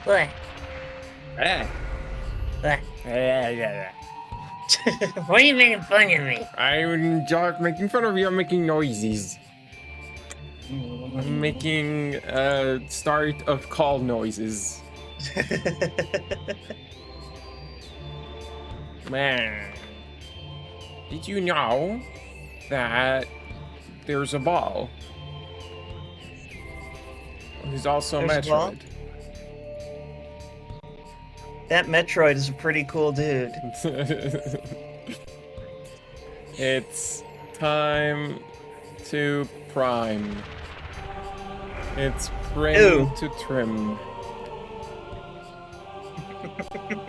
What? Eh. What? Eh. Why are you making fun of me? I'm just making fun of you. I'm making noises. I'm making start of call noises. Man, did you know that there's a ball who's also There's a ball? Metroid? That Metroid is a pretty cool dude. It's time to prime. It's prim Ew. to trim.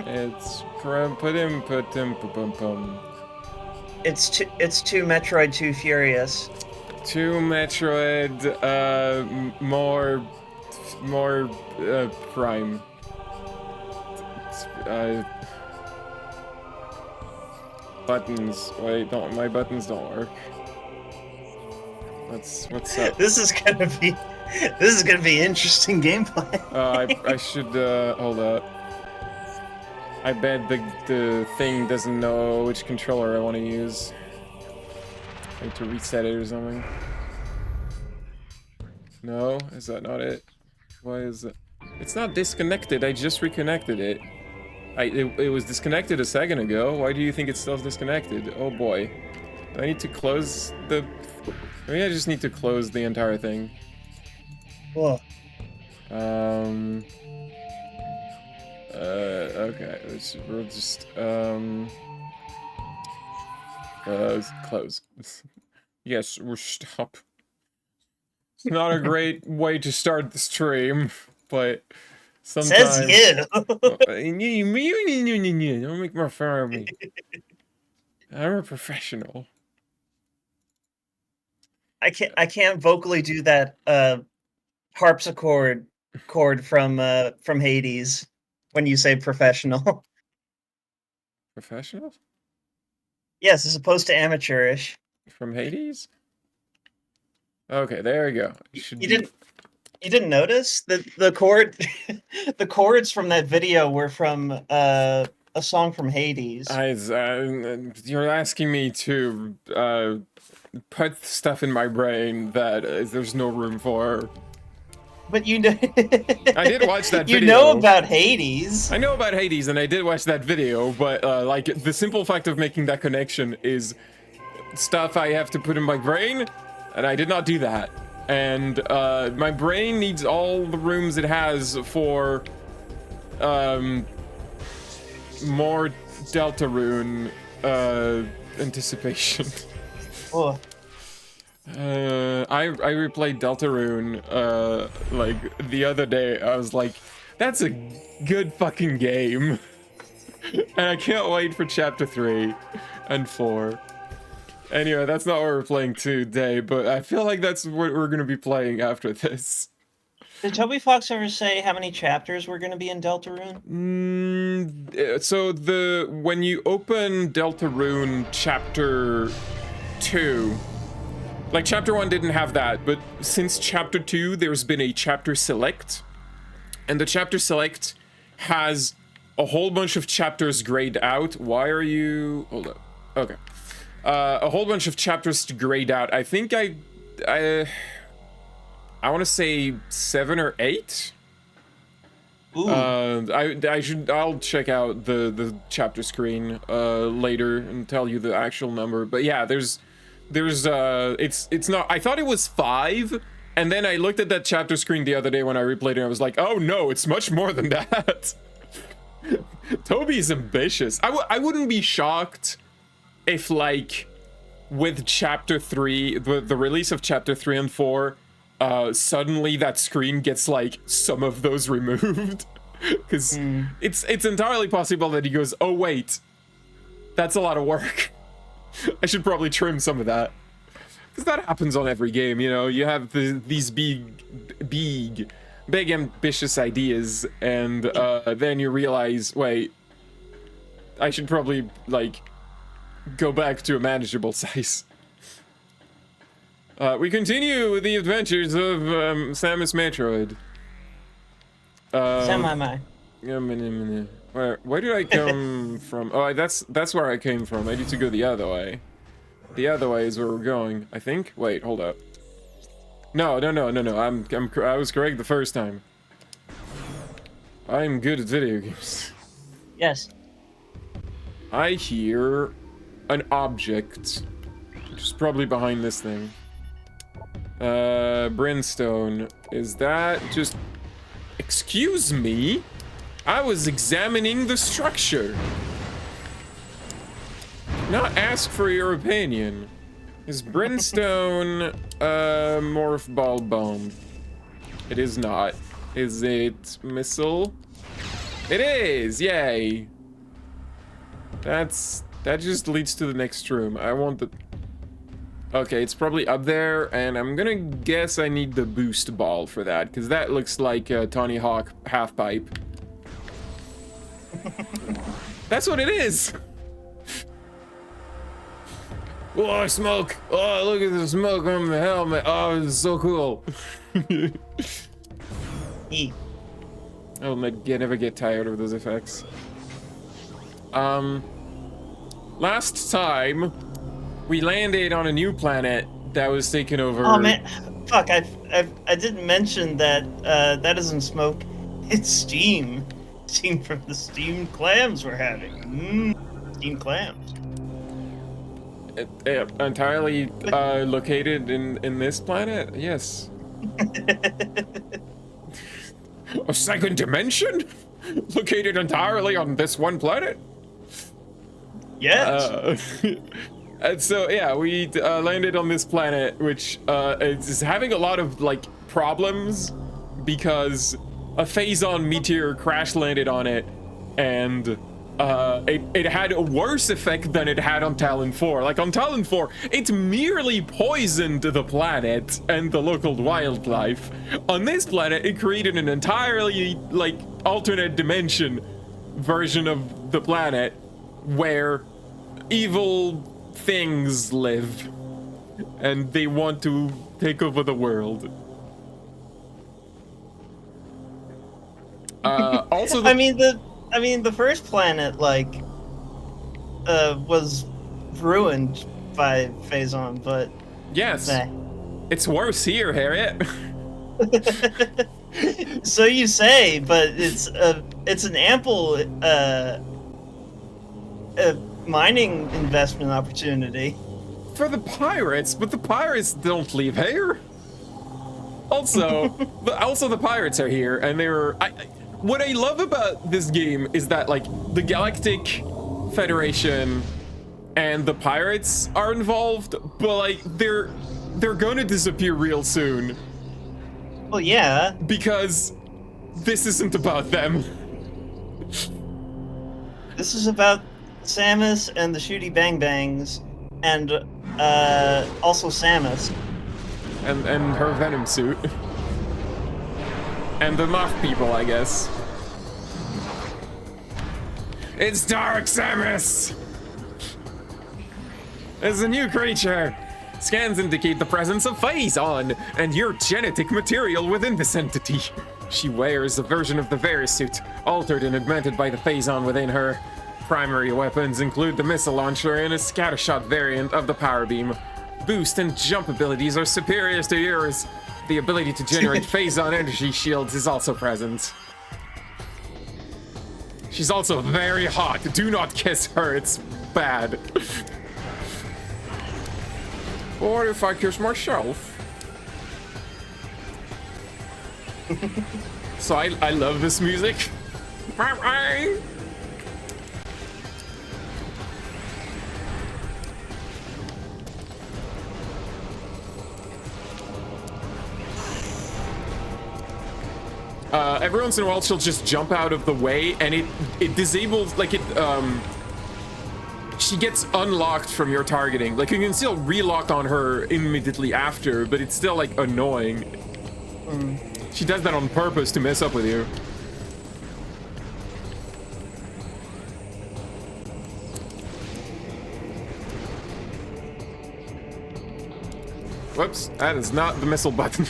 It's prim put him pum pum. It's too Metroid too furious. Two Metroid, more prime. Uh, buttons. Wait, don't my buttons don't work. What's up? This is gonna be interesting gameplay. I should hold up. I bet the thing doesn't know which controller I want to use. I need to reset it or something. No, is that not it? Why is it? It's not disconnected. I just reconnected it. It was disconnected a second ago. Why do you think it's still disconnected? Oh boy. Do I need to close the... Maybe I just need to close the entire thing. Whoa. Okay. We'll just, close. Yes, we'll stop. It's not a great way to start the stream, but... Sometimes... Says you. Don't make more fun of me. I'm a professional. I can't vocally do that harpsichord chord from Hades when you say professional. Professional? Yes, as opposed to amateurish. From Hades? Okay, there we go. You didn't notice that the chord the chords from that video were from a song from Hades. You're asking me to put stuff in my brain that there's no room for. But you know, I did watch that video. You know about Hades. I know about Hades, and I did watch that video, but like the simple fact of making that connection is stuff I have to put in my brain, and I did not do that. And my brain needs all the rooms it has for more Deltarune anticipation. Oh. I replayed Deltarune like the other day. I was like, that's a good fucking game. And I can't wait for chapter 3 and 4. Anyway, that's not what we're playing today, but I feel like that's what we're gonna be playing after this. Did Toby Fox ever say how many chapters were going to be in Deltarune? So when you open Deltarune chapter 2, like chapter 1 didn't have that, but since chapter 2 there's been a chapter select, and the chapter select has a whole bunch of chapters grayed out. Why are you... Hold up. Okay. A whole bunch of chapters to grayed out. I think I want to say 7 or 8. Ooh. I'll check out the chapter screen later and tell you the actual number. But yeah, there's it's not... I thought it was 5, and then I looked at that chapter screen the other day when I replayed it, and I was like, oh no, it's much more than that. Toby's ambitious. I wouldn't be shocked if, like, with chapter 3, the release of chapter 3 and 4, suddenly that screen gets, like, some of those removed. Because it's entirely possible that he goes, oh wait, that's a lot of work. I should probably trim some of that. Because that happens on every game, you know? You have these big ambitious ideas, and then you realize, wait, I should probably, like, go back to a manageable size. We continue with the adventures of Samus Metroid. Semi. Where did I come from? Oh, that's where I came from. I need to go the other way. The other way is where we're going, I think. Wait, hold up. No. I was correct the first time. I'm good at video games. Yes. I hear an object, which is probably behind this thing. Brimstone. Is that just... Excuse me? I was examining the structure. Not ask for your opinion. Is Brimstone a morph ball bomb? It is not. Is it missile? It is! Yay! That just leads to the next room. I want the... Okay, it's probably up there, and I'm gonna guess I need the boost ball for that, because that looks like a Tony Hawk half pipe. That's what it is! Oh, smoke! Oh, look at the smoke on the helmet. Oh, it's so cool. I'll never get tired of those effects. Last time, we landed on a new planet that was taken over. Oh man, fuck! I didn't mention that that isn't smoke. It's steam. Steam from the steamed clams we're having. Steamed clams. Entirely located in this planet? Yes. A second dimension? Located entirely on this one planet? Yes. And so, yeah, we landed on this planet, which is having a lot of, like, problems because a Phazon meteor crash landed on it, and it had a worse effect than it had on Talon 4. Like, on Talon 4, it merely poisoned the planet and the local wildlife. On this planet, it created an entirely, like, alternate dimension version of the planet where evil things live, and they want to take over the world. Also, I mean the first planet like was ruined by Phazon, but yes, it's worse here, Harriet. So you say, but it's an ample mining investment opportunity for the pirates, but the pirates don't leave here. Also, the pirates are here, and they were. What I love about this game is that, like, the Galactic Federation and the pirates are involved, but, like, they're gonna disappear real soon. Well, yeah. Because this isn't about them. This is about Samus and the Shooty Bang Bangs, and also Samus. And her Venom suit. And the Moth people, I guess. It's Dark Samus! There's a new creature! Scans indicate the presence of Phazon and your genetic material within this entity. She wears a version of the Verisuit, altered and augmented by the Phazon within her. Primary weapons include the missile launcher and a scattershot variant of the power beam. Boost and jump abilities are superior to yours. The ability to generate Phazon energy shields is also present. She's also very hot. Do not kiss her, it's bad. What if I kiss myself? So I love this music. Every once in a while she'll just jump out of the way, and it disables, like, she gets unlocked from your targeting. Like, you can still relock on her immediately after, but it's still, like, annoying. She does that on purpose to mess up with you. Whoops, that is not the missile button.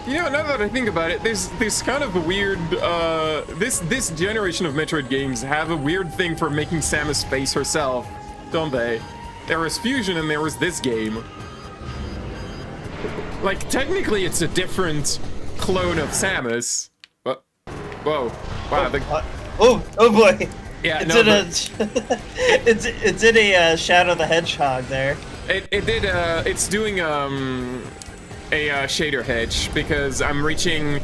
You know, now that I think about it, there's kind of a weird, this generation of Metroid games have a weird thing for making Samus face herself, don't they? There was Fusion and there was this game. Like, technically it's a different clone of Samus, but, whoa, wow, oh boy. yeah, It's no, in a, it's in a Shadow the Hedgehog there. it's doing, a shader hedge because I'm reaching.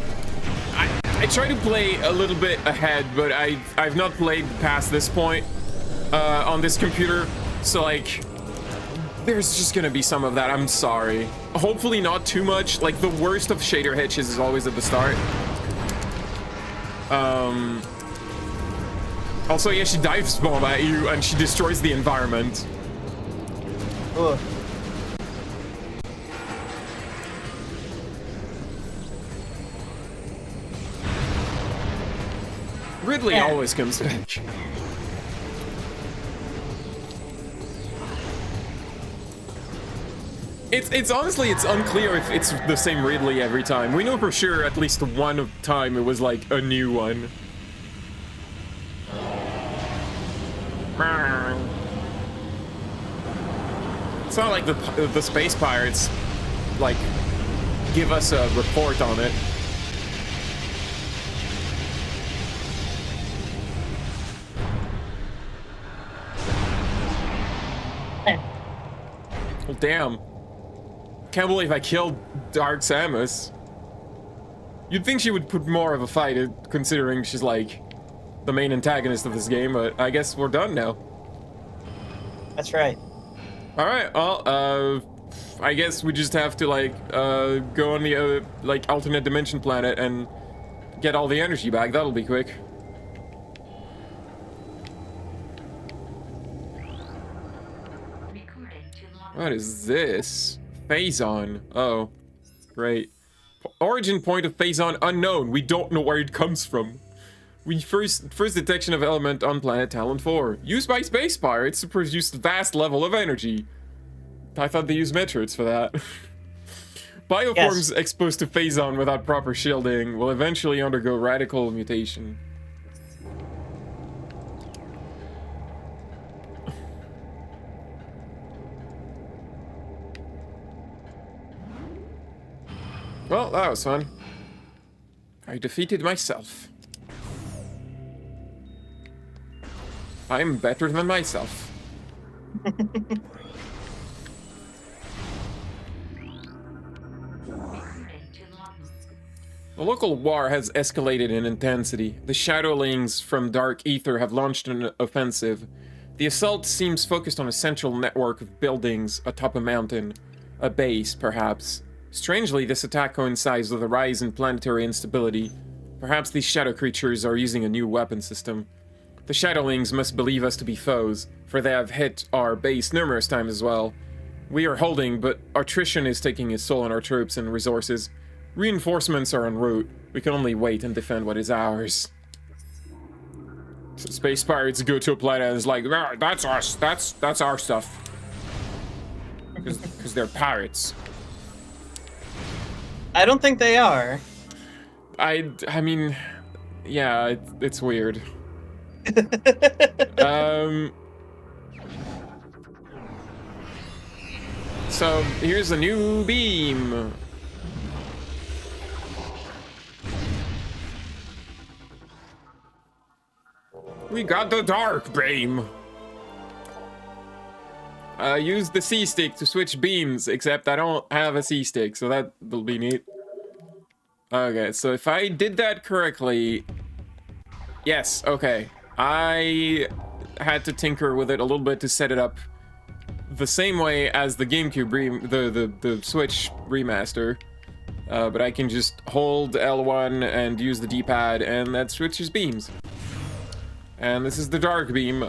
I try to play a little bit ahead, but I've not played past this point on this computer, so like there's just gonna be some of that. I'm sorry. Hopefully not too much. Like the worst of shader hedges is always at the start. Also, yeah, she dives bomb at you and she destroys the environment. Ugh. Ridley always comes back. It's honestly, it's unclear if it's the same Ridley every time. We know for sure at least one time it was like a new one. It's not like the space pirates like give us a report on it. Well, damn. Can't believe I killed Dark Samus. You'd think she would put more of a fight, considering she's like the main antagonist of this game, but I guess we're done now. That's right. Alright, well, I guess we just have to like go on the like alternate dimension planet and get all the energy back. That'll be quick. What is this? Phazon. Oh, great. Origin point of Phazon unknown. We don't know where it comes from. First detection of element on planet Talon 4. Used by space pirates to produce vast level of energy. I thought they used Metroids for that. Bioforms exposed to Phazon without proper shielding will eventually undergo radical mutation. Well, that was fun. I defeated myself. I'm better than myself. The local war has escalated in intensity. The Shadowlings from Dark Ether have launched an offensive. The assault seems focused on a central network of buildings atop a mountain. A base, perhaps. Strangely, this attack coincides with a rise in planetary instability. Perhaps these shadow creatures are using a new weapon system. The Shadowlings must believe us to be foes, for they have hit our base numerous times as well. We are holding, but attrition is taking its toll on our troops and resources. Reinforcements are en route. We can only wait and defend what is ours. So space pirates go to a planet and it's like, "Ah, that's us. That's our stuff." Because they're pirates. I don't think they are. I mean, yeah, it's weird. So here's a new beam. We got the dark beam. Use the C stick to switch beams, except I don't have a C stick, so that'll be neat. Okay, so if I did that correctly, yes, okay. I had to tinker with it a little bit to set it up the same way as the GameCube the Switch remaster. But I can just hold L1 and use the D-pad, and that switches beams. And this is the dark beam.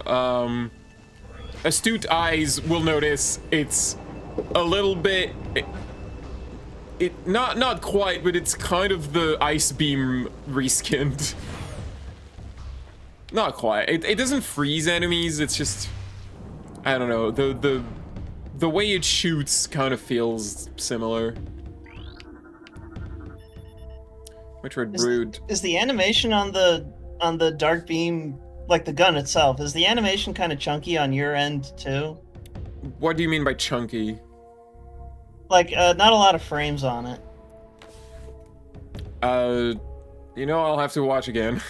Astute eyes will notice it's a little bit... Not quite, but it's kind of the ice beam reskinned. Not quite. It doesn't freeze enemies, it's just... I don't know, the way it shoots kind of feels similar. Metroid Is Brood. is the animation on the dark beam, like the gun itself, is the animation kind of chunky on your end too? What do you mean by chunky? Like not a lot of frames on it. You know, I'll have to watch again.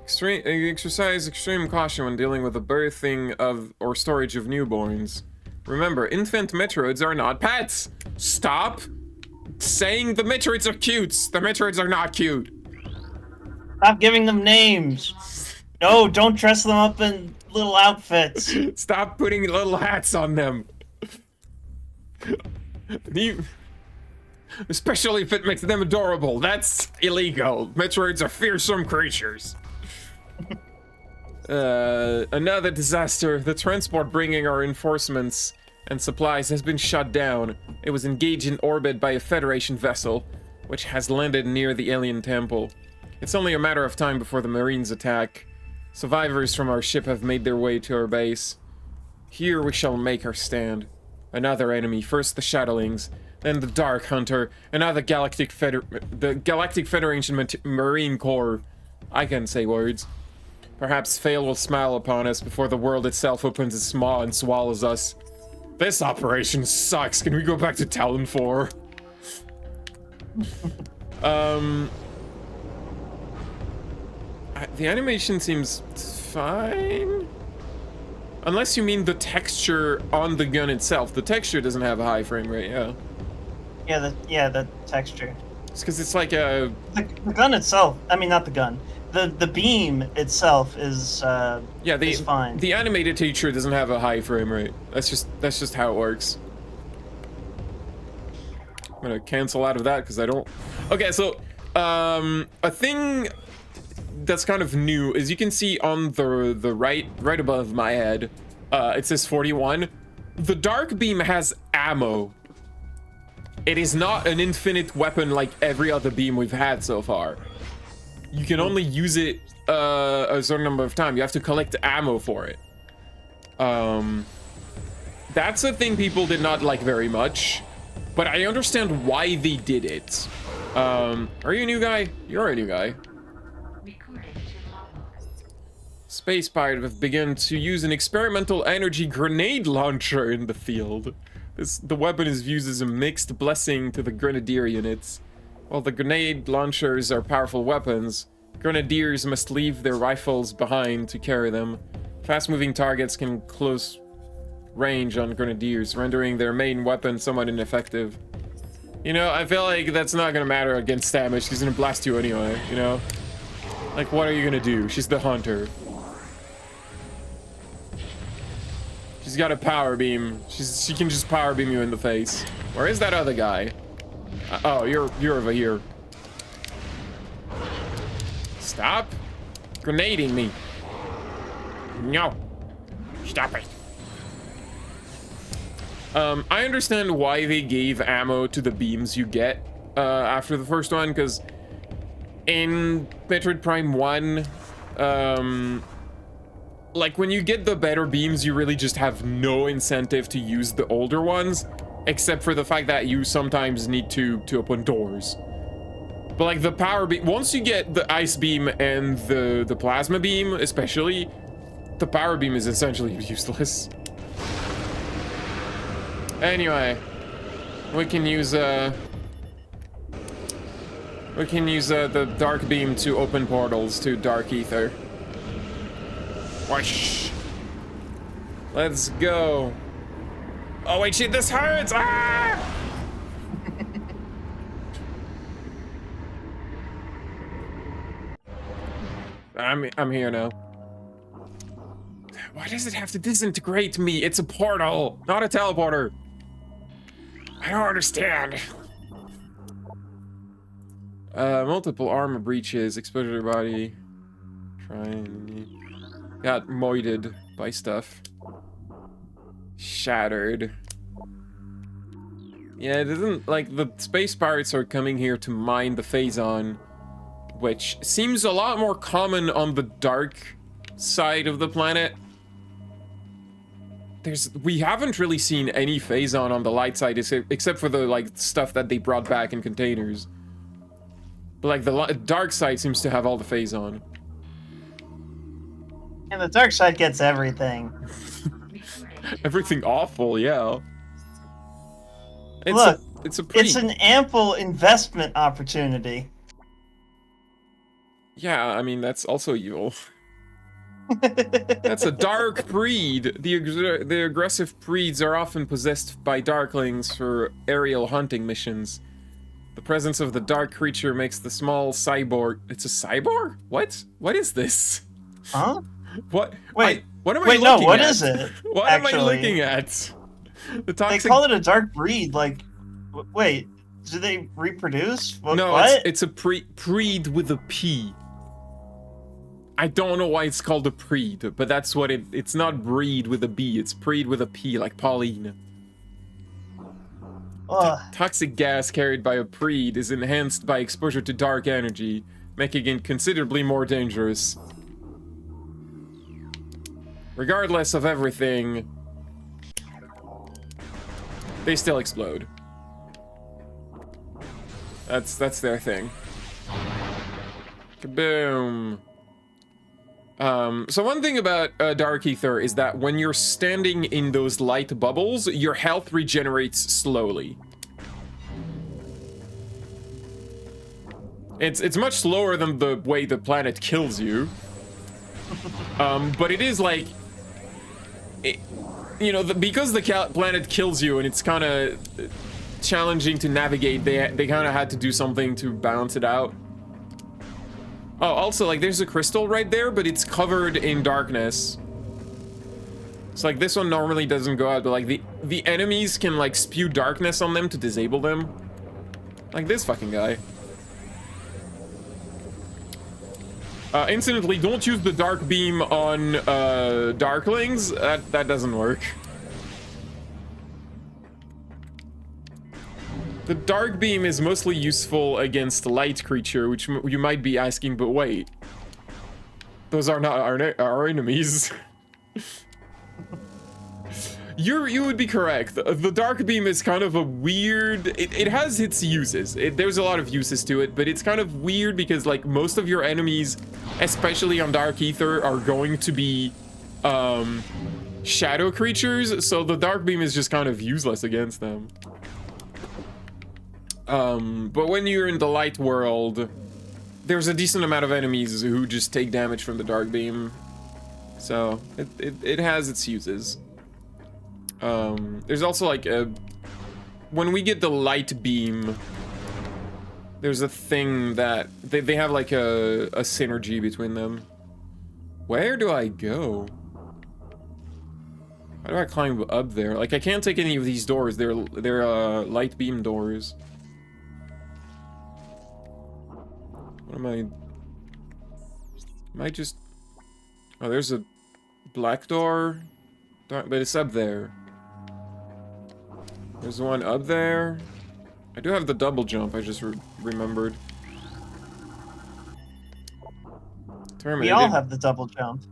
Exercise extreme caution when dealing with the birthing of or storage of newborns. Remember, infant Metroids are not pets. Stop saying the Metroids are cute. The Metroids are not cute. Stop giving them names. No, don't dress them up in little outfits. Stop putting little hats on them. Especially if it makes them adorable. That's illegal. Metroids are fearsome creatures. Another disaster. The transport bringing our reinforcements and supplies has been shut down. It was engaged in orbit by a Federation vessel, which has landed near the alien temple. It's only a matter of time before the Marines attack. Survivors from our ship have made their way to our base. Here we shall make our stand. Another enemy, first the Shadowlings, then the Dark Hunter, and now the Galactic Federation Marine Corps. I can say words. Perhaps Fail will smile upon us before the world itself opens its maw and swallows us. This operation sucks. Can we go back to Talon 4? The animation seems fine. Unless you mean the texture on the gun itself. The texture doesn't have a high frame rate, yeah. Yeah, the texture. It's because it's like a... The gun itself, I mean, not the gun. The beam itself is is fine. The animated texture doesn't have a high frame rate. That's just how it works. I'm gonna cancel out of that because I don't... Okay, so a thing that's kind of new is you can see on the right above my head, it says 41. The dark beam has ammo. It is not an infinite weapon like every other beam we've had so far. You can only use it a certain number of times. You have to collect ammo for it. That's a thing people did not like very much, but I understand why they did it. Are you a new guy? You're a new guy. Space Pirate have begun to use an experimental energy grenade launcher in the field. The weapon is used as a mixed blessing to the Grenadier units. While the grenade launchers are powerful weapons, Grenadiers must leave their rifles behind to carry them. Fast-moving targets can close range on Grenadiers, rendering their main weapon somewhat ineffective. You know, I feel like that's not gonna matter against damage. She's gonna blast you anyway, you know? Like, what are you gonna do? She's the hunter. She's got a power beam. She can just power beam you in the face. Where is that other guy? Oh, you're over here. Stop grenading me. No. Stop it. I understand why they gave ammo to the beams you get after the first one, because in Metroid Prime 1, like when you get the better beams, you really just have no incentive to use the older ones, except for the fact that you sometimes need to open doors. But like the power beam, once you get the ice beam and the plasma beam, especially, the power beam is essentially useless. Anyway, we can use the dark beam to open portals to Dark Ether. Whoosh. Let's go. Oh wait, shit, this hurts! Ah! I'm here now. Why does it have to disintegrate me? It's a portal, not a teleporter. I don't understand. Multiple armor breaches, exposure to your body. Got moided by stuff. Shattered. Yeah, it isn't like the space pirates are coming here to mine the Phazon, which seems a lot more common on the dark side of the planet. We haven't really seen any Phazon on the light side except for the like stuff that they brought back in containers. But like the dark side seems to have all the phase on. And the dark side gets everything. Everything awful, yeah. Look, it's it's an ample investment opportunity. Yeah, I mean, that's also evil. That's a dark breed. The aggressive breeds are often possessed by darklings for aerial hunting missions. The presence of the dark creature makes the small cyborg... It's a cyborg? What? What is this? Huh? What? Wait. What am I wait, looking no, what at? is it? What actually? am I looking at? The toxic... They call it a dark breed, like... Wait, do they reproduce? No, what? it's a breed with a P. I don't know why it's called a breed, but that's what it's not breed with a B, it's breed with a P, like Pauline. Toxic gas carried by a breed is enhanced by exposure to dark energy, making it considerably more dangerous. Regardless of everything, they still explode. That's their thing. Kaboom. So one thing about Dark Ether is that when you're standing in those light bubbles, your health regenerates slowly. It's much slower than the way the planet kills you. But it is like... you know, because the planet kills you and it's kind of challenging to navigate, they kind of had to do something to balance it out. Oh, also, like, there's a crystal right there, but it's covered in darkness. So, like, this one normally doesn't go out, but, like, the enemies can, like, spew darkness on them to disable them. Like this fucking guy. Incidentally, don't use the dark beam on, darklings. That doesn't work. The dark beam is mostly useful against light creature, which you might be asking, but wait. Those are not our enemies. You would be correct. The dark beam is kind of a weird... It has its uses. There's a lot of uses to it, but it's kind of weird because, like, most of your enemies, especially on Dark Ether, are going to be, shadow creatures, so the dark beam is just kind of useless against them. But when you're in the light world, there's a decent amount of enemies who just take damage from the dark beam. So, it has its uses. There's also like when we get the light beam, there's a thing that they have like a synergy between them. Where do I go? How do I climb up there? Like, I can't take any of these doors. They're light beam doors. What am I? Am I just... Oh, there's a black door. But it's up there. There's one up there. I do have the double jump, I just remembered. We all have the double jump.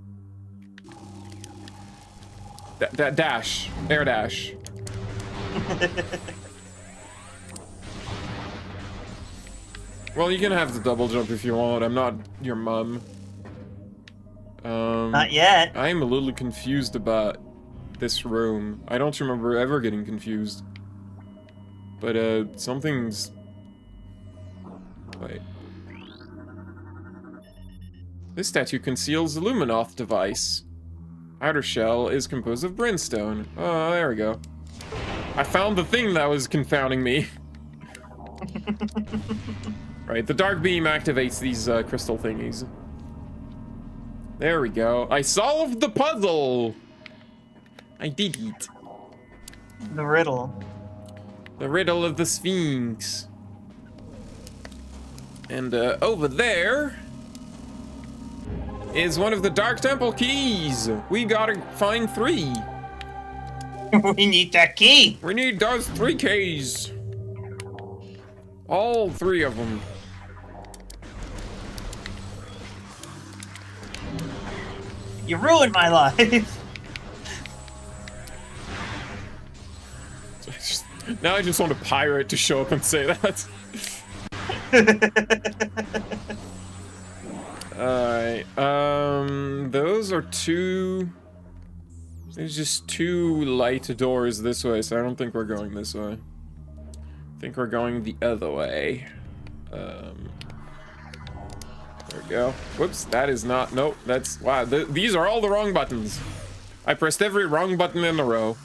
That dash. Air dash. Well, you can have the double jump if you want. I'm not your mum. Not yet. I'm a little confused about this room. I don't remember ever getting confused. But, something's... Wait. This statue conceals the Luminoth device. Outer shell is composed of brimstone. Oh, there we go. I found the thing that was confounding me. Right, the dark beam activates these crystal thingies. There we go. I solved the puzzle! I did it. The riddle. The riddle of the Sphinx. And over there is one of the Dark Temple keys. We gotta find 3. We need that key. We need those 3 keys. All 3 of them. You ruined my life. Now I just want a pirate to show up and say that. Alright, those are two... There's just two light doors this way, so I don't think we're going this way. I think we're going the other way. There we go. Whoops, that is not... Nope, that's... Wow, these are all the wrong buttons. I pressed every wrong button in a row.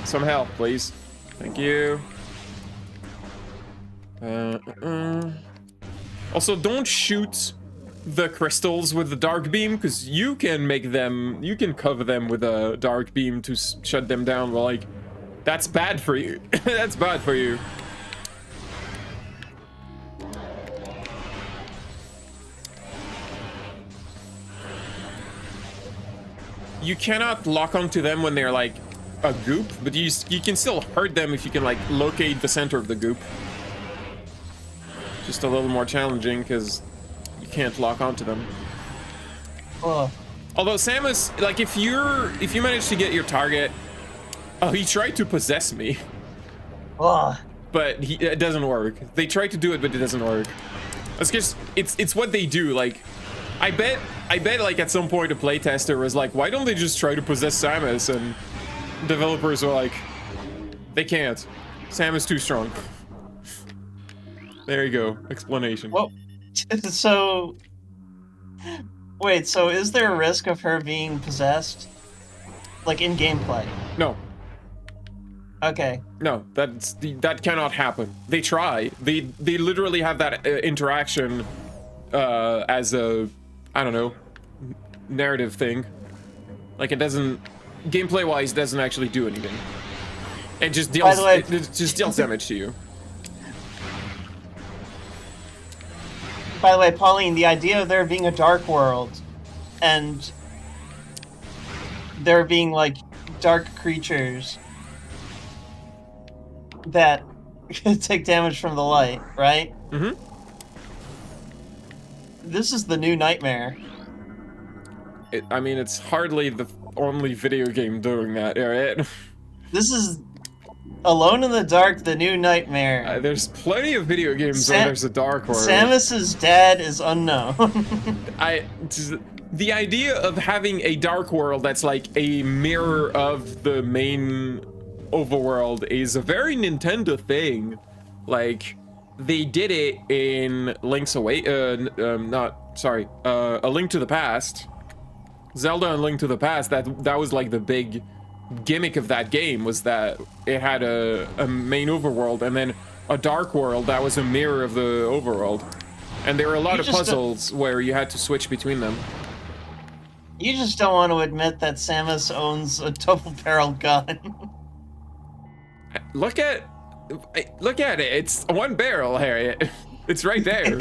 Some help, please. Thank you. Also, don't shoot the crystals with the dark beam, because you can make them, you can cover them with a dark beam to shut them down, but like, that's bad for you. That's bad for you. You cannot lock onto them when they're like a goop, but you can still hurt them if you can like locate the center of the goop. Just a little more challenging because you can't lock onto them. Oh. Although Samus, like if you manage to get your target, oh, he tried to possess me, Oh. but it doesn't work. They tried to do it, but it doesn't work. It's just it's what they do. Like, I bet like at some point a playtester was like, why don't they just try to possess Samus? And developers were like, they can't. Samus too strong. There you go. Explanation. Well, so... Wait, so is there a risk of her being possessed? Like, in gameplay? No. Okay. No, that cannot happen. They try. They literally have that interaction as a, I don't know, narrative thing. Like, it doesn't... Gameplay-wise, doesn't actually do anything. It just deals... By the way, it just deals damage to you. By the way, Pauline, the idea of there being a dark world and there being, like, dark creatures that take damage from the light, right? Mm-hmm. This is the new nightmare. I mean, it's hardly the only video game doing that, right? This is Alone in the Dark, the new nightmare. There's plenty of video games where there's a dark world. Samus's dad is unknown. The idea of having a dark world that's like a mirror of the main overworld is a very Nintendo thing. Like, they did it in Link's Away, A Link to the Past. Zelda and Link to the Past, that was like the big gimmick of that game, was that it had a main overworld and then a dark world that was a mirror of the overworld. And there were a lot of puzzles where you had to switch between them. You just don't want to admit that Samus owns a double-barrel gun. Look at it. It's one barrel, Harriet. It's right there.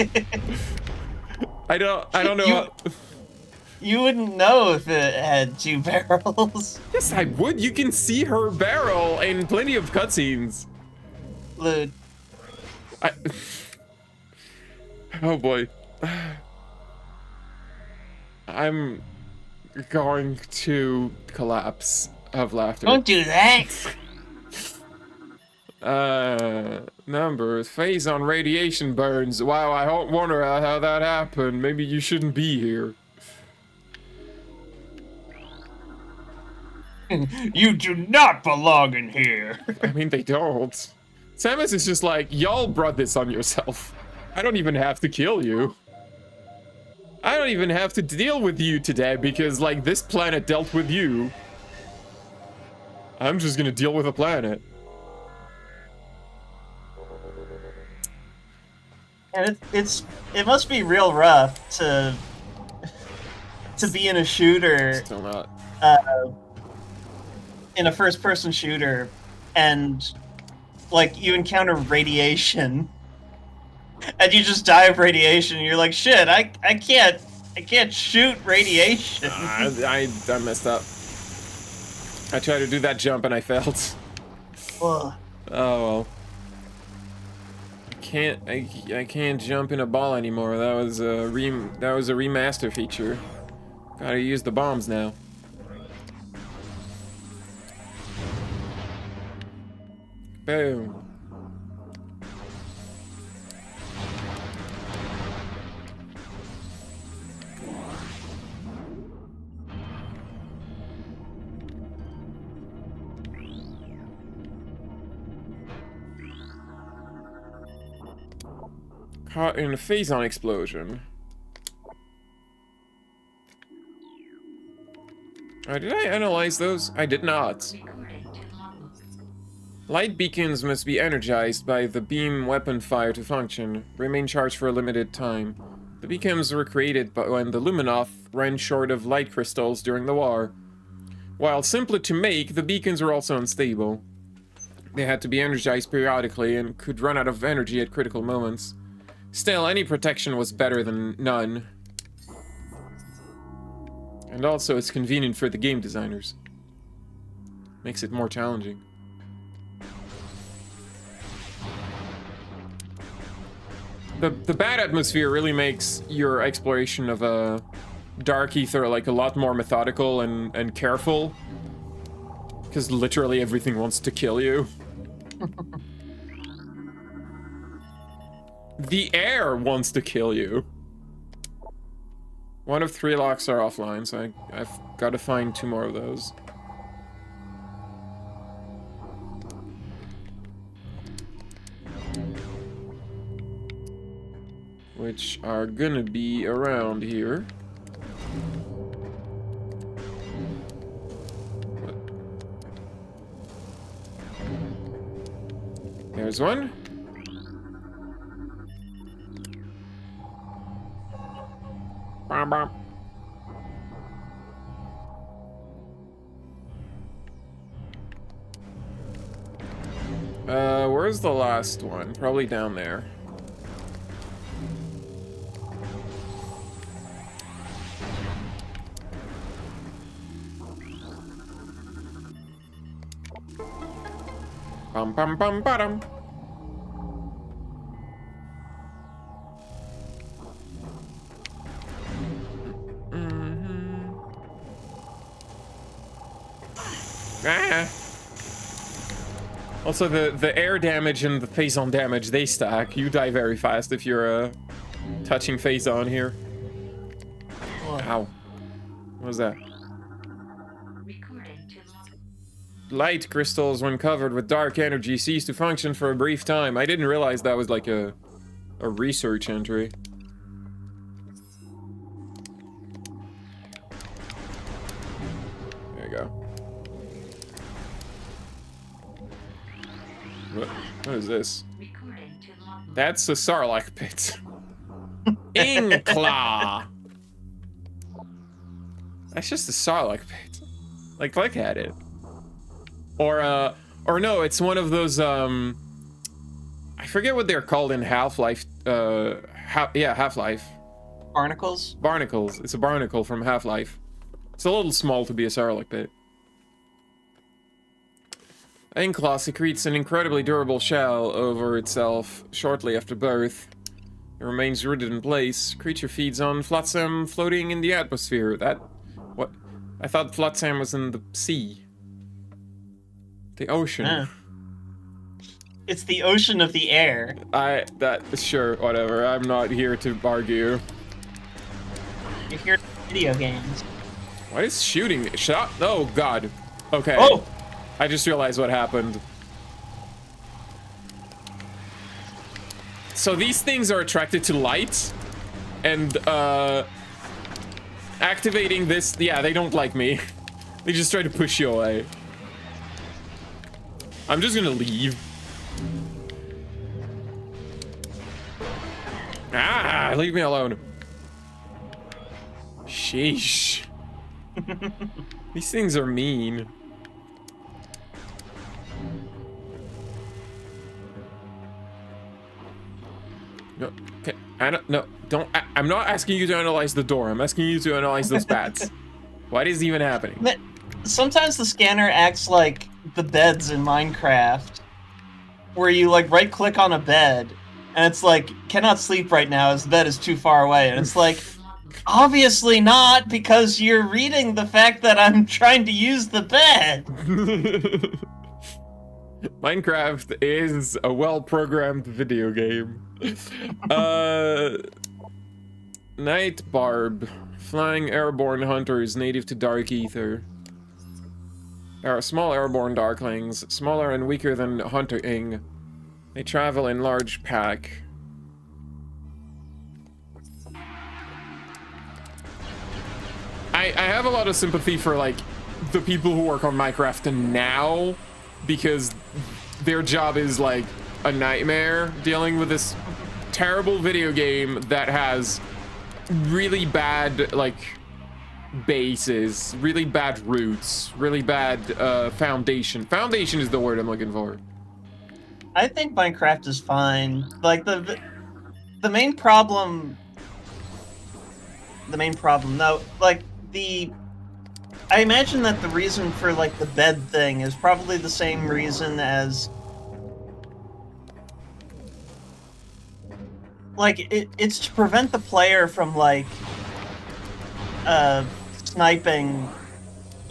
I don't know. You wouldn't know if it had two barrels. Yes, I would. You can see her barrel in plenty of cutscenes. Lude. Oh boy. I'm going to collapse of laughter. Don't do that. Numbers. Phase on radiation burns. Wow, I wonder how that happened. Maybe you shouldn't be here. You do not belong in here. I mean, they don't. Samus is just like, y'all brought this on yourself. I don't even have to kill you. I don't even have to deal with you today because, like, this planet dealt with you. I'm just gonna deal with the planet. And it must be real rough to be in a shooter. Still not. In a first-person shooter, and like you encounter radiation, and you just die of radiation. And you're like, shit, I can't shoot radiation. I messed up. I tried to do that jump and I failed. Ugh. Oh well. I can't jump in a ball anymore. That was a remaster feature. Gotta use the bombs now. Boom. Caught in a phazon explosion. Did I analyze those? I did not. Light beacons must be energized by the beam weapon fire to function. Remain charged for a limited time. The beacons were created when the Luminoth ran short of light crystals during the war. While simpler to make, the beacons were also unstable. They had to be energized periodically and could run out of energy at critical moments. Still, any protection was better than none. And also, it's convenient for the game designers. Makes it more challenging. The bad atmosphere really makes your exploration of a dark ether like a lot more methodical and careful. Because literally everything wants to kill you. The air wants to kill you. One of 3 locks are offline, so I've got to find 2 more of those. Which are gonna be around here. There's one. Bom, bom. Where's the last one? Probably down there. Bum bum bum bottom. Ah. Also, the air damage and the phazon damage, they stack. You die very fast if you're touching phazon here. Ow. What was that? Light crystals, when covered with dark energy, cease to function for a brief time. I didn't realize that was like a research entry. There you go. What is this? That's a Sarlacc pit. Inkla! That's just a Sarlacc pit. Like, look at it. Or no, it's one of those, I forget what they're called in Half-Life, yeah, Half-Life. Barnacles? Barnacles. It's a barnacle from Half-Life. It's a little small to be a Sarlacc pit. Inkla secretes an incredibly durable shell over itself shortly after birth. It remains rooted in place. Creature feeds on flotsam floating in the atmosphere. What? I thought flotsam was in the sea. The ocean. It's the ocean of the air. Sure, whatever. I'm not here to argue. You're here for video games. What is shooting? Shut up. Oh, God. Okay. Oh! I just realized what happened. So these things are attracted to light. And, activating this... Yeah, they don't like me. They just try to push you away. I'm just gonna leave. Ah, leave me alone. Sheesh. These things are mean. No, okay, I'm not asking you to analyze the door. I'm asking you to analyze those bats. What is even happening? But sometimes the scanner acts like the beds in Minecraft, where you like right click on a bed and it's like cannot sleep right now as the bed is too far away, and it's like Obviously not, because you're reading the fact that I'm trying to use the bed. Minecraft is a well-programmed video game. Night Barb. Flying airborne hunters native to Dark Ether. There are small airborne darklings, smaller and weaker than hunting. They travel in large pack. I have a lot of sympathy for, like, the people who work on Minecraft now, because their job is, like, a nightmare, dealing with this terrible video game that has really bad, like, bases, really bad roots, really bad foundation. Foundation is the word I'm looking for. I think Minecraft is fine. Like, the main problem... no, like, I imagine that the reason for, like, the bed thing is probably the same reason as... Like, it's to prevent the player from, like, sniping,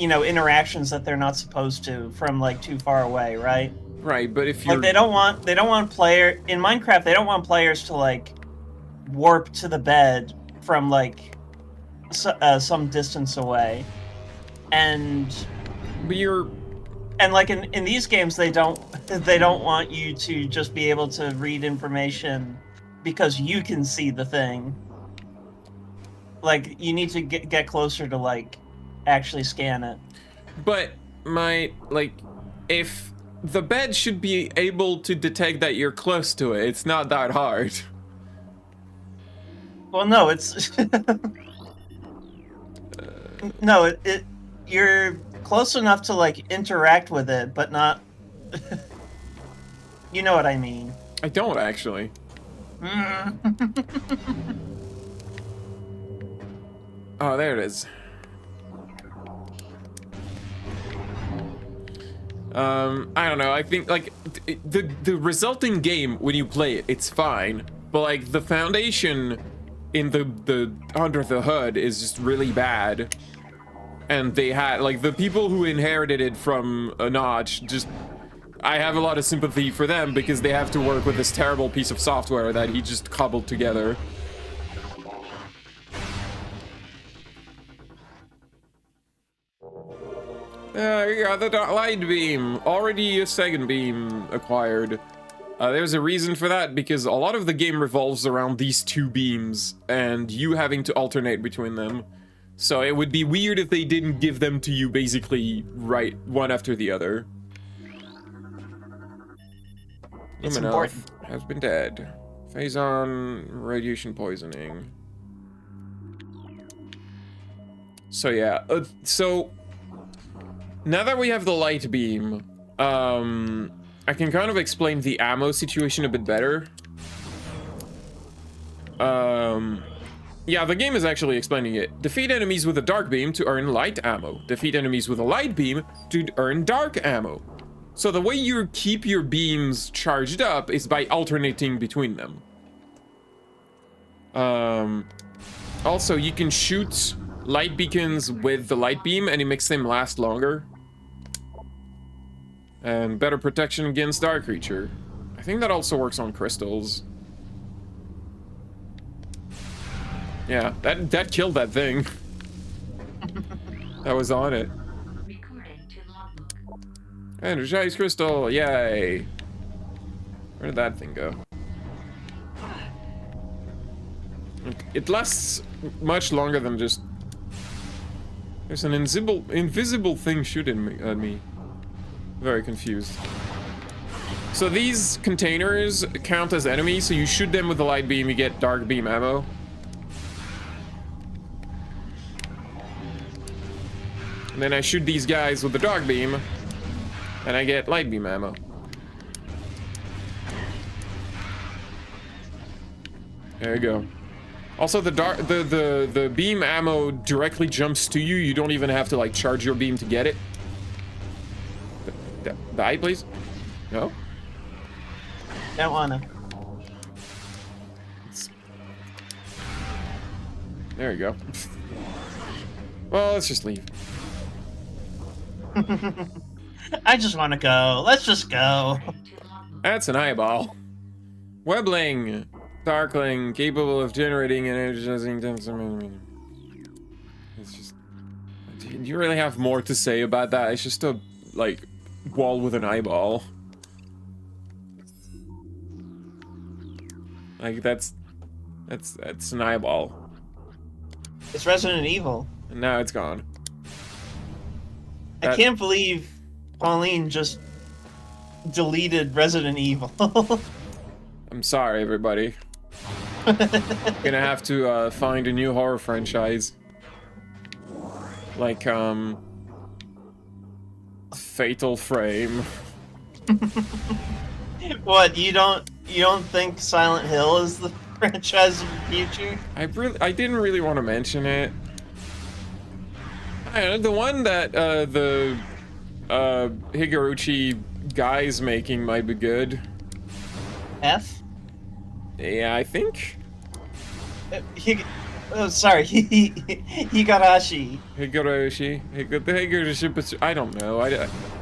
you know, interactions that they're not supposed to from, like, too far away, right? Right, but if you're... Like, they don't want in Minecraft, they don't want players to, like, warp to the bed from, like, some distance away. And... But you're... And, like, in these games, they don't want you to just be able to read information because you can see the thing. Like, you need to get closer to, like, actually scan it. But like, if the bed should be able to detect that you're close to it, it's not that hard. Well, no, it's... No, you're close enough to, like, interact with it, but not... You know what I mean. I don't, actually. Oh, there it is. I don't know, I think, like, the resulting game, when you play it, it's fine. But, like, the foundation in the under the hood is just really bad. And they had, like, the people who inherited it from a Notch, just... I have a lot of sympathy for them because they have to work with this terrible piece of software that he just cobbled together. You got the light beam. Already a second beam acquired. There's a reason for that, because a lot of the game revolves around these two beams, and you having to alternate between them. So it would be weird if they didn't give them to you basically right one after the other. It's Luminelf important. has been dead. Phase on radiation poisoning. So yeah, so now that we have the light beam, I can kind of explain the ammo situation a bit better. Yeah, the game is actually explaining it. Defeat enemies with a dark beam to earn light ammo. Defeat enemies with a light beam to earn dark ammo. So the way you keep your beams charged up is by alternating between them. Also, you can shoot light beacons with the light beam and it makes them last longer. And better protection against dark creature. I think that also works on crystals. Yeah, that killed that thing. That was on it. Energized crystal, yay! Where did that thing go? It lasts much longer than just... There's an invisible thing shooting at me. Very confused. So these containers count as enemies, so you shoot them with the light beam, you get dark beam ammo. And then I shoot these guys with the dark beam, and I get light beam ammo. There you go. Also, the beam ammo directly jumps to you. You don't even have to, like, charge your beam to get it. Die, please. No? Don't wanna. There you go. Well, let's just leave. I just want to go. Let's just go. That's an eyeball. Webbling. Darkling, capable of generating and energizing tensor. It's just... Do you really have more to say about that? It's just a, like, wall with an eyeball. Like, that's an eyeball. It's Resident Evil. And now it's gone. I can't believe Pauline just deleted Resident Evil. I'm sorry, everybody. Gonna have to find a new horror franchise. Like, Fatal Frame. What, you don't think Silent Hill is the franchise of the future? I didn't really want to mention it. I don't know, the one that the Higuchi guy's making might be good. F? Yeah, I think. Sorry, Higurashi. Higurashi, I don't know.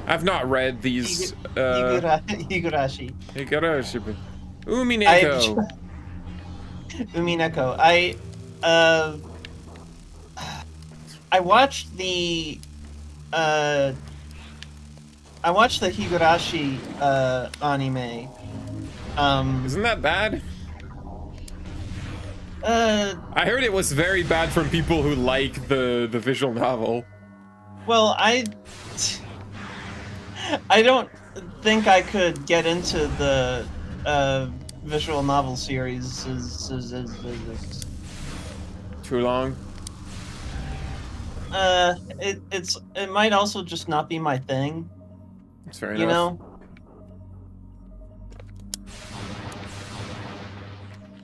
I've not read these. Higurashi. Higurashi. Umineko. Umineko. I watched the Higurashi anime. Isn't that bad? I heard it was very bad from people who like the visual novel. Well, I don't think I could get into the visual novel series. Too long? It might also just not be my thing. It's fair enough. You know?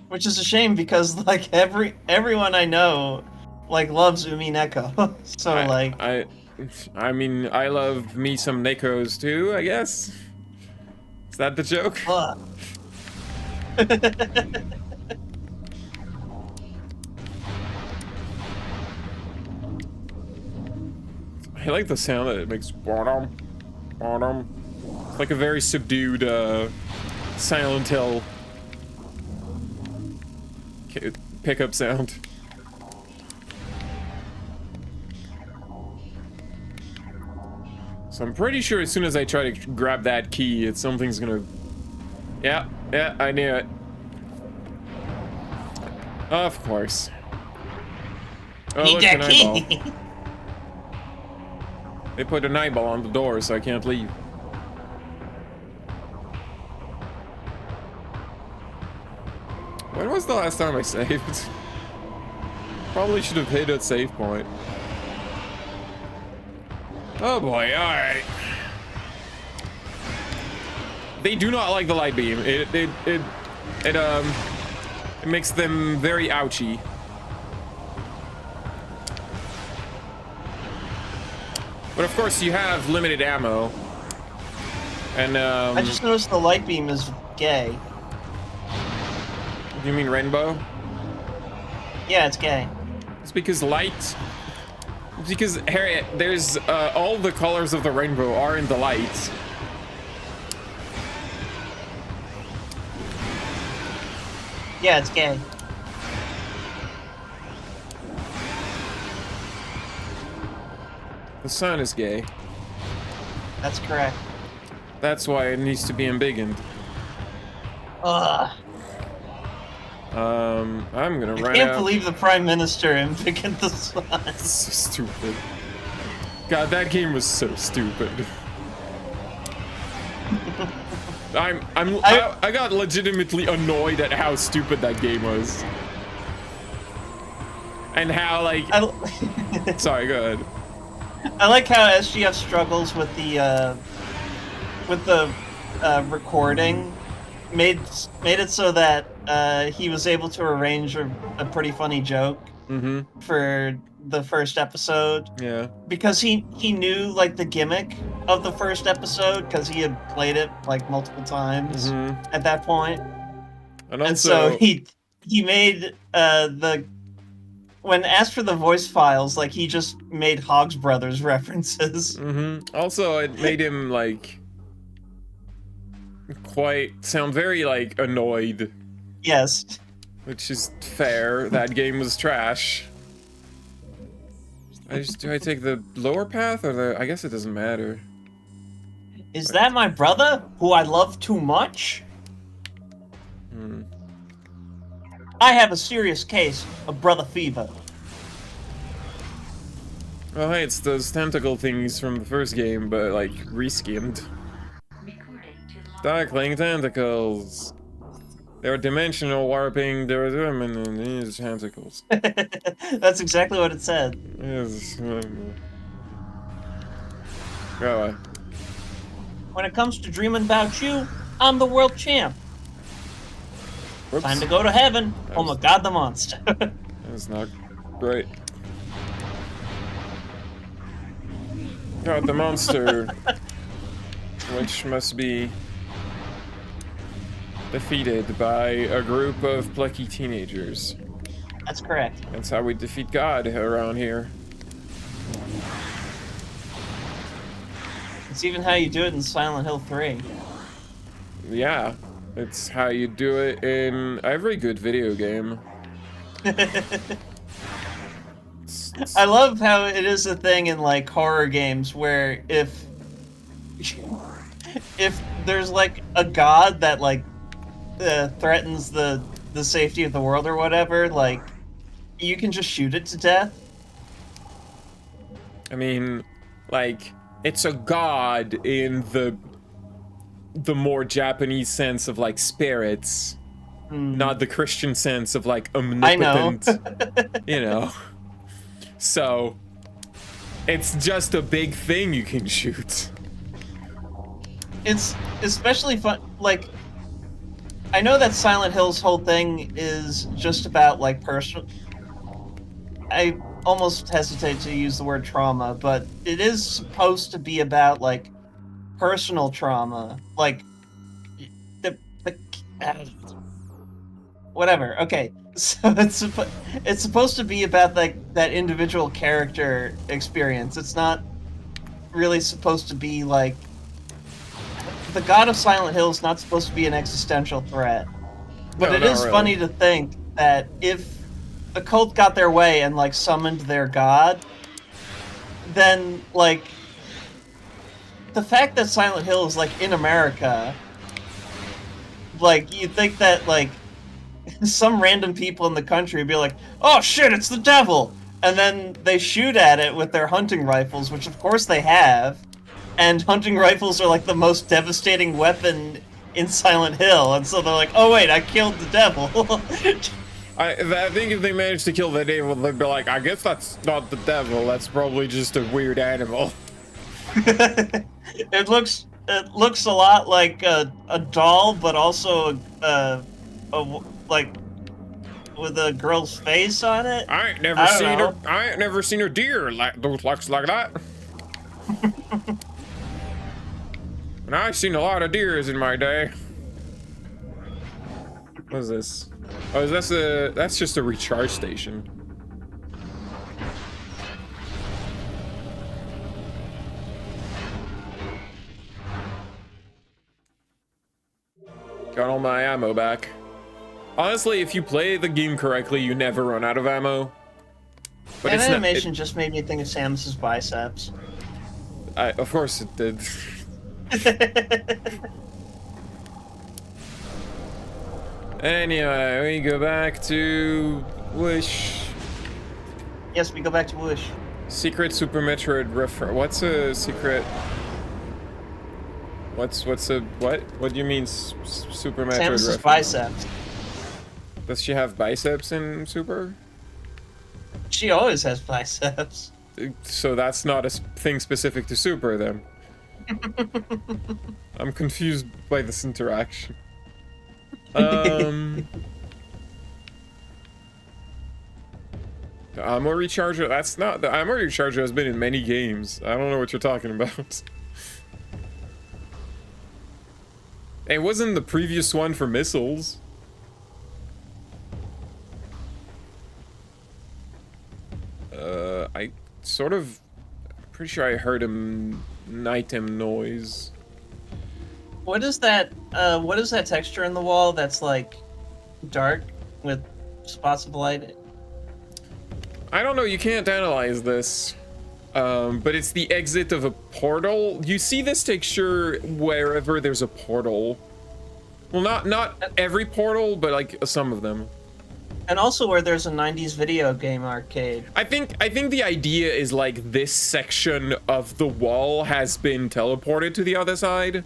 Which is a shame because like everyone I know like loves Umineko. So I mean I love me some Nekos too, I guess. Is that the joke? I like the sound that it makes. It's like a very subdued Silent Hill pickup sound. So I'm pretty sure as soon as I try to grab that key, something's gonna... Yeah, I knew it. Of course. Oh, Need look, that an eyeball. They put an eyeball on the door, so I can't leave. When was the last time I saved? Probably should have hit a save point. Oh boy, alright. They do not like the light beam. It makes them very ouchy. But of course you have limited ammo. And I just noticed the light beam is gay. You mean rainbow? Yeah, it's gay. It's because light... Because, Harriet, there's, all the colors of the rainbow are in the light. Yeah, it's gay. The sun is gay. That's correct. That's why it needs to be embiggened. Ugh. I'm gonna run out. I can't believe the Prime Minister embiggened the sun. It's so stupid. God, that game was so stupid. I got legitimately annoyed at how stupid that game was. And how, like... Sorry, go ahead. I like how SGF struggles with the recording. Made it so that he was able to arrange a pretty funny joke for the first episode. Yeah. Because he knew like the gimmick of the first episode because he had played it like multiple times at that point. And also, so he made when asked for the voice files, like he just made Hogs Brothers references. Also, it made him like quite sound very like annoyed, Yes. which is fair. That game was trash. Do I take the lower path or the? I guess it doesn't matter. Is that my brother, who I love too much? I have a serious case of brother fever. Oh, hey, it's those tentacle things from the first game, but like reskinned. Darkling tentacles. They were dimensional warping. There were women in these tentacles. That's exactly what it said. Yes. Go away. When it comes to dreaming about you, I'm the world champ. Whoops. Time to go to heaven. Oh my god, the monster. That's not great. God, the monster, which must be defeated by a group of plucky teenagers. That's correct. That's how we defeat God around here. It's even how you do it in Silent Hill 3. Yeah, it's how you do it in every good video game. I love how it is a thing in like horror games where if there's like a god that like threatens the safety of the world or whatever, like you can just shoot it to death. I mean, like, it's a god in the more Japanese sense of like spirits, not the Christian sense of like omnipotent. You know. So it's just a big thing you can shoot. It's especially fun. Like, I know that Silent Hill's whole thing is just about like personal. I almost hesitate to use the word trauma, but it is supposed to be about like personal trauma, like the whatever. Okay, so it's supposed to be about like that individual character experience. It's not really supposed to be like the god of Silent Hill is not supposed to be an existential threat. But No, it not is really. funny to think that if the cult got their way and like summoned their god, then like the fact that Silent Hill is like in America, like you'd think that like some random people in the country would be like, oh shit, it's the devil, and then they shoot at it with their hunting rifles, which of course they have, and hunting rifles are like the most devastating weapon in Silent Hill, and so they're like, oh wait, I killed the devil. I think if they managed to kill the devil, they'd be like, I guess that's not the devil, that's probably just a weird animal. It looks a lot like a doll, but also like with a girl's face on it. I ain't never seen a deer like those looks like that. And I've seen a lot of deers in my day. What is this? Oh, that's just a recharge station. Got all my ammo back. Honestly, if you play the game correctly, you never run out of ammo. But That it's animation just made me think of Samus's biceps. Of course it did. Anyway, we go back to Wish. Yes, we go back to Wish. Secret Super Metroid refer. What's a secret? What's a what? What do you mean Super Metroid Samus's reference? biceps. Does she have biceps in Super? She always has biceps. So that's not a thing specific to Super then. I'm confused by this interaction. The ammo recharger, that's not, the ammo recharger has been in many games. I don't know what you're talking about. It wasn't the previous one for missiles. I sort of pretty sure I heard a item noise. What is that? What is that texture in the wall that's like dark with spots of light? I don't know. You can't analyze this. But it's the exit of a portal. You see this texture wherever there's a portal. Well, not every portal, but like some of them. And also where there's a 90s video game arcade. I think the idea is like this section of the wall has been teleported to the other side.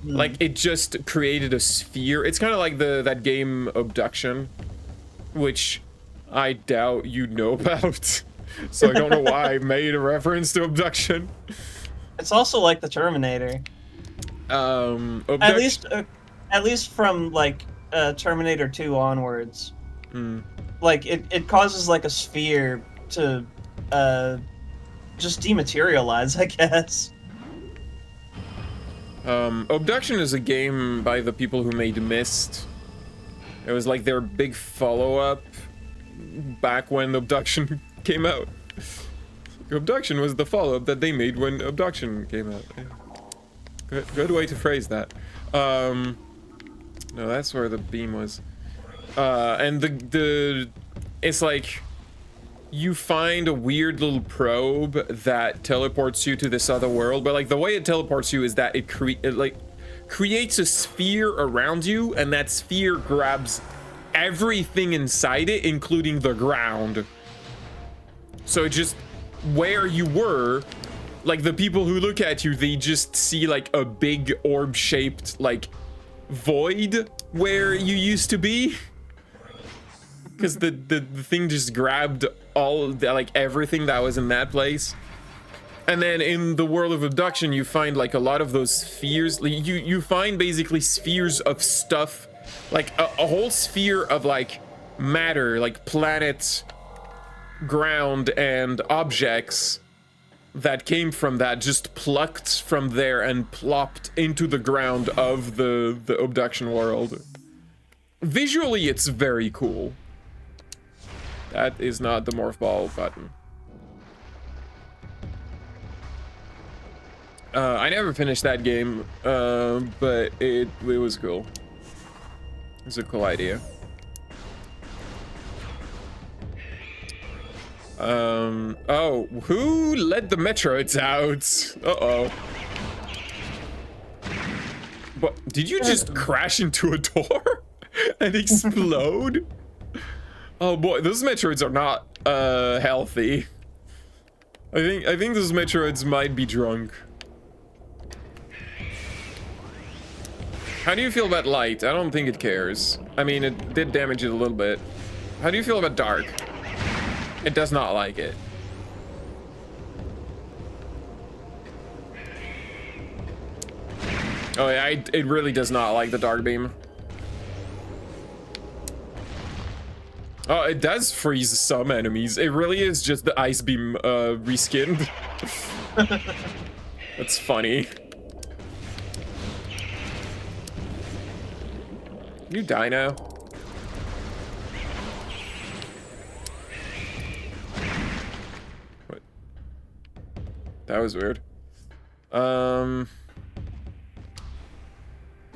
Like it just created a sphere. It's kind of like that game Abduction, which I doubt you know about. So I don't know why I made a reference to Abduction. It's also like the Terminator. At least from like Terminator 2 onwards. Like it causes like a sphere to just dematerialize, I guess. Abduction is a game by the people who made Myst. It was like their big follow-up back when Abduction came out. Abduction was the follow-up that they made when Abduction came out. Good way to phrase that. No, that's where the beam was. And it's like you find a weird little probe that teleports you to this other world, but like the way it teleports you is that it creates a sphere around you, and that sphere grabs everything inside it, including the ground. So it just, where you were, like the people who look at you, they just see like a big orb-shaped like void where you used to be. Because the thing just grabbed all the, like everything that was in that place. And then in the world of Abduction, you find like a lot of those spheres. You find basically spheres of stuff, like a whole sphere of like matter, like planets, ground, and objects that came from that, just plucked from there and plopped into the ground of the Abduction world. Visually, it's very cool. That is not the morph ball button. I never finished that game, but it was cool. It's a cool idea. Oh, who let the Metroids out? Uh-oh. What, did you just crash into a door and explode? Oh boy, those Metroids are not healthy. I think those Metroids might be drunk. How do you feel about light? I don't think it cares. I mean, it did damage it a little bit. How do you feel about dark? It does not like it. Oh yeah, it really does not like the dark beam. Oh, it does freeze some enemies. It really is just the ice beam reskinned. That's funny. You die now. What? That was weird. Let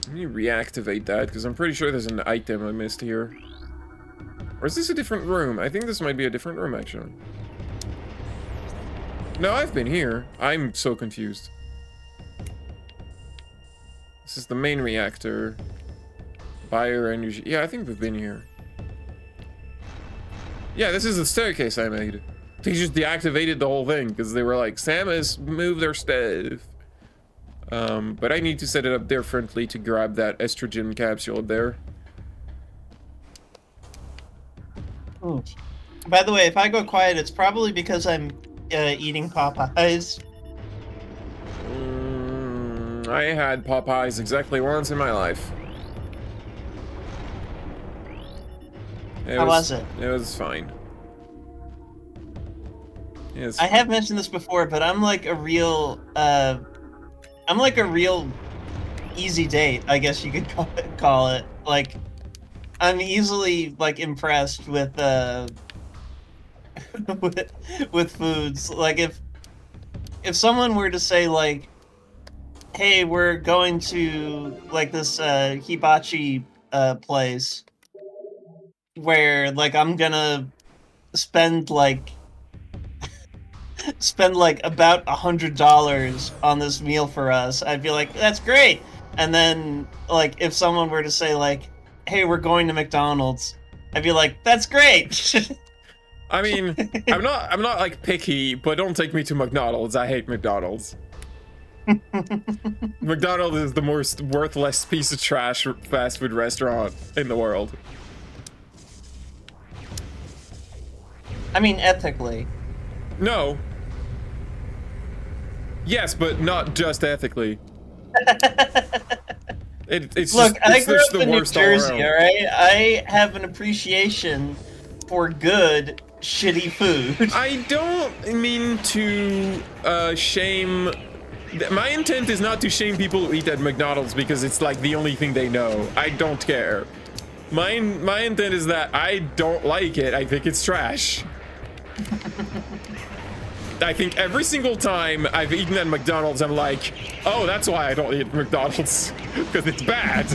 me reactivate that, because I'm pretty sure there's an item I missed here. Or is this a different room? I think this might be a different room, actually. No, I've been here. I'm so confused. This is the main reactor. Bioenergy. Yeah, I think we've been here. Yeah, this is the staircase I made. They just deactivated the whole thing because they were like, Samus, move their stuff. But I need to set it up differently to grab that estrogen capsule up there. Ooh. By the way, if I go quiet, it's probably because I'm eating Popeyes. I had Popeyes exactly once in my life. How was it? It was fine. Yes. I have mentioned this before, but I'm like a real easy date, I guess you could call it. Like, I'm easily like impressed with with foods. Like if someone were to say like, "Hey, we're going to like this hibachi place where like I'm gonna spend like about $100 on this meal for us," I'd be like, "That's great." And then like if someone were to say like, "Hey, we're going to McDonald's," I'd be like, "That's great." I mean, I'm not like picky, but don't take me to McDonald's. I hate McDonald's. McDonald's is the most worthless piece of trash fast food restaurant in the world. I mean, ethically. No. Yes, but not just ethically. It's Look, just, I it's grew just up the in New worst all Jersey, around. alright? I have an appreciation for good, shitty food. I don't mean to shame. My intent is not to shame people who eat at McDonald's because it's like the only thing they know. I don't care. My intent is that I don't like it. I think it's trash. I think every single time I've eaten at McDonald's, I'm like, oh, that's why I don't eat at McDonald's, because it's bad.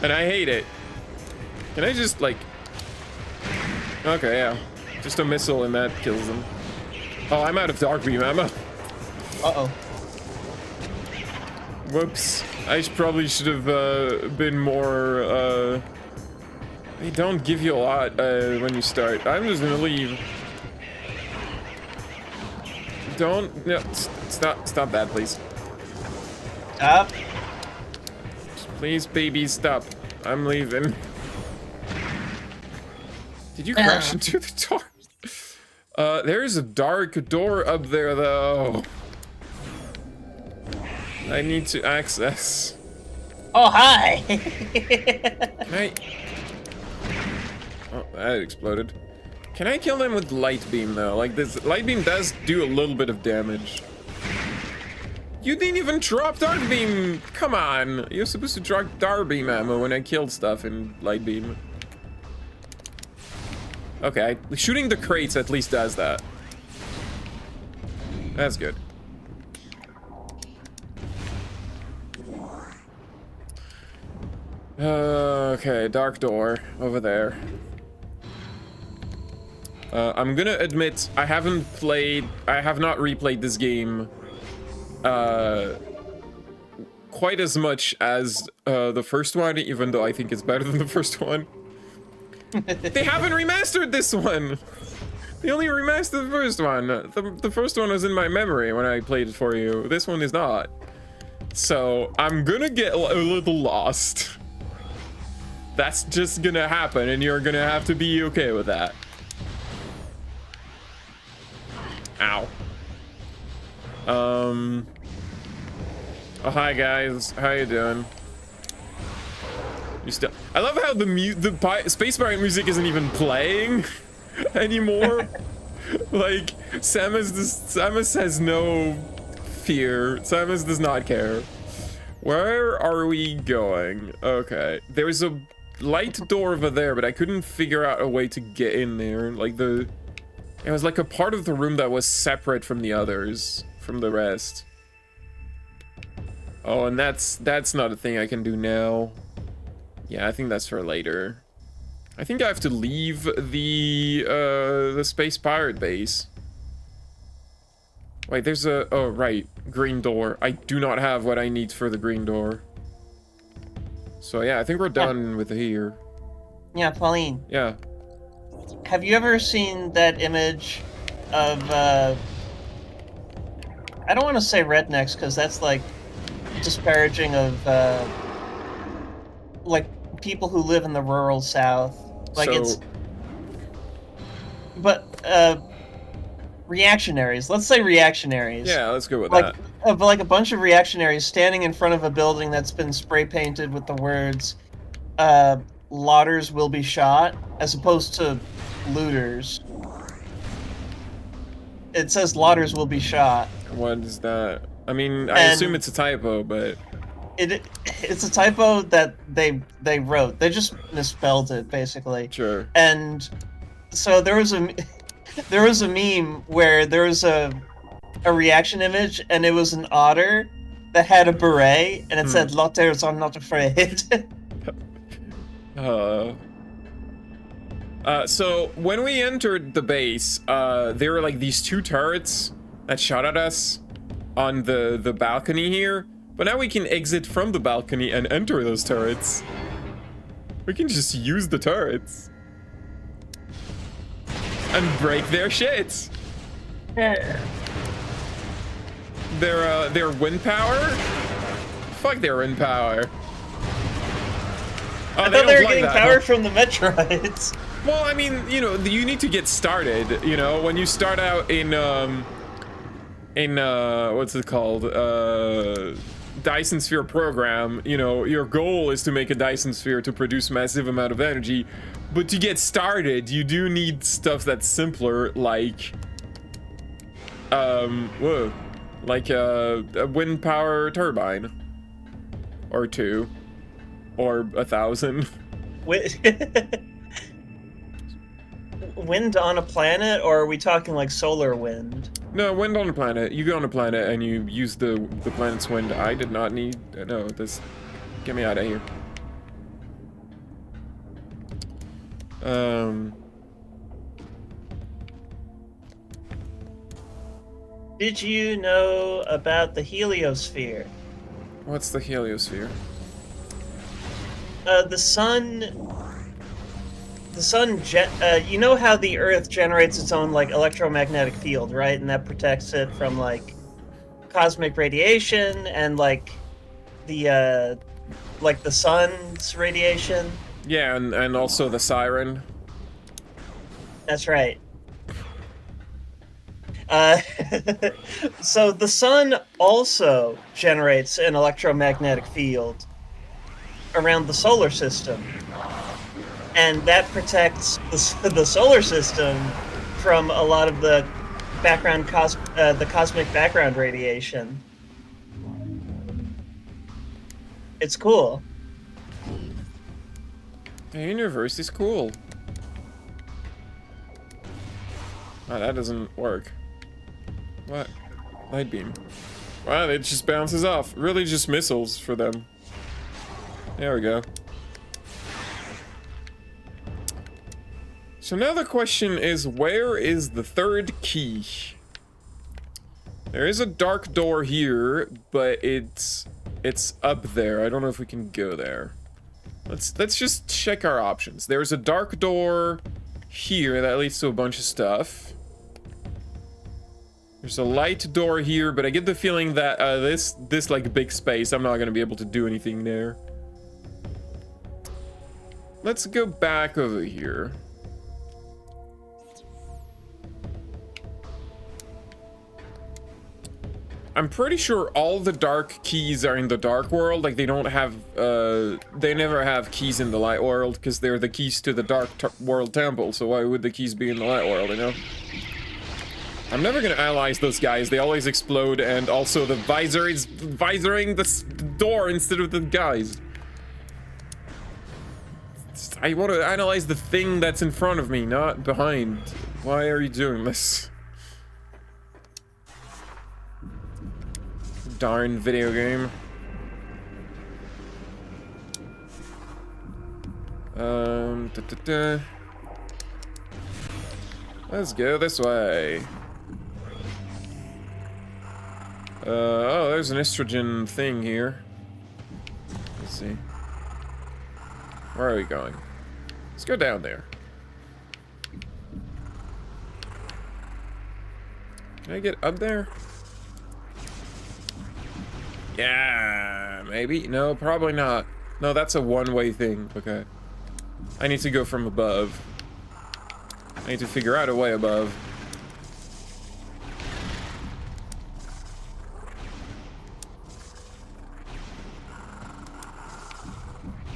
And I hate it. Can I just, like... Okay, yeah. Just a missile and that kills them. Oh, I'm out of dark beam ammo. Uh-oh. Whoops. I probably should have been more, They don't give you a lot when you start. I'm just gonna leave. Don't... No, stop that, please. Stop. Please, baby, stop. I'm leaving. Did you crash into the door? There's a dark door up there, though. I need to access. Oh, hi! Can I... Oh, that exploded. Can I kill them with light beam, though? Like, this light beam does do a little bit of damage. You didn't even drop dark beam! Come on! You're supposed to drop dark beam ammo when I killed stuff in light beam. Okay, shooting the crates at least does that. That's good. Okay, dark door over there. I'm gonna admit I have not replayed this game quite as much as the first one, even though I think it's better than the first one. They haven't remastered this one. They only remastered the first one. The first one was in my memory when I played it for you. This one is not. So I'm gonna get a little lost. That's just gonna happen, and you're gonna have to be okay with that. Ow. Oh, hi guys. How you doing? You still... I love how the Space Pirate music isn't even playing anymore. Like, Samus has no fear. Samus does not care. Where are we going? Okay. There's a light door over there, but I couldn't figure out a way to get in there. Like, it was like a part of the room that was separate from the others, from the rest. Oh, and that's not a thing I can do now. Yeah, I think that's for later. I think I have to leave the Space Pirate base. Wait, there's a... Oh, right. Green door. I do not have what I need for the green door. So, yeah, I think we're done with here. Yeah, Pauline. Yeah. Have you ever seen that image of, I don't want to say rednecks, because that's, like, disparaging of, like, people who live in the rural South. Like, so... it's... But, reactionaries. Let's say reactionaries. Yeah, let's go with like, that. Like a bunch of reactionaries standing in front of a building that's been spray painted with the words, looters will be shot, as opposed to looters. It says looters will be shot. What is that? I mean, I assume it's a typo, but... It's a typo that they wrote. They just misspelled it, basically. Sure. And So there was a meme where there was a reaction image, and it was an otter that had a beret, and it said "Lotters are not afraid." So when we entered the base, there were like these two turrets that shot at us on the balcony here. But now we can exit from the balcony and enter those turrets. We can just use the turrets and break their shit. Their wind power? Fuck their wind power. I thought they were getting power from the Metroids. Well, I mean, you know, you need to get started, you know, when you start out in what's it called? Dyson Sphere program, you know, your goal is to make a Dyson Sphere to produce massive amount of energy, but to get started, you do need stuff that's simpler, like, like a wind power turbine, or two, or 1,000. Wind on a planet, or are we talking like solar wind? No, wind on a planet. You go on a planet and you use the planet's wind. I did not need... No, this... Get me out of here. Did you know about the heliosphere? What's the heliosphere? The sun, you know how the Earth generates its own, like, electromagnetic field, right? And that protects it from, like, cosmic radiation and, like, the sun's radiation? Yeah, and also the siren. That's right. So the sun also generates an electromagnetic field around the solar system, and that protects the solar system from a lot of the the cosmic background radiation. It's cool. The universe is cool. Oh, that doesn't work. What? Light beam. Wow, it just bounces off. Really just missiles for them. There we go. So now the question is, where is the third key? There is a dark door here, but it's up there. I don't know if we can go there. Let's just check our options. There's a dark door here that leads to a bunch of stuff. There's a light door here, but I get the feeling that this like big space, I'm not gonna be able to do anything there. Let's go back over here. I'm pretty sure all the dark keys are in the dark world. Like, they don't have, they never have keys in the light world because they're the keys to the dark world temple. So why would the keys be in the light world, you know? I'm never gonna analyze those guys. They always explode, and also the visor is visoring the door instead of the guys. I want to analyze the thing that's in front of me, not behind. Why are you doing this? Darn video game. Let's go this way. Oh, there's an estrogen thing here. Let's see. Where are we going? Let's go down there. Can I get up there? Yeah, maybe. No, probably not. No, that's a one-way thing. Okay. I need to go from above. I need to figure out a way above.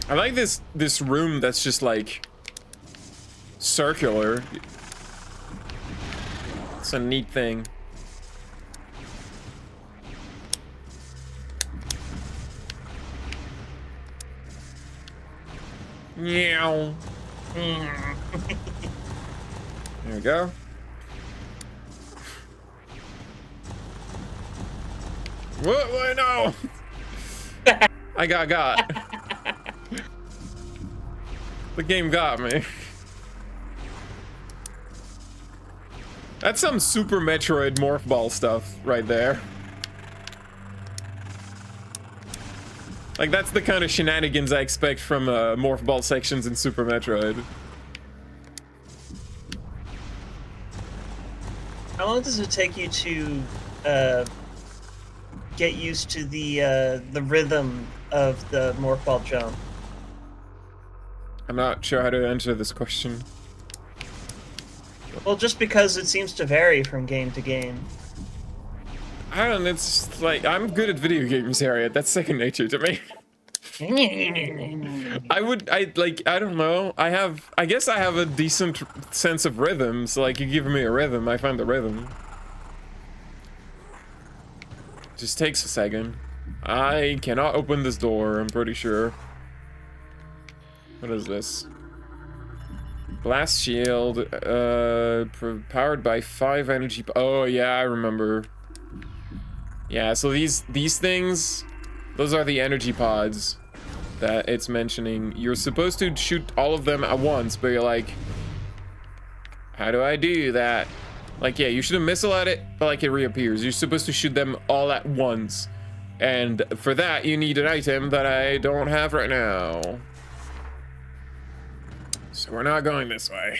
I like this room that's just like circular. It's a neat thing. Meow. There we go. What? No! I got. The game got me. That's some Super Metroid Morph Ball stuff right there. Like, that's the kind of shenanigans I expect from Morph Ball sections in Super Metroid. How long does it take you to get used to the rhythm of the morph ball jump? I'm not sure how to answer this question. Well, just because it seems to vary from game to game. I don't know, it's like, I'm good at video games, Harriet. That's second nature to me. I don't know. I guess I have a decent sense of rhythm, so like, you give me a rhythm, I find the rhythm. Just takes a second. I cannot open this door, I'm pretty sure. What is this? Blast shield, powered by 5 energy. Oh yeah, I remember. Yeah, so these things, those are the energy pods that it's mentioning. You're supposed to shoot all of them at once, but you're like, how do I do that? Like, yeah, you shoot a missile at it, but like it reappears. You're supposed to shoot them all at once. And for that, you need an item that I don't have right now. So we're not going this way.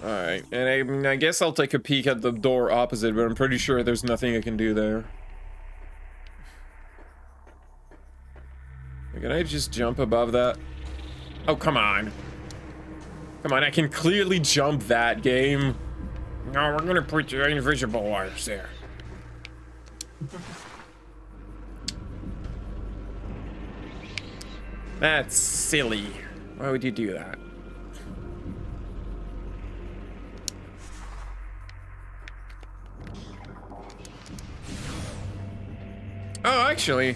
Alright, and I guess I'll take a peek at the door opposite, but I'm pretty sure there's nothing I can do there. Can I just jump above that? Oh, come on. Come on, I can clearly jump that, game. No, we're gonna put your invisible wires there. That's silly. Why would you do that? Oh, actually,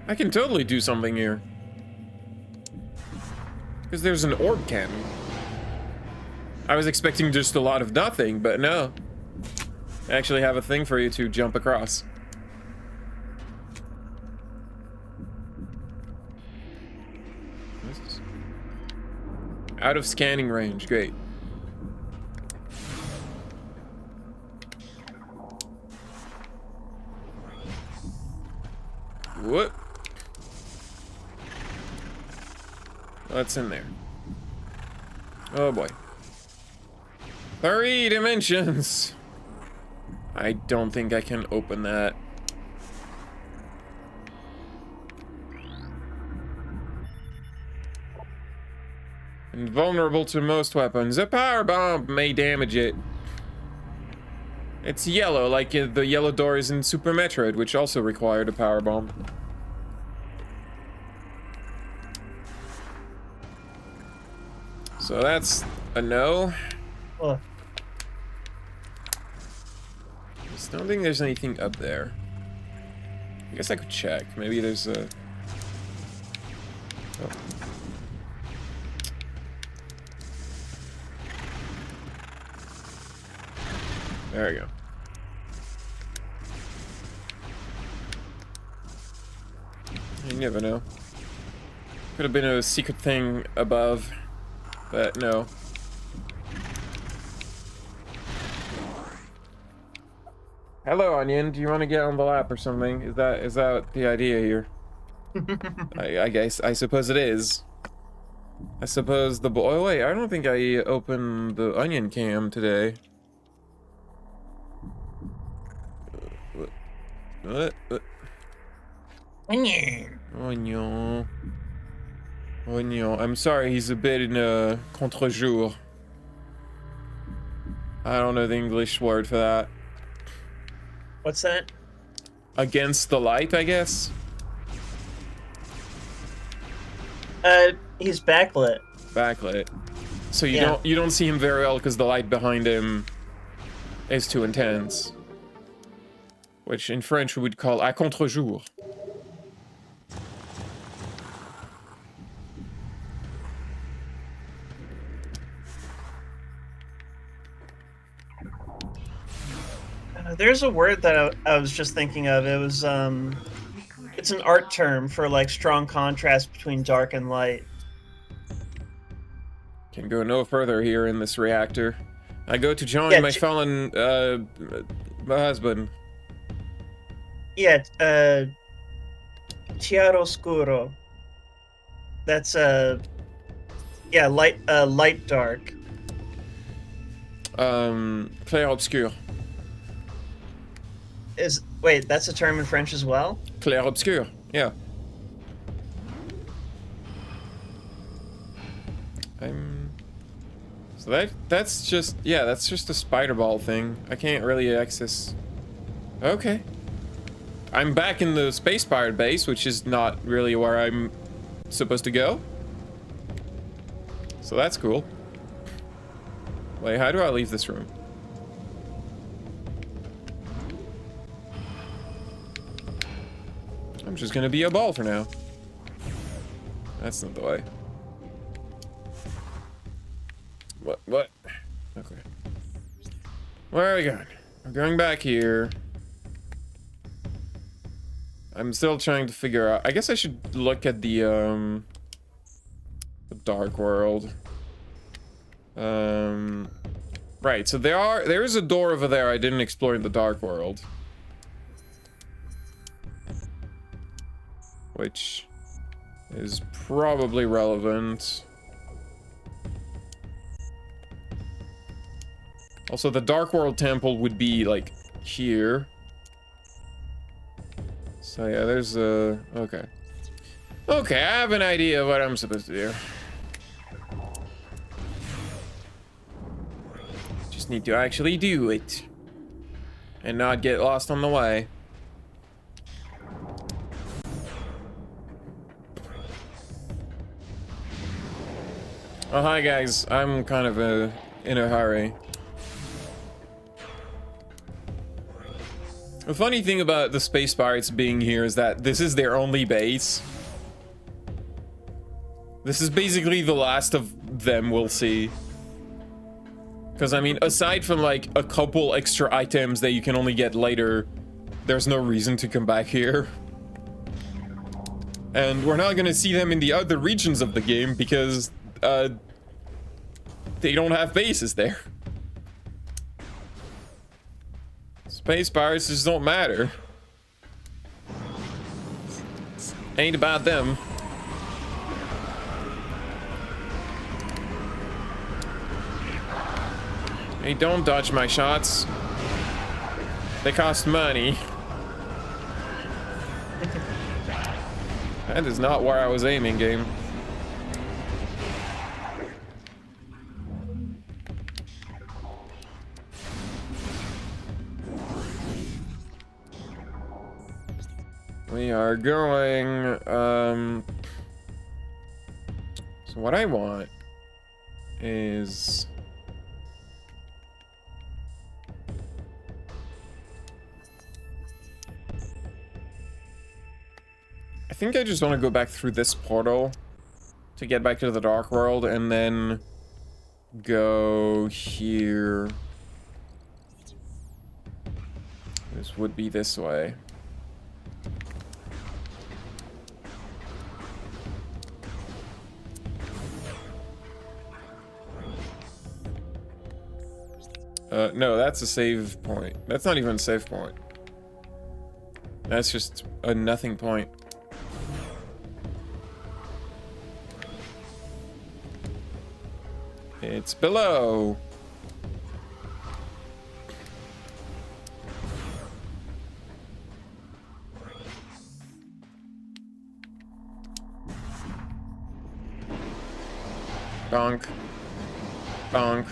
I can totally do something here. Because there's an orb cannon. I was expecting just a lot of nothing, but no. I actually have a thing for you to jump across. Out of scanning range, great. What? What's in there? Oh boy. 3 dimensions! I don't think I can open that. Invulnerable to most weapons. A power bomb may damage it. It's yellow, like the yellow doors in Super Metroid, which also required a power bomb. So that's a no. Oh. I just don't think there's anything up there. I guess I could check. Maybe there's a... Oh. There we go. You never know. Could have been a secret thing above, but no. Hello, Onion. Do you want to get on the lap or something? Is that the idea here? I suppose it is. I suppose the boy. Oh, wait, I don't think I opened the Onion cam today. What? Onion. Onion. Onion. I'm sorry, he's a bit in a contre-jour. I don't know the English word for that. What's that? Against the light, I guess. He's backlit. Backlit. So Yeah. you don't see him very well because the light behind him is too intense. Which in French we would call à contre-jour. There's a word that I was just thinking of. It was it's an art term for like strong contrast between dark and light. Can go no further here in this reactor. I go to join Yeah, my fallen husband. Yeah, chiaroscuro. That's yeah, light dark. Clair obscur. Wait, that's a term in French as well? Clair obscur. Yeah. So that's just a spider ball thing. I can't really access. Okay. I'm back in the space pirate base, which is not really where I'm supposed to go. So that's cool. Wait, how do I leave this room? I'm just gonna be a ball for now. That's not the way. What? Okay. Where are we going? We're going back here. I'm still trying to figure out. I guess I should look at the dark world. Right, so there is a door over there I didn't explore in the dark world. Which is probably relevant. Also, the Dark World Temple would be, like, here. So, yeah, there's a... Okay. Okay, I have an idea of what I'm supposed to do. Just need to actually do it. And not get lost on the way. Oh, hi, guys. I'm kind of in a hurry. The funny thing about the Space Pirates being here is that this is their only base. This is basically the last of them we'll see. Because, I mean, aside from, like, a couple extra items that you can only get later, there's no reason to come back here. And we're not gonna see them in the other regions of the game because, they don't have bases there. Space pirates just don't matter. Ain't about them. Hey, don't dodge my shots. They cost money. That is not where I was aiming, game. We are going, so what I want is... I think I just want to go back through this portal to get back to the Dark World and then go here. This would be this way. No, that's a save point. That's not even a save point. That's just a nothing point. It's below. Bonk. Bonk.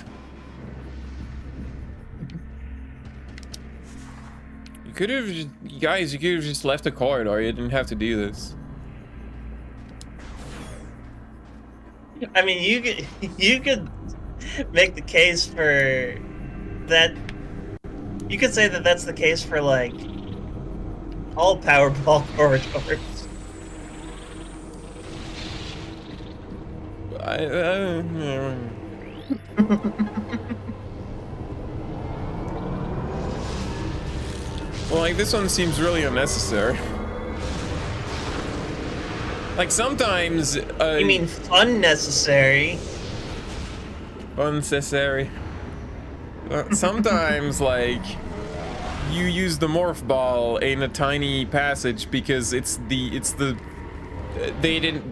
You could have, guys, you could have just left the corridor. You didn't have to do this. I mean, you could make the case for that. You could say that that's the case for like all Powerball corridors. Well, like, this one seems really unnecessary. Like, sometimes, You mean unnecessary? unnecessary. Sometimes, like, you use the morph ball in a tiny passage because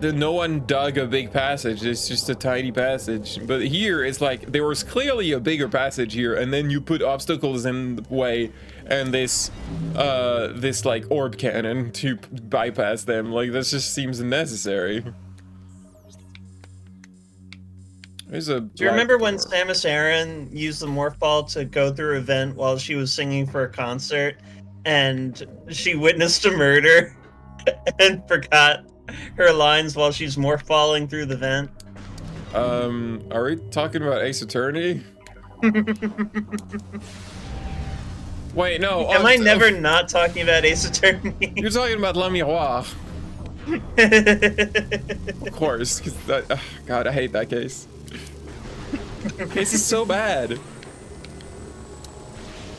no one dug a big passage. It's just a tiny passage. But here it's like there was clearly a bigger passage here, and then you put obstacles in the way and this like orb cannon to bypass them. Like, this just seems unnecessary. There's a. Do you remember when Samus Aran used the morph ball to go through a vent while she was singing for a concert, and she witnessed a murder and forgot her lines while she's morph balling through the vent? Are we talking about Ace Attorney? Wait, no. Am I never not talking about Ace Attorney? You're talking about La Miroir. Of course, because that. God, I hate that case. Case is so bad.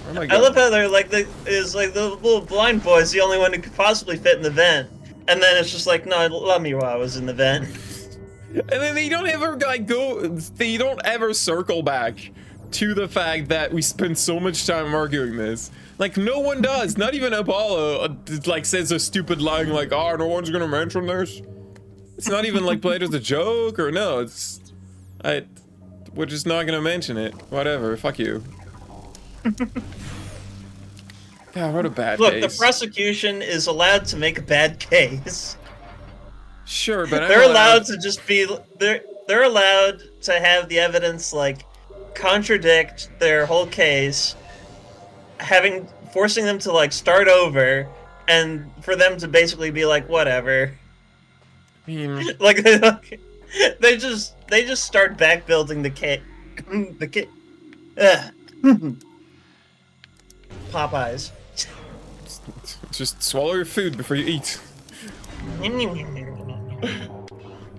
Oh my God. I love how they're like the little blind boy's the only one who could possibly fit in the vent, and then it's just like, no, La Miroir was in the vent. And then they don't ever like they don't ever circle back to the fact that we spent so much time arguing this. Like, no one does. Not even Apollo like says a stupid line like, "Oh, no one's gonna mention this." It's not even like played as a joke, or no. We're just not gonna mention it. Whatever. Fuck you. God, what a bad Look, case. the prosecution is allowed to make a bad case. Sure, but they're allowed to just be they're allowed to have the evidence like contradict their whole case, forcing them to like start over, and for them to basically be like, whatever. I mean, like they just start back building the case. Popeyes. Just swallow your food before you eat.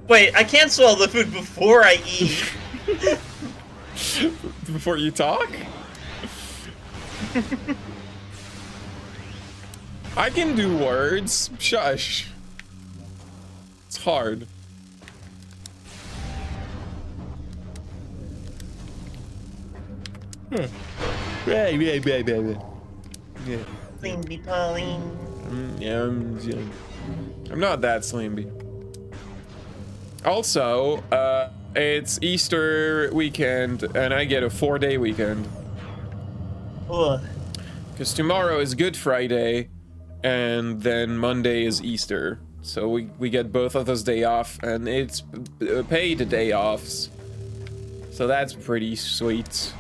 Wait, I can't swallow the food before I eat. Before you talk? I can do words. Shush. It's hard. Yeah. Slimby Pauline. Yeah, I'm not that Slimby. Also, it's Easter weekend, and I get a 4-day weekend. Because tomorrow is Good Friday, and then Monday is Easter. So we get both of those days off, and it's paid day offs. So that's pretty sweet.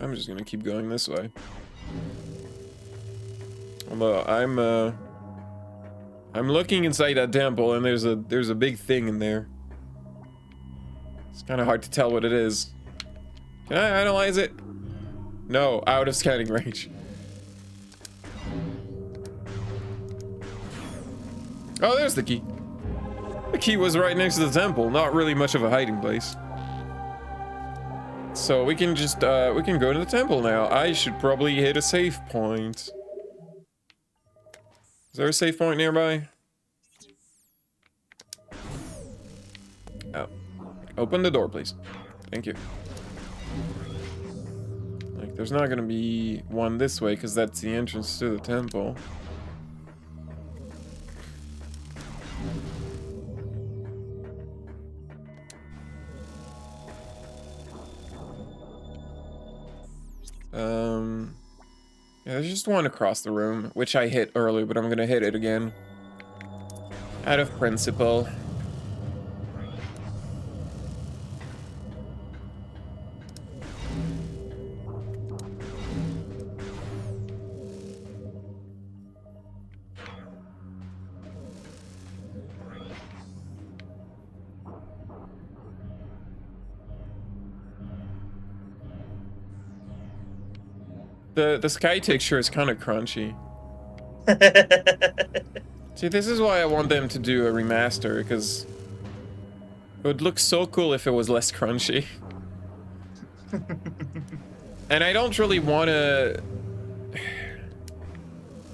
I'm just gonna keep going this way. Although I'm looking inside that temple, and there's a big thing in there. It's kind of hard to tell what it is. Can I analyze it? No, out of scanning range. Oh, there's the key. The key was right next to the temple. Not really much of a hiding place. So we can just, we can go to the temple now. I should probably hit a save point. Is there a save point nearby? Oh. Open the door, please. Thank you. Like, there's not gonna be one this way, because that's the entrance to the temple. Yeah, there's just one across the room, which I hit earlier, but I'm gonna hit it again. Out of principle. The sky texture is kind of crunchy. See, this is why I want them to do a remaster, because it would look so cool if it was less crunchy. And I don't really want to...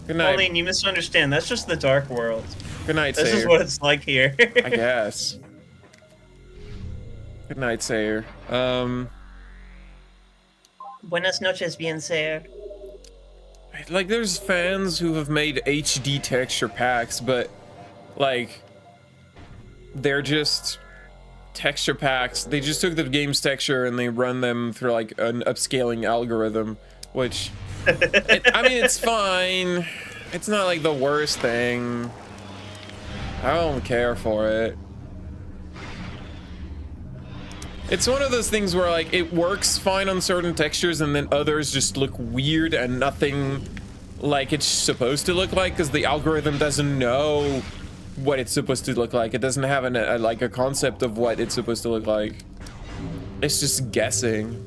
Good night. Pauline, you misunderstand. That's just the Dark World. Good night, This Sayer. is what it's like here. I guess. Good night, Sayer. Buenas noches, bien Sayer. Like, there's fans who have made HD texture packs, but, like, they're just texture packs. They just took the game's texture and they run them through, like, an upscaling algorithm, which, I mean, it's fine. It's not, like, the worst thing. I don't care for it. It's one of those things where, like, it works fine on certain textures and then others just look weird and nothing like it's supposed to look like, because the algorithm doesn't know what it's supposed to look like. It doesn't have like a concept of what it's supposed to look like. It's just guessing.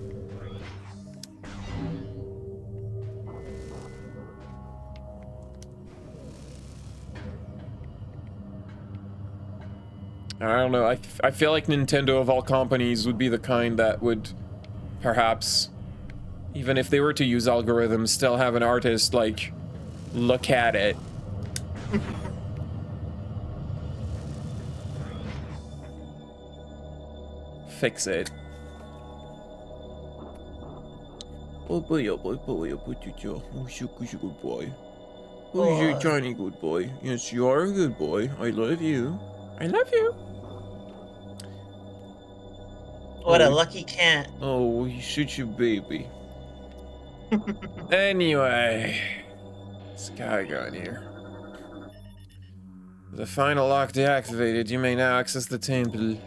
I don't know, I feel like Nintendo of all companies would be the kind that would perhaps, even if they were to use algorithms, still have an artist, like, look at it. Fix it. Oh boy, oh boy, boy, oh boy, oh, you're a good boy. Oh, you're a tiny good boy. Yes, you are a good boy. I love you. I love you. What a lucky cat. Oh, you're such a baby. Anyway, Skygun here. The final lock deactivated. You may now access the temple.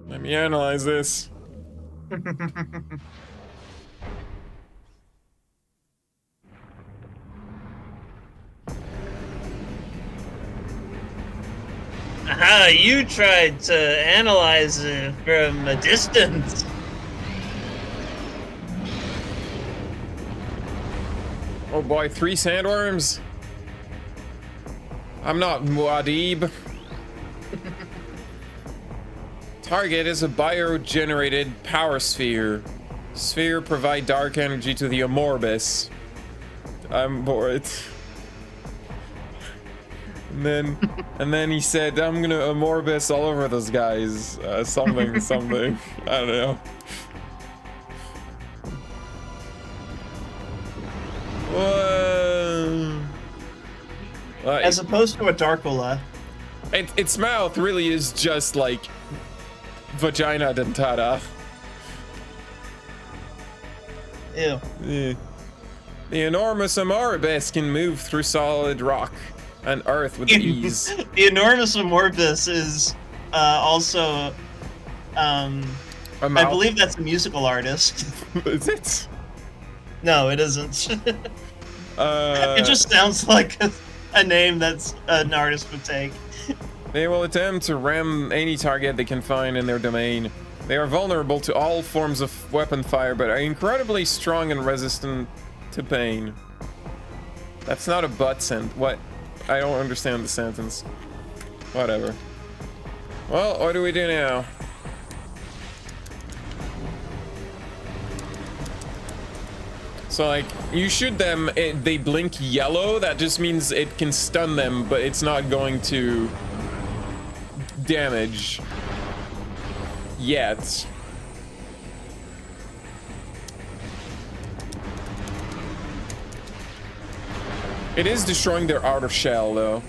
Let me analyze this. Aha, you tried to analyze it from a distance. Oh boy, 3 sandworms? I'm not Muad'Dib. Target is a bio-generated power sphere. Sphere provide dark energy to the Amorbis. I'm bored. And then he said, I'm gonna Amorbis all over those guys. Something. I don't know. As opposed to a Darkula. Its mouth really is just like vagina dentata. Ew. Yeah. The enormous Amorbis can move through solid rock and earth with ease. The enormous Amorbis is also, I believe that's a musical artist. Is it? No, it isn't. It just sounds like a name that's an artist would take. They will attempt to ram any target they can find in their domain. They are vulnerable to all forms of weapon fire, but are incredibly strong and resistant to pain. That's not a butt sentence. What? I don't understand the sentence. Whatever. Well, what do we do now? So, like, you shoot them, they blink yellow. That just means it can stun them, but it's not going to damage yet. It is destroying their outer shell, though.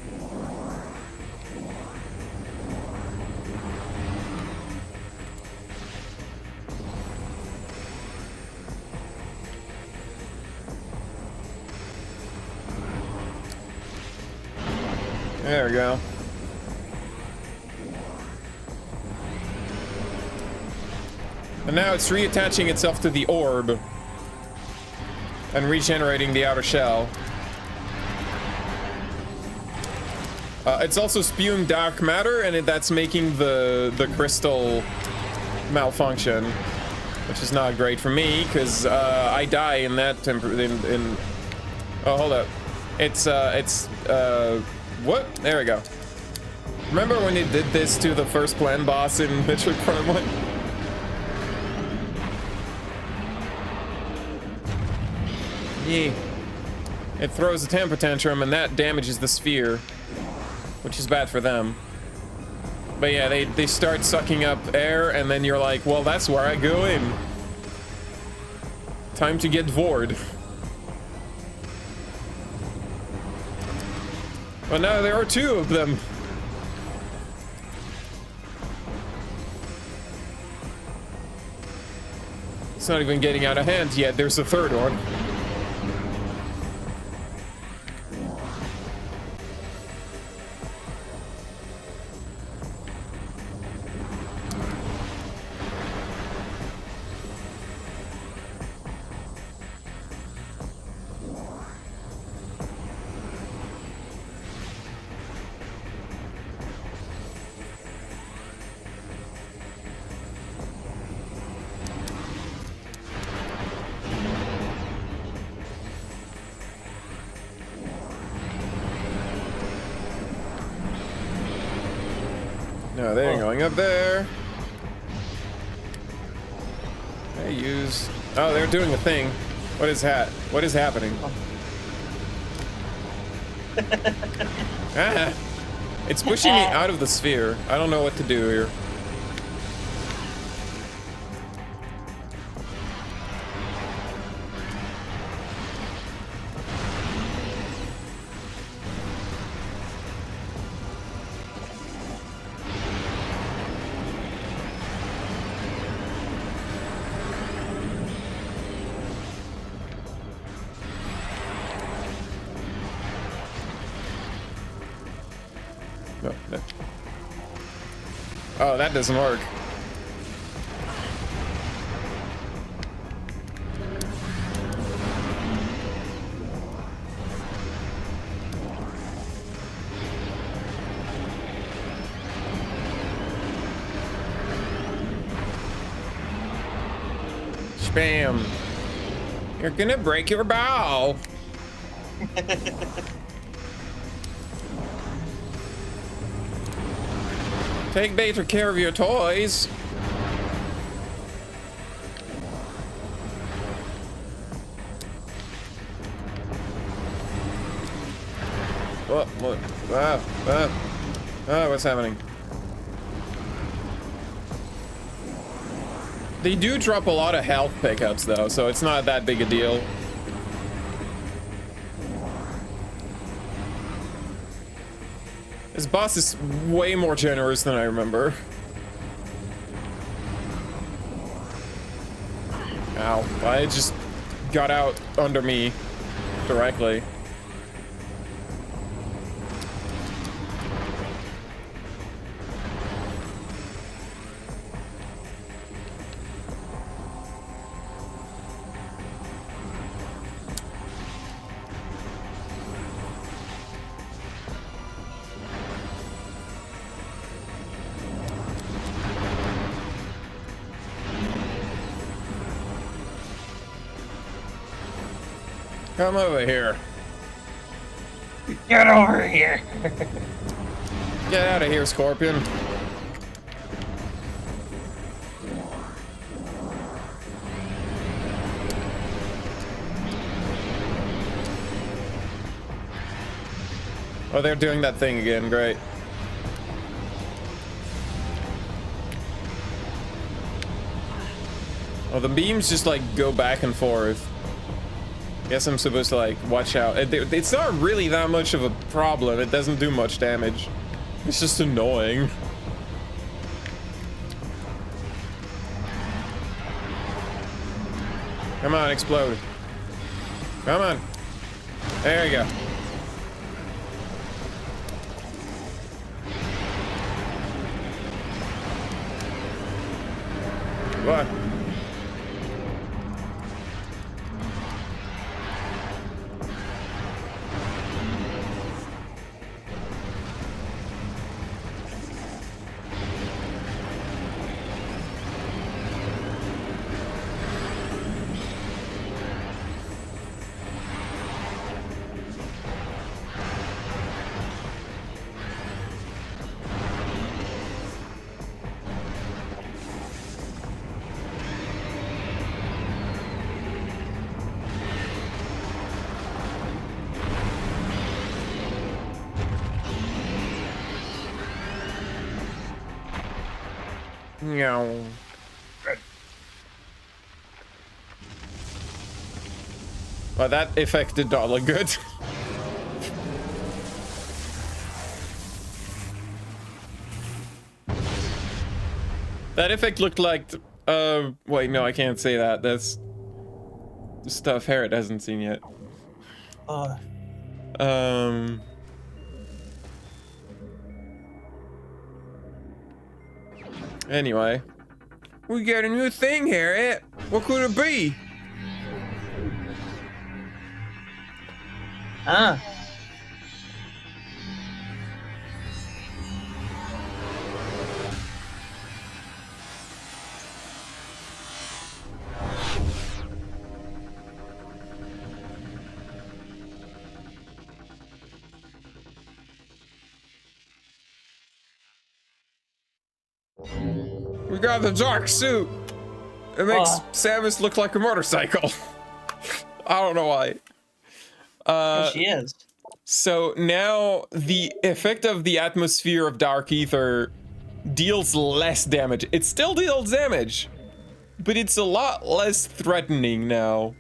There we go. And now it's reattaching itself to the orb and regenerating the outer shell. It's also spewing dark matter, and that's making the crystal malfunction, which is not great for me because I die in that oh, hold up. It's what? There we go. Remember when they did this to the first plan boss in Metroid Prime 1? Yeah. It throws a temper tantrum, and that damages the sphere, which is bad for them. But yeah, they start sucking up air, and then you're like, well, that's where I go in. Time to get Vord. But now there are two of them. It's not even getting out of hand yet. There's a third one. No, they're going up there. They use... Oh, they're doing a thing. What is What is happening? Ah! It's pushing me out of the sphere. I don't know what to do here. Oh, that doesn't work. Spam. You're gonna break your bow. Take better care of your toys. What? What's happening? They do drop a lot of health pickups though, so it's not that big a deal. This boss is way more generous than I remember. Ow. It just got out under me directly. Come over here. Get over here. Get out of here, Scorpion. Oh, they're doing that thing again. Great. Oh, the beams just like go back and forth. Guess I'm supposed to like watch out. It's not really that much of a problem. It doesn't do much damage. It's just annoying. Come on, explode. Come on. There you go. What? No. Well, that effect did not look good. That effect looked like, wait, no, I can't say that. That's stuff Harriet hasn't seen yet. Anyway. We got a new thing, Harriet. What could it be? Ah. We got the dark suit. It makes Samus look like a motorcycle. I don't know why. She is. So now the effect of the atmosphere of Dark Ether deals less damage. It still deals damage, but it's a lot less threatening now.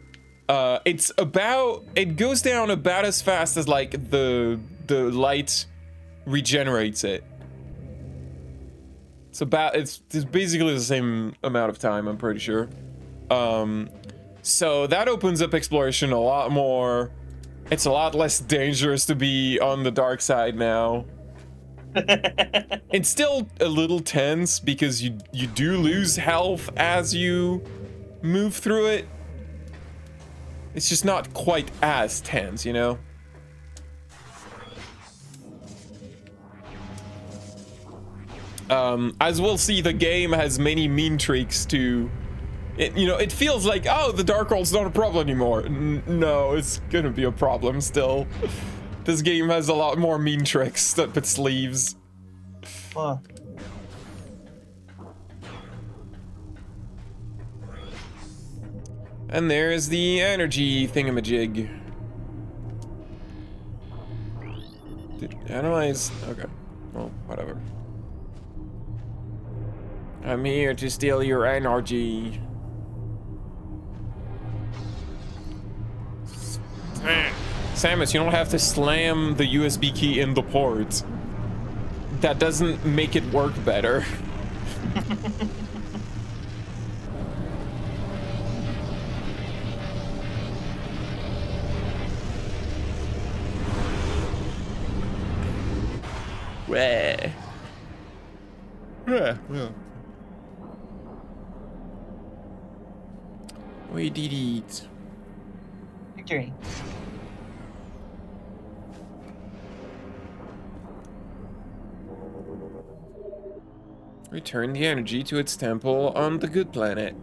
It goes down about as fast as like the light regenerates it. It's basically the same amount of time, I'm pretty sure. So that opens up exploration a lot more. It's a lot less dangerous to be on the dark side now. It's still a little tense because you do lose health as you move through it. It's just not quite as tense, you know? As we'll see, the game has many mean tricks to... It feels like, oh, the Dark World's not a problem anymore. No, it's gonna be a problem still. This game has a lot more mean tricks up its sleeves. And there's the energy thingamajig. Analyze... Okay. Well, whatever. I'm here to steal your energy. Samus, you don't have to slam the USB key in the port. That doesn't make it work better. Wah. Yeah. We did it. Victory. Return the energy to its temple on the good planet.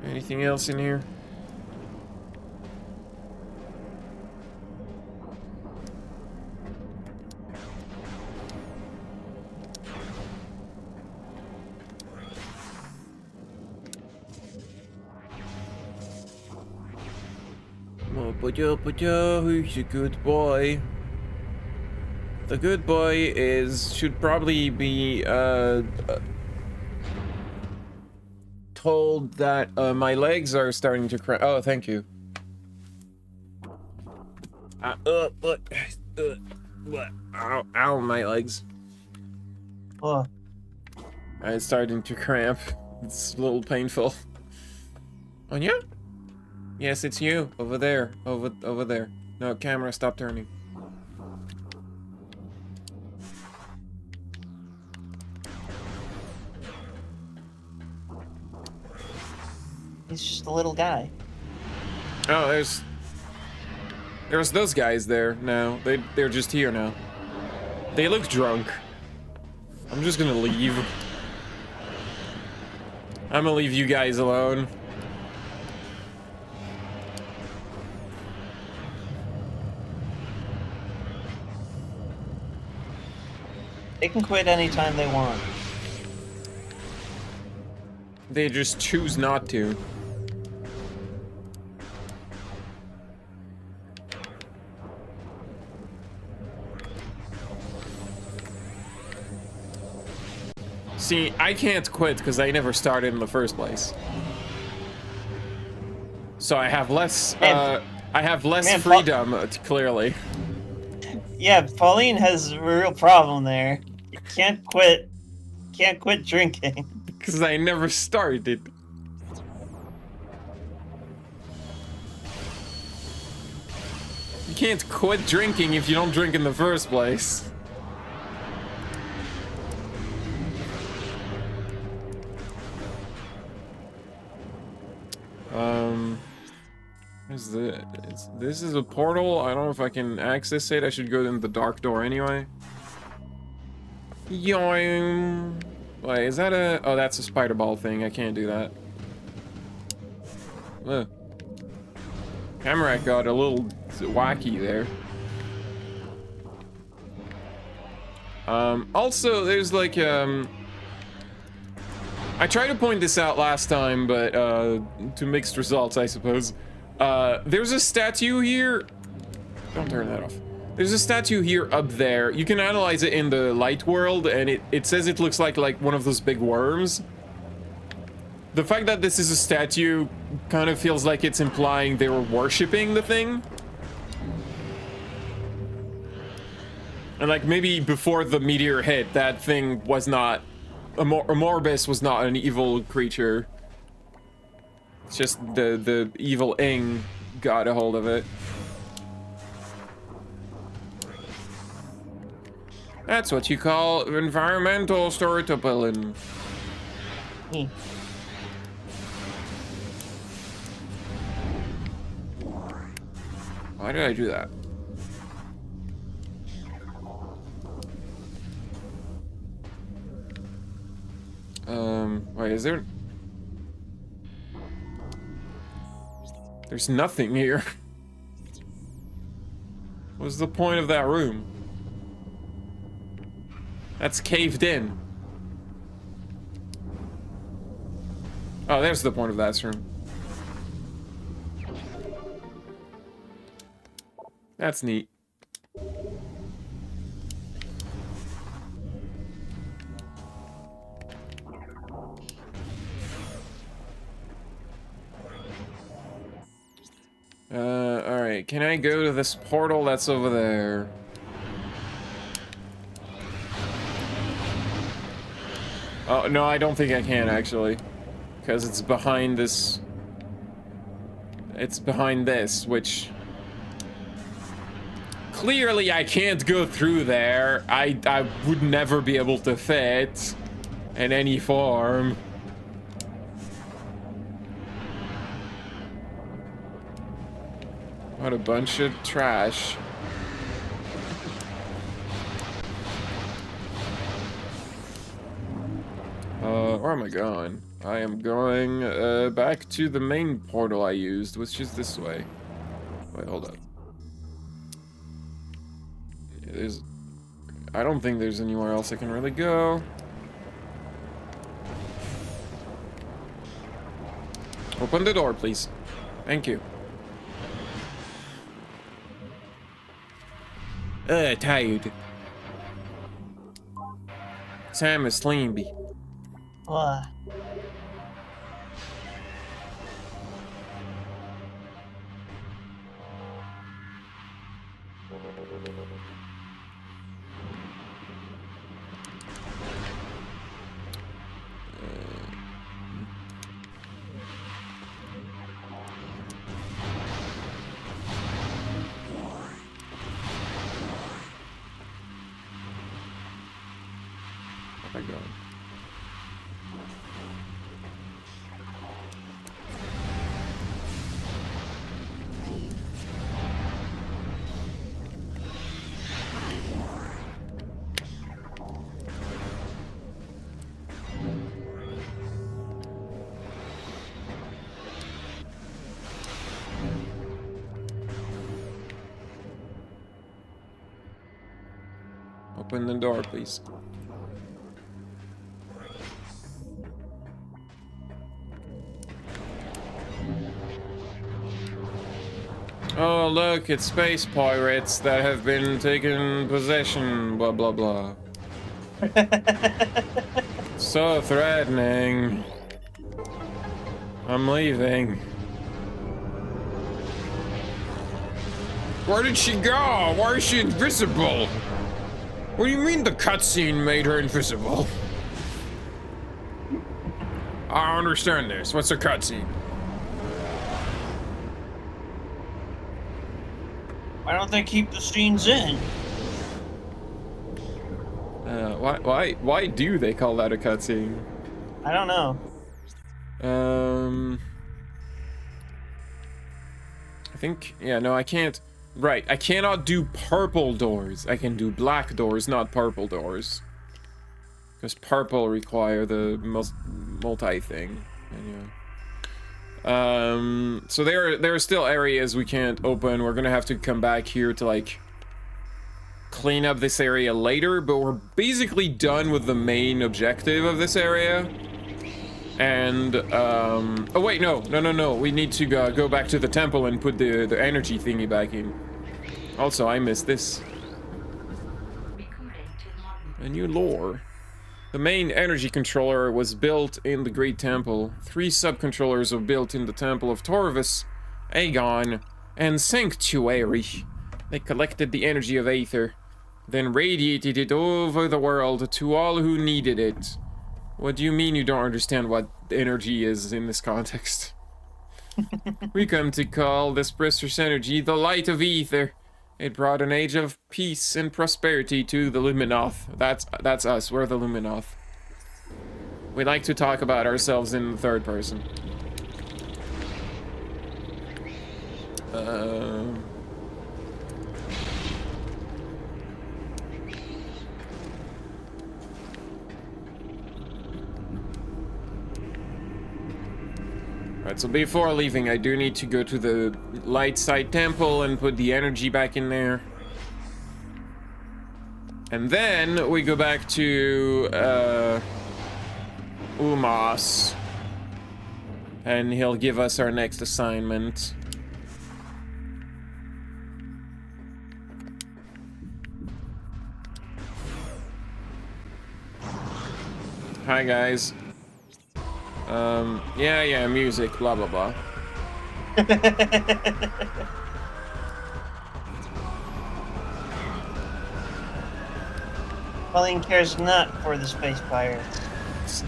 Anything else in here? Who's a good boy? The good boy should probably be told that my legs are starting to cramp. Oh, thank you. Ow, my legs. It's starting to cramp. It's a little painful. Anya? Yes, it's you. Over there. Over there. No, camera, stop turning. He's just a little guy. Oh, there's those guys there now. They're just here now. They look drunk. I'm just gonna leave. I'm gonna leave you guys alone. They can quit anytime they want. They just choose not to. See, I can't quit because I never started in the first place. So I have less, Man, man, freedom, clearly. yeah, Pauline has a real problem there. You can't quit. Can't quit drinking. Because I never started. You can't quit drinking if you don't drink in the first place. This is a portal. I don't know if I can access it. I should go in the dark door anyway. Yoing. Wait, is that a... Oh, that's a spider ball thing. I can't do that. Ugh. Camera got a little wacky there. Also, there's like, I tried to point this out last time, but, to mixed results, I suppose. There's a statue here. Don't turn that off. There's a statue here up there. You can analyze it in the light world, and it says it looks like one of those big worms. The fact that this is a statue kind of feels like it's implying they were worshipping the thing. And like maybe before the meteor hit, that thing was not... a Morbus was not an evil creature. It's just the evil Ing got a hold of it. That's what you call environmental storytelling. Why did I do that? Wait, is there... There's nothing here. What's the point of that room? That's caved in. Oh, there's the point of that room. That's neat. Alright, can I go to this portal that's over there? Oh, no, I don't think I can, actually. Because it's behind this... It's behind this, which... Clearly, I can't go through there. I would never be able to fit in any form. What a bunch of trash. Where am I going? I am going back to the main portal I used, which is this way. Wait, hold up. I don't think there's anywhere else I can really go. Open the door, please. Thank you. Tired. Sam is sleepy. What? Where am I going? Open the door, please. Oh, look, it's space pirates that have been taken possession, blah, blah, blah. So threatening. I'm leaving. Where did she go? Why is she invisible? What do you mean the cutscene made her invisible? I don't understand this. What's a cutscene? Why don't they keep the scenes in? Why do they call that a cutscene? I don't know. I think, yeah, no, I can't. Right, I cannot do purple doors. I can do black doors, not purple doors. Because purple require the multi thing. Anyway. So there are still areas we can't open. We're gonna have to come back here to like clean up this area later, but we're basically done with the main objective of this area. And oh wait, no, we need to go back to the temple and put the energy thingy back in. Also, I missed this. A new lore. The main energy controller was built in the Great Temple. 3 subcontrollers were built in the Temple of Torvus, Aegon, and Sanctuary. They collected the energy of Aether, then radiated it over the world to all who needed it. What do you mean you don't understand what energy is in this context? We come to call this precious energy the light of Aether. It brought an age of peace and prosperity to the Luminoth. That's us, we're the Luminoth. We like to talk about ourselves in the third person. Right, so before leaving, I do need to go to the light side temple and put the energy back in there. And then we go back to Umas. And he'll give us our next assignment. Hi guys. Yeah, music, blah, blah, blah. Colleen cares not for the space pirates.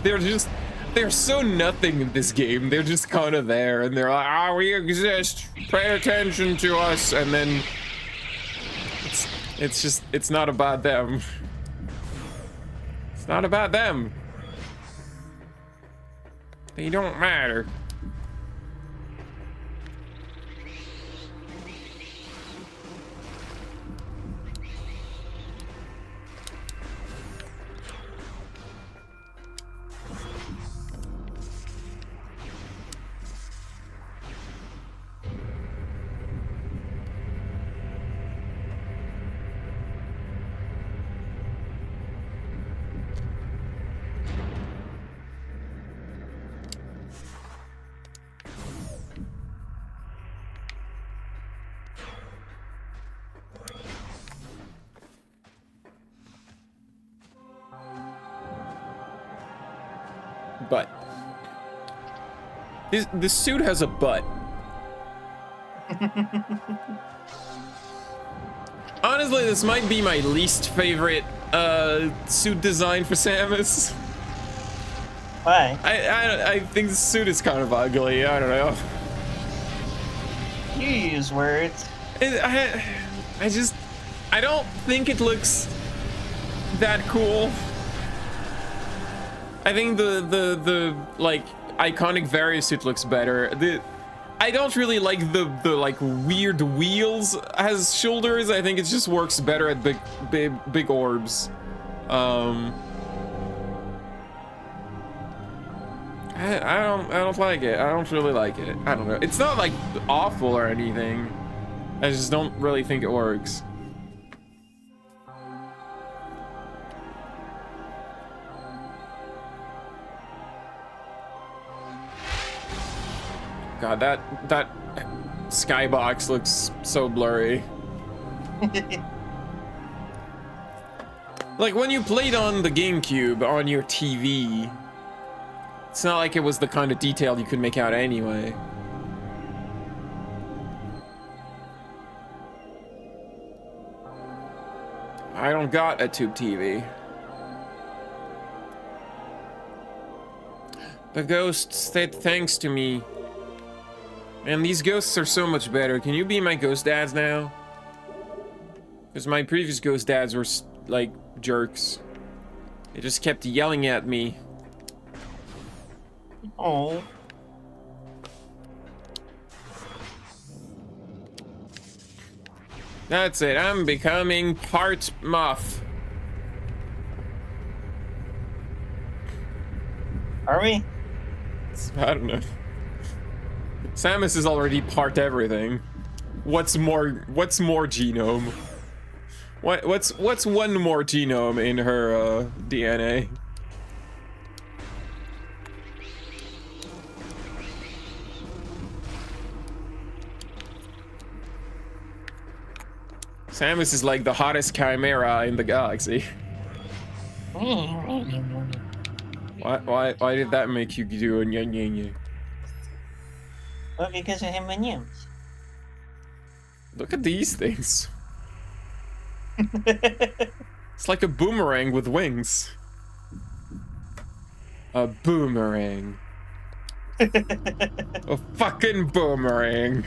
They're so nothing in this game. They're just kind of there, and they're like, we exist, pay attention to us, and then it's not about them. It's not about them. They don't matter. Butt. This suit has a butt. Honestly, this might be my least favorite suit design for Samus. Why? I think the suit is kind of ugly. I don't know. You use words. I don't think it looks that cool. I think the like iconic Varius suit looks better. I don't really like the like weird wheels as shoulders. I think it just works better at big orbs. I don't like it. I don't really like it. I don't know. It's not like awful or anything. I just don't really think it works. God, that skybox looks so blurry. Like, when you played on the GameCube on your TV, it's not like it was the kind of detail you could make out anyway. I don't got a tube TV. The ghost said thanks to me. And these ghosts are so much better. Can you be my ghost dads now? Because my previous ghost dads were, like, jerks. They just kept yelling at me. Oh. That's it, I'm becoming part moth. Are we? I don't know. Samus is already part everything. What's more genome? What's one more genome in her DNA? Samus is like the hottest chimera in the galaxy. Why did that make you do a nya nya nya? Well, because of him and you. Look at these things. It's like a boomerang with wings. A boomerang. A fucking boomerang.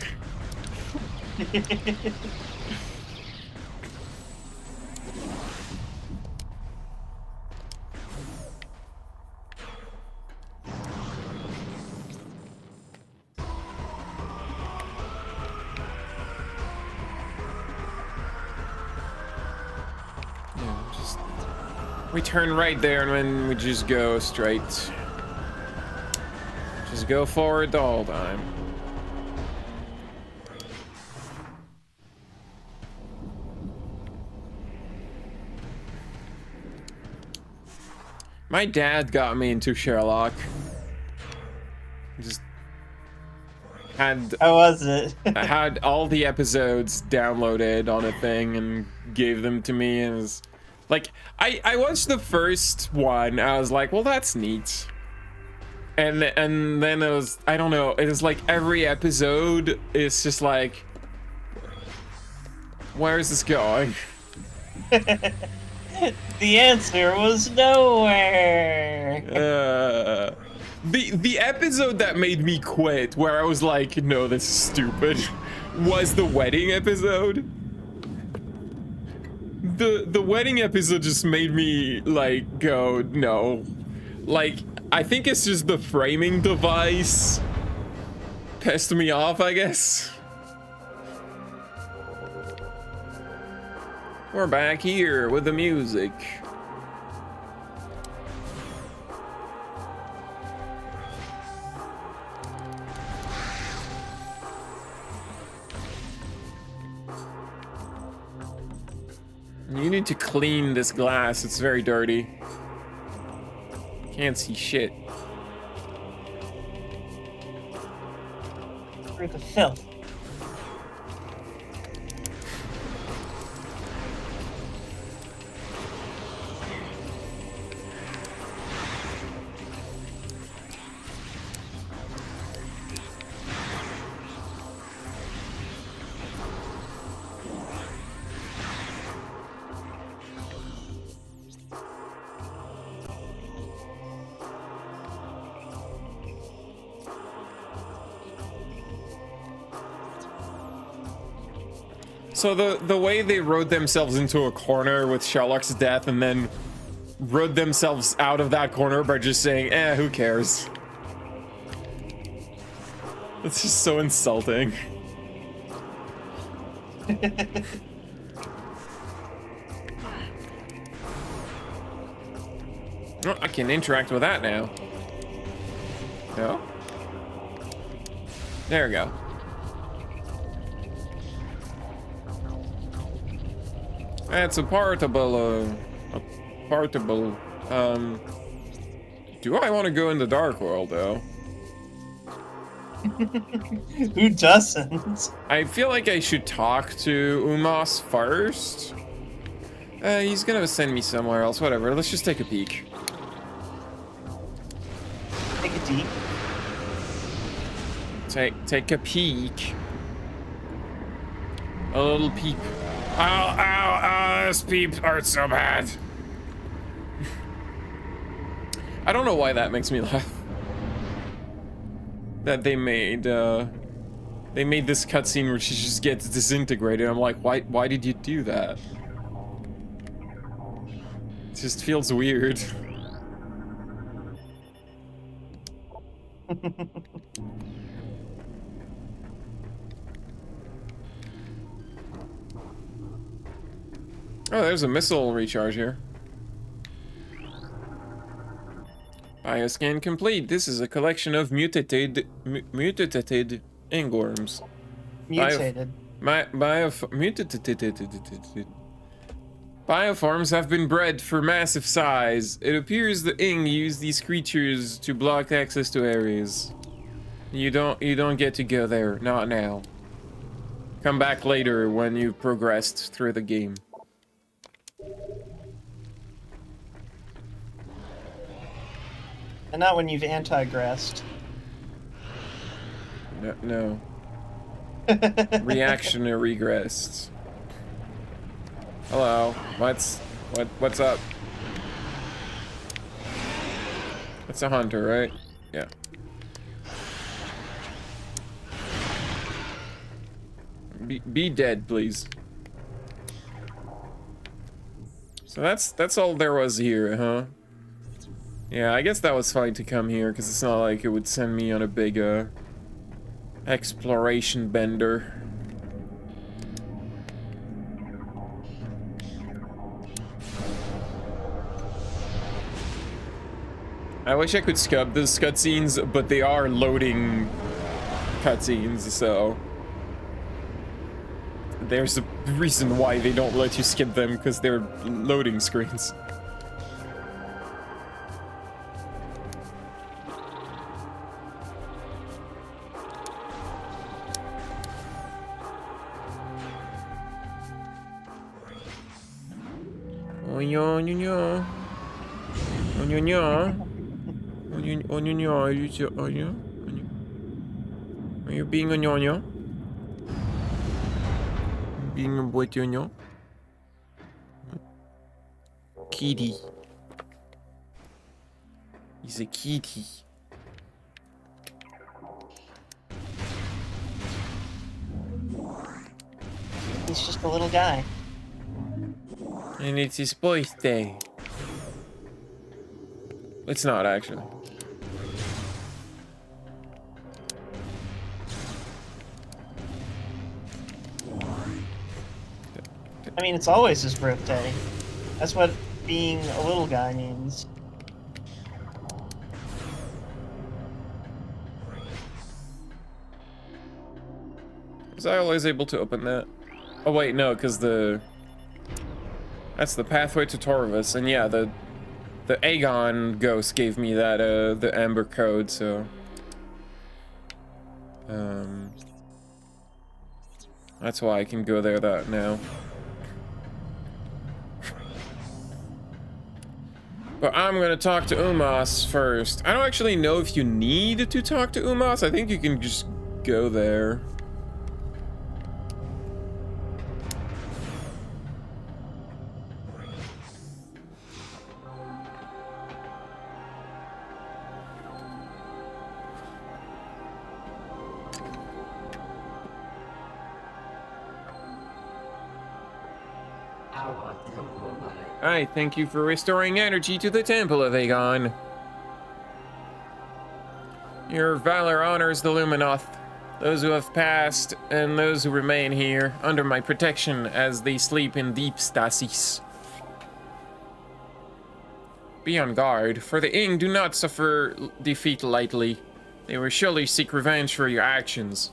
We turn right there and then we just go straight. Just go forward the whole time. My dad got me into Sherlock. Just had... How was it? I had all the episodes downloaded on a thing and gave them to me, and it was... Like, I watched the first one, I was like, well, that's neat. And then it was, I don't know, it was like every episode is just like, where is this going? The answer was nowhere. The episode that made me quit, where I was like, no, this is stupid, was the wedding episode. The wedding episode just made me, like, go, no. Like, I think it's just the framing device pissed me off, I guess. We're back here with the music. You need to clean this glass, it's very dirty. Can't see shit. Through the filth. So the way they rode themselves into a corner with Sherlock's death and then rode themselves out of that corner by just saying, eh, who cares? It's just so insulting. Oh, I can interact with that now. No? There we go. That's a portable, do I want to go in the Dark World, though? Who doesn't? I feel like I should talk to Umos first. He's gonna send me somewhere else. Whatever. Let's just take a peek. Take a deep. Take a peek. A little peep. Ow, ow, ow, this peep hurts so bad. I don't know why that makes me laugh. That they made this cutscene where she just gets disintegrated. I'm like, why did you do that? It just feels weird. Oh, there's a missile recharge here. Bioscan complete. This is a collection of mutated ingworms. Mutated. Bioforms have been bred for massive size. It appears the Ing use these creatures to block access to areas. You don't get to go there. Not now. Come back later when you've progressed through the game. And not when you've anti-gressed. No. Reactionary regressed. Hello. What's up? It's a hunter, right? Yeah. Be dead, please. So that's all there was here, huh? Yeah, I guess that was fine to come here, because it's not like it would send me on a big, exploration bender. I wish I could skip those cutscenes, but they are loading cutscenes, so... There's a reason why they don't let you skip them, because they're loading screens. Are you being a ñoño? Being a boy ñoño? Kitty. He's a kitty. He's just a little guy. And it's his birthday. It's not, actually. I mean, it's always his birthday. That's what being a little guy means. Was I always able to open that? Oh wait, no, because that's the pathway to Torvus, and yeah, the Aegon ghost gave me that the Amber code, so that's why I can go there that now. But I'm gonna talk to Umos first. I don't actually know if you need to talk to Umos. I think you can just go there. I thank you for restoring energy to the Temple of Aegon. Your valor honors the Luminoth, those who have passed, and those who remain here, under my protection as they sleep in deep stasis. Be on guard, for the Ing do not suffer defeat lightly. They will surely seek revenge for your actions.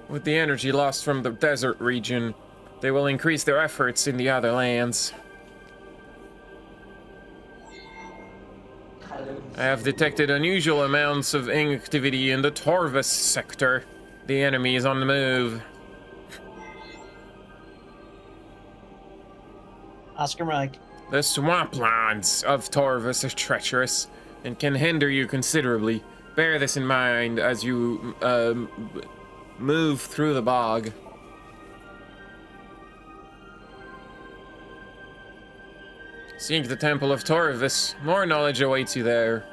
With the energy lost from the desert region, they will increase their efforts in the other lands. I have detected unusual amounts of Ing activity in the Torvus sector. The enemy is on the move. Oscar Mike. The swamplands of Torvus are treacherous and can hinder you considerably. Bear this in mind as you move through the bog. Seek the Temple of Torvus. More knowledge awaits you there.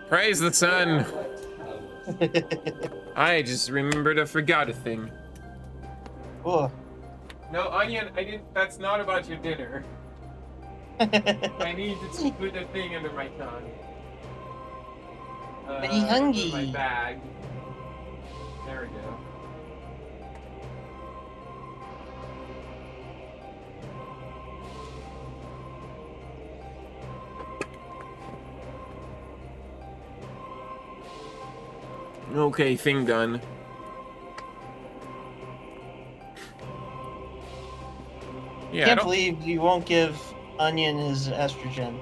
Praise the sun. I just remembered I forgot a thing. Oh. No, Onion, I didn't. That's not about your dinner. I need to put a thing under my tongue. Very hungry. My bag. There we go. Okay, thing done. Yeah, Can't believe you won't give Onion his estrogen.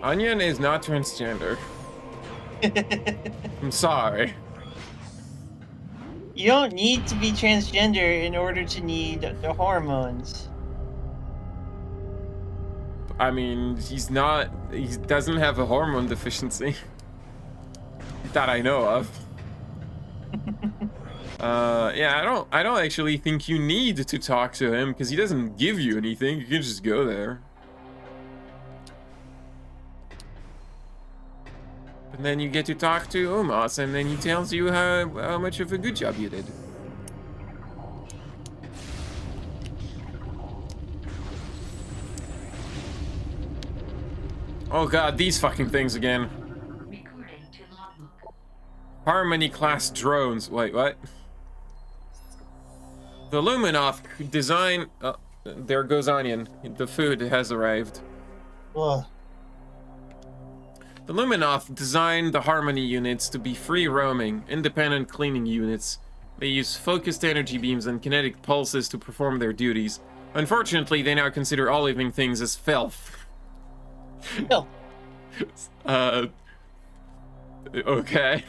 Onion is not transgender. I'm sorry. You don't need to be transgender in order to need the hormones. I mean, he doesn't have a hormone deficiency. That I know of. Yeah, I don't actually think you need to talk to him because he doesn't give you anything. You can just go there. And then you get to talk to Umos, and then he tells you how much of a good job you did. Oh god, these fucking things again. Harmony class drones. Wait, what? The Luminoff design. Oh, there goes Onion. The food has arrived. Ugh. The Luminoff designed the Harmony units to be free roaming, independent cleaning units. They use focused energy beams and kinetic pulses to perform their duties. Unfortunately, they now consider all living things as filth. No. Okay.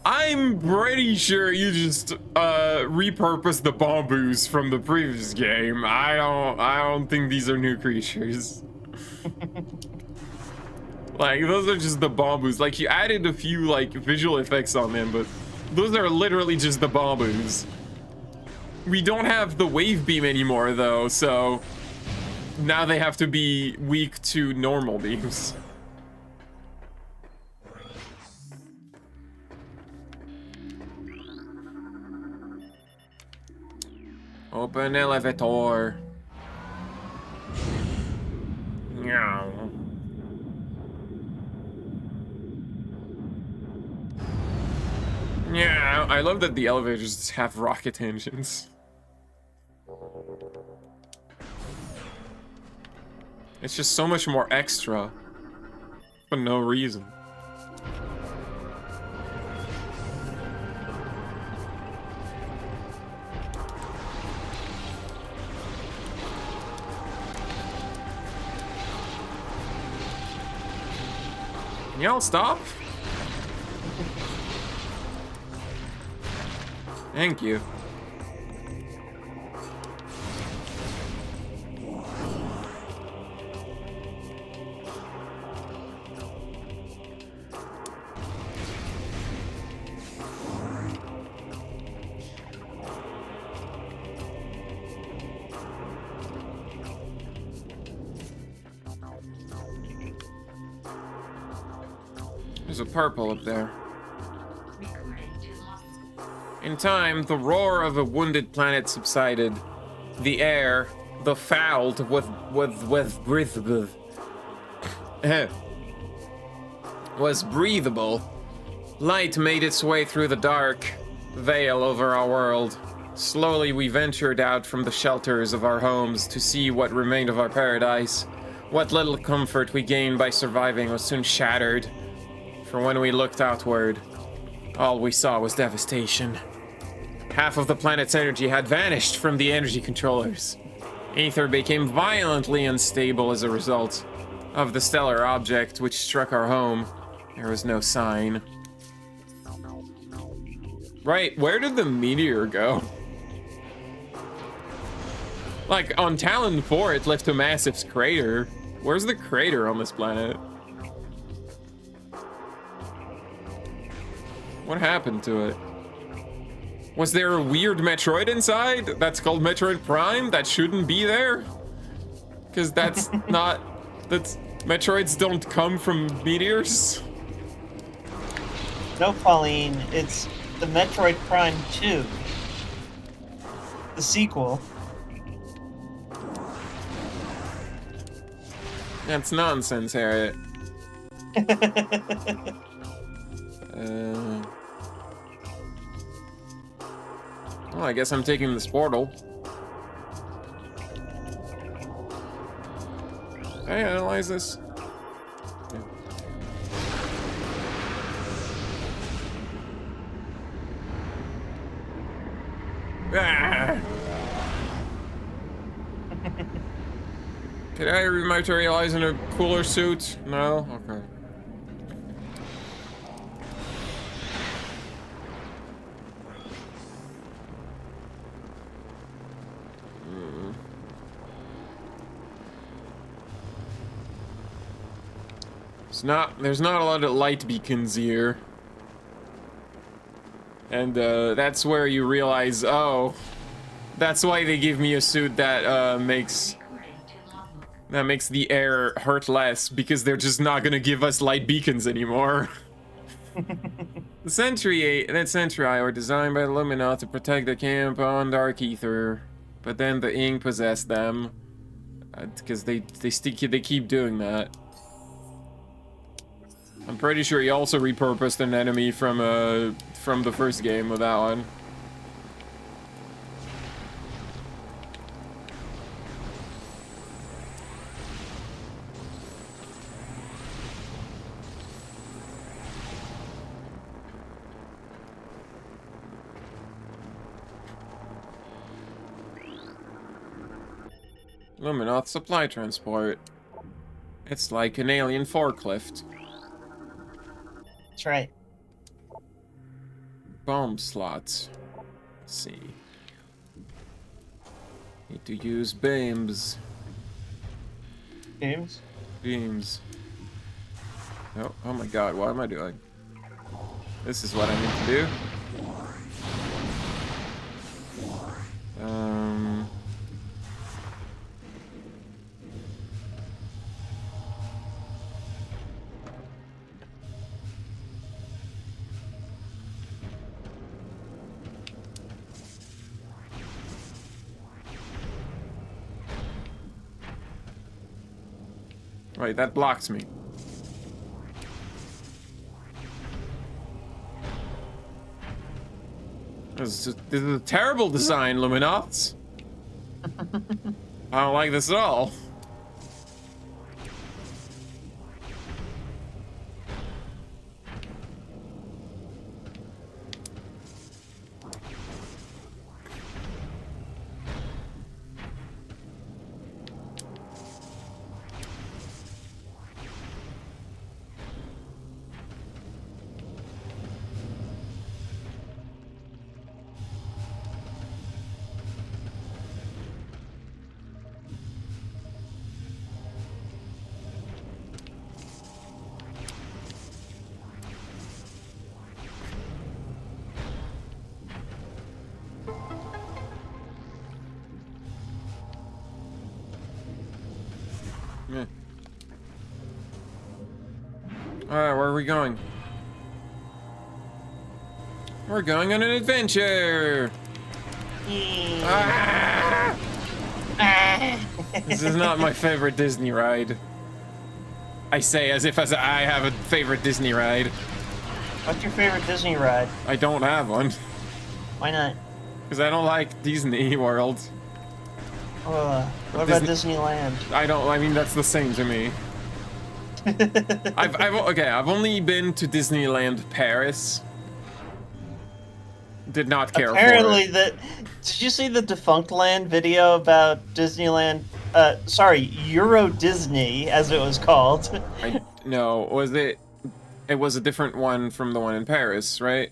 I'm pretty sure you just repurposed the bamboos from the previous game. I don't think these are new creatures. Like, those are just the bamboos. Like, you added a few like visual effects on them, but those are literally just the bamboos. We don't have the wave beam anymore though, so now they have to be weak to normal beams. Open elevator. Meow. Yeah, I love that the elevators just have rocket engines. It's just so much more extra for no reason. Can y'all stop? Thank you. There's a purple up there. In time, the roar of a wounded planet subsided. The air, the fouled was breathable. Light made its way through the dark veil over our world. Slowly we ventured out from the shelters of our homes to see what remained of our paradise. What little comfort we gained by surviving was soon shattered. For when we looked outward, all we saw was devastation. Half of the planet's energy had vanished from the energy controllers. Aether became violently unstable as a result. Of the stellar object which struck our home, there was no sign. Right, where did the meteor go? Like, on Talon 4, it left a massive crater. Where's the crater on this planet? What happened to it? Was there a weird Metroid inside that's called Metroid Prime that shouldn't be there? Because that's not... That's... Metroids don't come from meteors? No, Pauline, it's the Metroid Prime 2. The sequel. That's nonsense, Harriet. Well, I guess I'm taking this portal. Can I analyze this? Ah! Could I rematerialize in a cooler suit? No? Okay. There's not a lot of light beacons here. And that's where you realize, oh, that's why they give me a suit that makes the air hurt less, because they're just not gonna give us light beacons anymore. The Sentry Eye were designed by the Lumina to protect the camp on Dark Ether, but then the ink possessed them, because they keep doing that. I'm pretty sure he also repurposed an enemy from the first game with that one. Luminoth supply transport. It's like an alien forklift. That's right. Bomb slots. Let's see. Need to use beams. Games? Beams. Oh my god, what am I doing? This is what I need to do. Right, that blocks me. This is a terrible design, Luminoths. I don't like this at all. Yeah. Alright, where are we going? We're going on an adventure! Ah! This is not my favorite Disney ride. I say as if I have a favorite Disney ride. What's your favorite Disney ride? I don't have one. Why not? Because I don't like Disney World. What about Disneyland? I mean, that's the same to me. I've only been to Disneyland Paris. Did not care for it. Apparently, did you see the Defunct Land video about Disneyland? Sorry, Euro Disney, as it was called. No, was it? It was a different one from the one in Paris, right?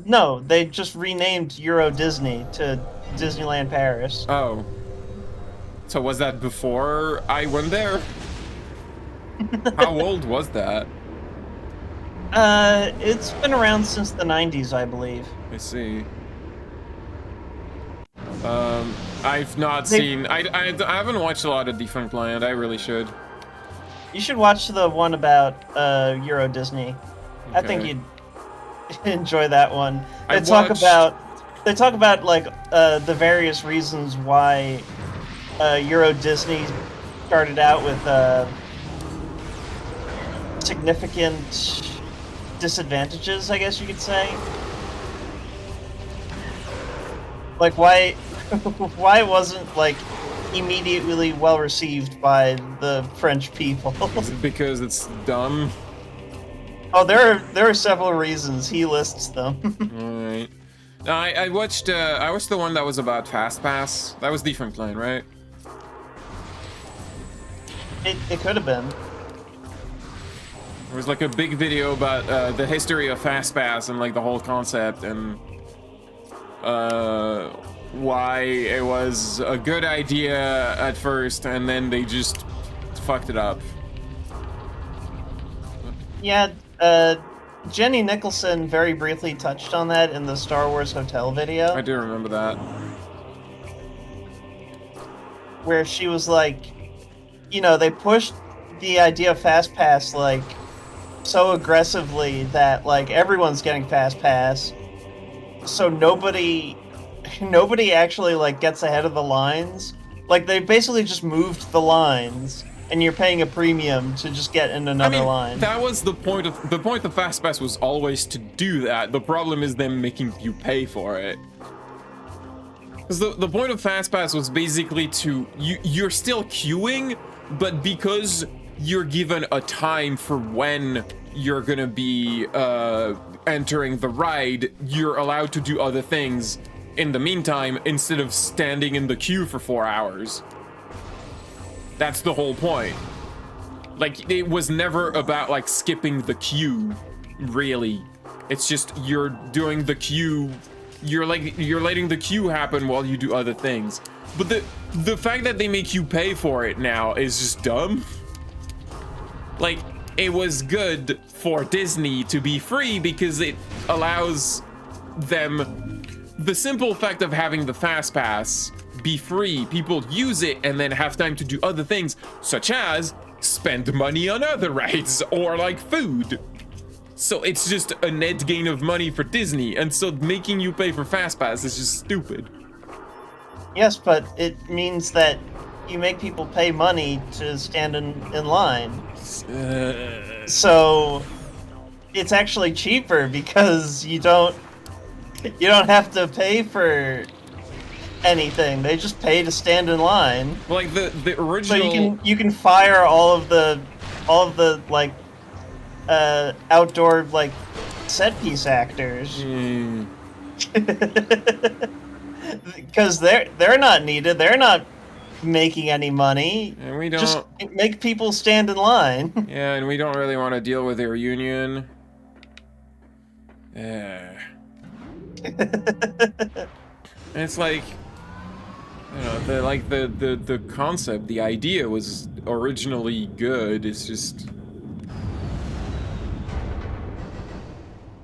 No, they just renamed Euro Disney to Disneyland Paris. Oh. So was that before I went there? How old was that? It's been around since the 90s, I believe. I see. I've not They, seen. I haven't watched a lot of Defunctland. I really should. you should watch the one about Euro Disney. I think Okay. you'd enjoy that one. I They talk about like the various reasons why Euro Disney started out with significant disadvantages, I guess you could say. Like why why it wasn't like immediately well received by the French people. Is it because it's dumb? Oh, there are several reasons. He lists them. Alright. I watched the one that was about Fast Pass. That was Defunctland, right? It could have been. There was like a big video about the history of Fast Pass and like the whole concept and why it was a good idea at first and then they just fucked it up. Yeah, Jenny Nicholson very briefly touched on that in the Star Wars Hotel video. I do remember that. Where she was like, you know, they pushed the idea of Fast Pass like so aggressively that like everyone's getting Fast Pass, so nobody actually like gets ahead of the lines. Like they basically just moved the lines, and you're paying a premium to just get in another line. That was the point of Fast Pass was always to do that. The problem is them making you pay for it. Because the point of Fast Pass was basically to you're still queuing, but because you're given a time for when you're gonna be entering the ride, you're allowed to do other things in the meantime instead of standing in the queue for 4 hours. That's the whole point. Like, it was never about like skipping the queue, really. It's just you're doing the queue, you're letting the queue happen while you do other things. But the fact that they make you pay for it now is just dumb. Like, it was good for Disney to be free because it allows them the simple fact of having the Fast Pass be free. People use it and then have time to do other things, such as spend money on other rides or like food. So it's just a net gain of money for Disney, and so making you pay for Fast Pass is just stupid. Yes, but it means that you make people pay money to stand in line. So it's actually cheaper because you don't have to pay for anything. They just pay to stand in line. Like the original. So you can fire all of the like outdoor like set piece actors. Because they're not needed. They're not making any money. And we don't just make people stand in line. Yeah, and we don't really want to deal with their union. Yeah. It's like, you know, the concept, the idea was originally good. It's just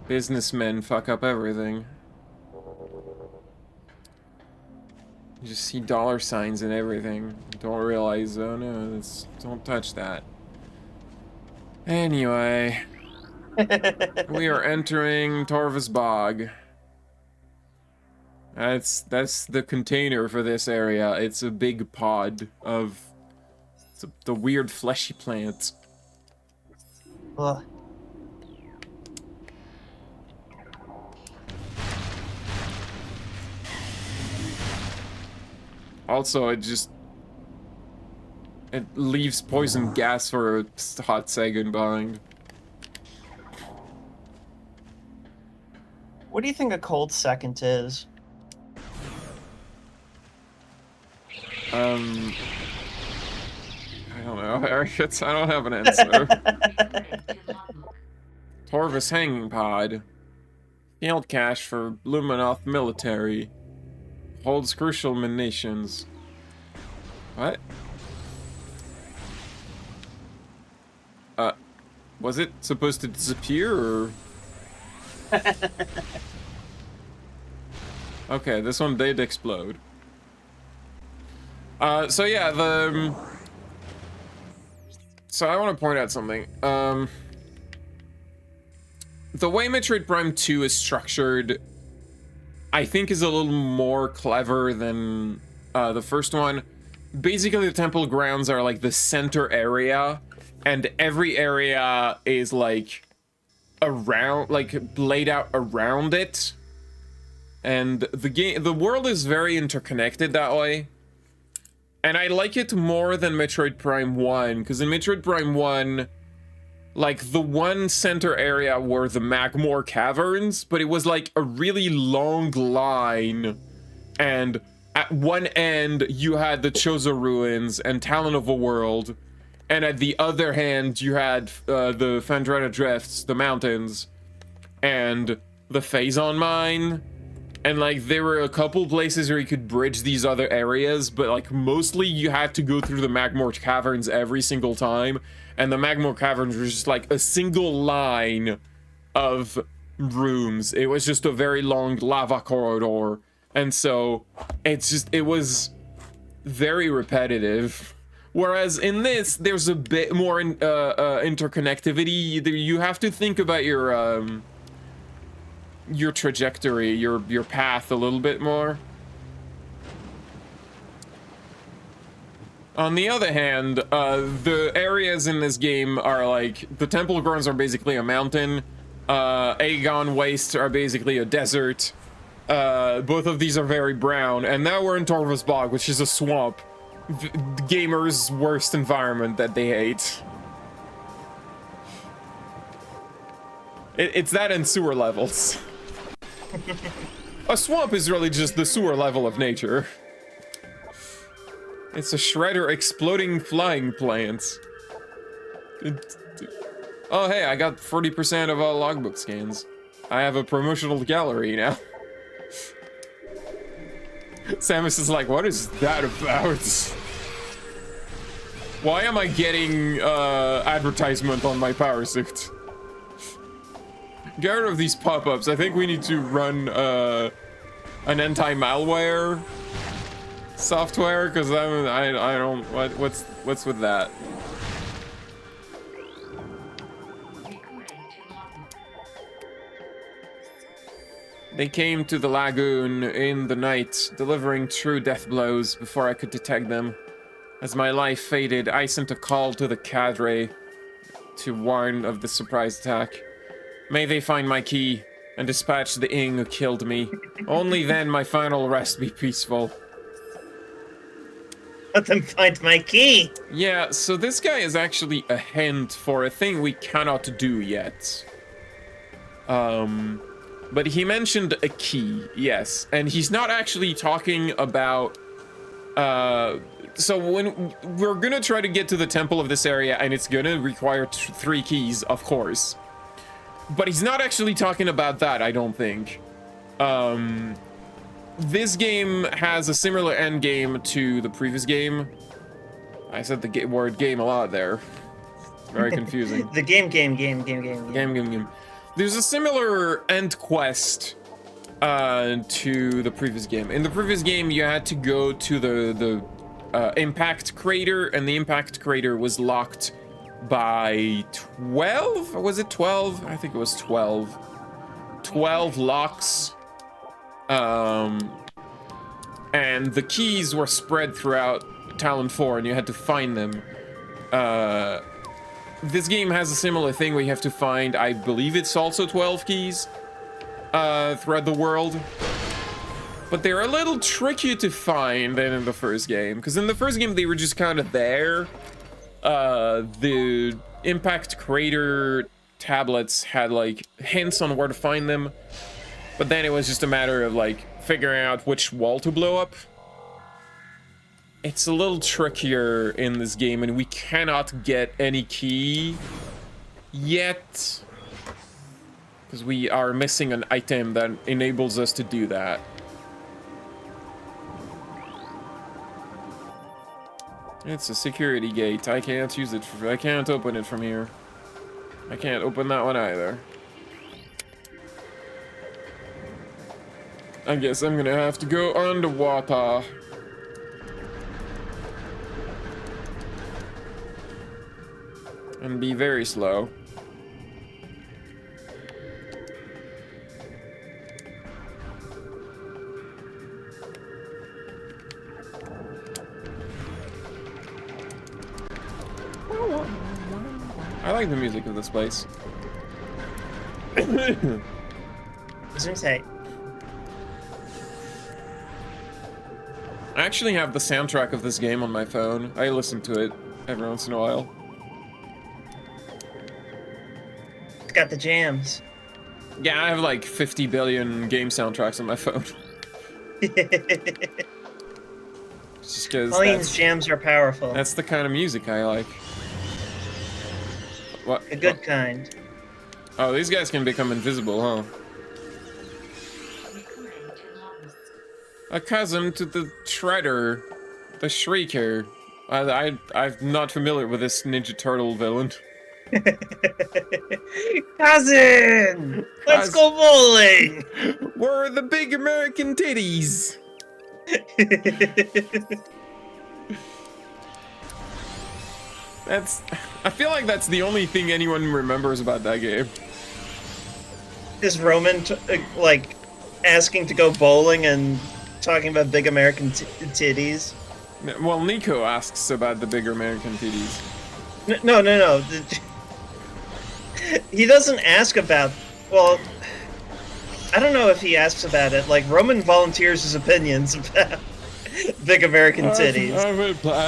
businessmen fuck up everything. You just see dollar signs and everything. Don't realize, oh no, don't touch that. Anyway, we are entering Torvus Bog. That's the container for this area. It's a big pod of the weird fleshy plants. Ugh. Also, it leaves poison gas for a hot second behind. What do you think a cold second is? I don't know, Eric. I don't have an answer. Torvus hanging pod. Field cache for Luminoth military. Holds crucial munitions. What? Was it supposed to disappear, or? Okay, this one did explode. So yeah, so I want to point out something. The way Metroid Prime 2 is structured, I think is a little more clever than the first one. Basically, the temple grounds are like the center area, and every area is like around, like laid out around it. And the world is very interconnected that way. And I like it more than Metroid Prime 1, because in Metroid Prime 1, like, the one center area were the Magmore Caverns, but it was like a really long line, and at one end you had the Chozo Ruins and Talon of a World, and at the other hand you had the Phandrana Drifts, the mountains, and the Phazon Mine. And, like, there were a couple places where you could bridge these other areas, but, like, mostly you had to go through the Magmore Caverns every single time. And the Magmore Caverns were just, like, a single line of rooms. It was just a very long lava corridor. And so, it was very repetitive. Whereas in this, there's a bit more interconnectivity. You have to think about your trajectory, your path a little bit more. On the other hand, the areas in this game are like, the Temple Grounds are basically a mountain, Aegon Wastes are basically a desert, both of these are very brown, and now we're in Torvus Bog, which is a swamp. Gamers' worst environment that they hate. It's that and sewer levels. A swamp is really just the sewer level of nature. It's a shredder exploding flying plants. Oh hey, I got 40% of all logbook scans. I have a promotional gallery now. Samus is like, what is that about? Why am I getting advertisement on my power suit? Get rid of these pop-ups. I think we need to run an anti-malware software, because I don't what's with that? They came to the lagoon in the night, delivering true death blows before I could detect them. As my life faded, I sent a call to the cadre to warn of the surprise attack. May they find my key and dispatch the Ing who killed me. Only then my final rest be peaceful. Let them find my key! Yeah, so this guy is actually a hint for a thing we cannot do yet. But he mentioned a key, yes. And he's not actually talking about... So when we're gonna try to get to the temple of this area, and it's gonna require 3 keys, of course. But he's not actually talking about that, I don't think. This game has a similar end game to the previous game. I said the word game a lot there. Very confusing. The game. There's a similar end quest to the previous game. In the previous game, you had to go to the impact crater, and the impact crater was locked by 12? Was it 12? I think it was 12. 12 locks. And the keys were spread throughout Talon 4, and you had to find them. This game has a similar thing where you have to find, I believe it's also 12 keys throughout the world. But they're a little trickier to find than in the first game, because in the first game they were just kind of there. The impact crater tablets had like hints on where to find them, but then it was just a matter of like figuring out which wall to blow up. It's a little trickier in this game, and we cannot get any key yet because we are missing an item that enables us to do that. It's a security gate. I can't use it. I can't open it from here. I can't open that one either. I guess I'm gonna have to go underwater. And be very slow. I like the music of this place. Say. I actually have the soundtrack of this game on my phone. I listen to it every once in a while. It's got the jams. Yeah, I have like 50 billion game soundtracks on my phone. Just because Pauline's jams are powerful. That's the kind of music I like. What? A good kind. Oh, these guys can become invisible, huh? A cousin to the Shredder, the Shrieker. I'm not familiar with this Ninja Turtle villain. Cousin! Let's go bowling! Where are the big American titties? I feel like that's the only thing anyone remembers about that game. Is Roman, like, asking to go bowling and talking about big American titties? Well, Nico asks about the big American titties. No. He doesn't ask about... Well, I don't know if he asks about it. Like, Roman volunteers his opinions about big American titties. I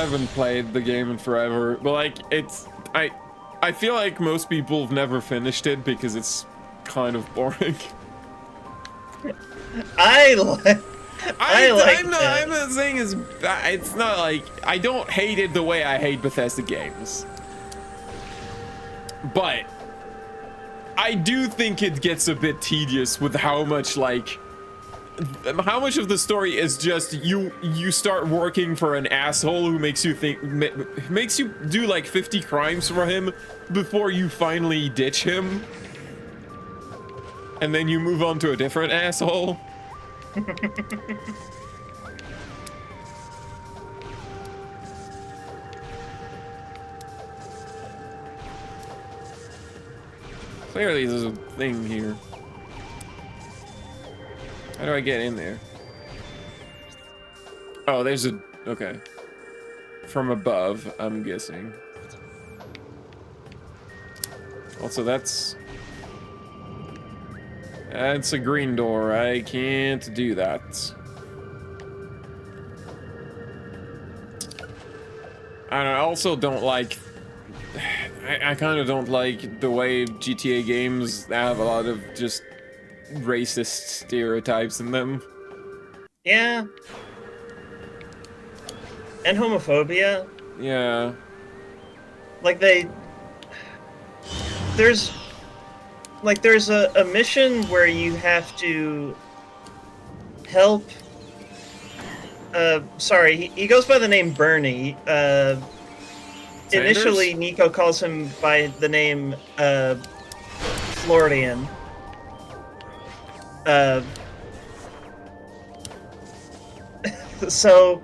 haven't played the game in forever, but like I feel like most people have never finished it because it's kind of boring. I'm not saying it's not like I don't hate it the way I hate Bethesda games, but I do think it gets a bit tedious with how much of the story is just you start working for an asshole who makes you do like 50 crimes for him before you finally ditch him, and then you move on to a different asshole. Clearly there's a thing here. How do I get in there? Oh, there's a... Okay. From above, I'm guessing. Also, that's a green door. I can't do that. I also don't like... I kind of don't like the way GTA games have a lot of just racist stereotypes in them. Yeah. And homophobia. Yeah. Like there's a mission where you have to help sorry, he goes by the name Bernie. Initially Nico calls him by the name Florian. So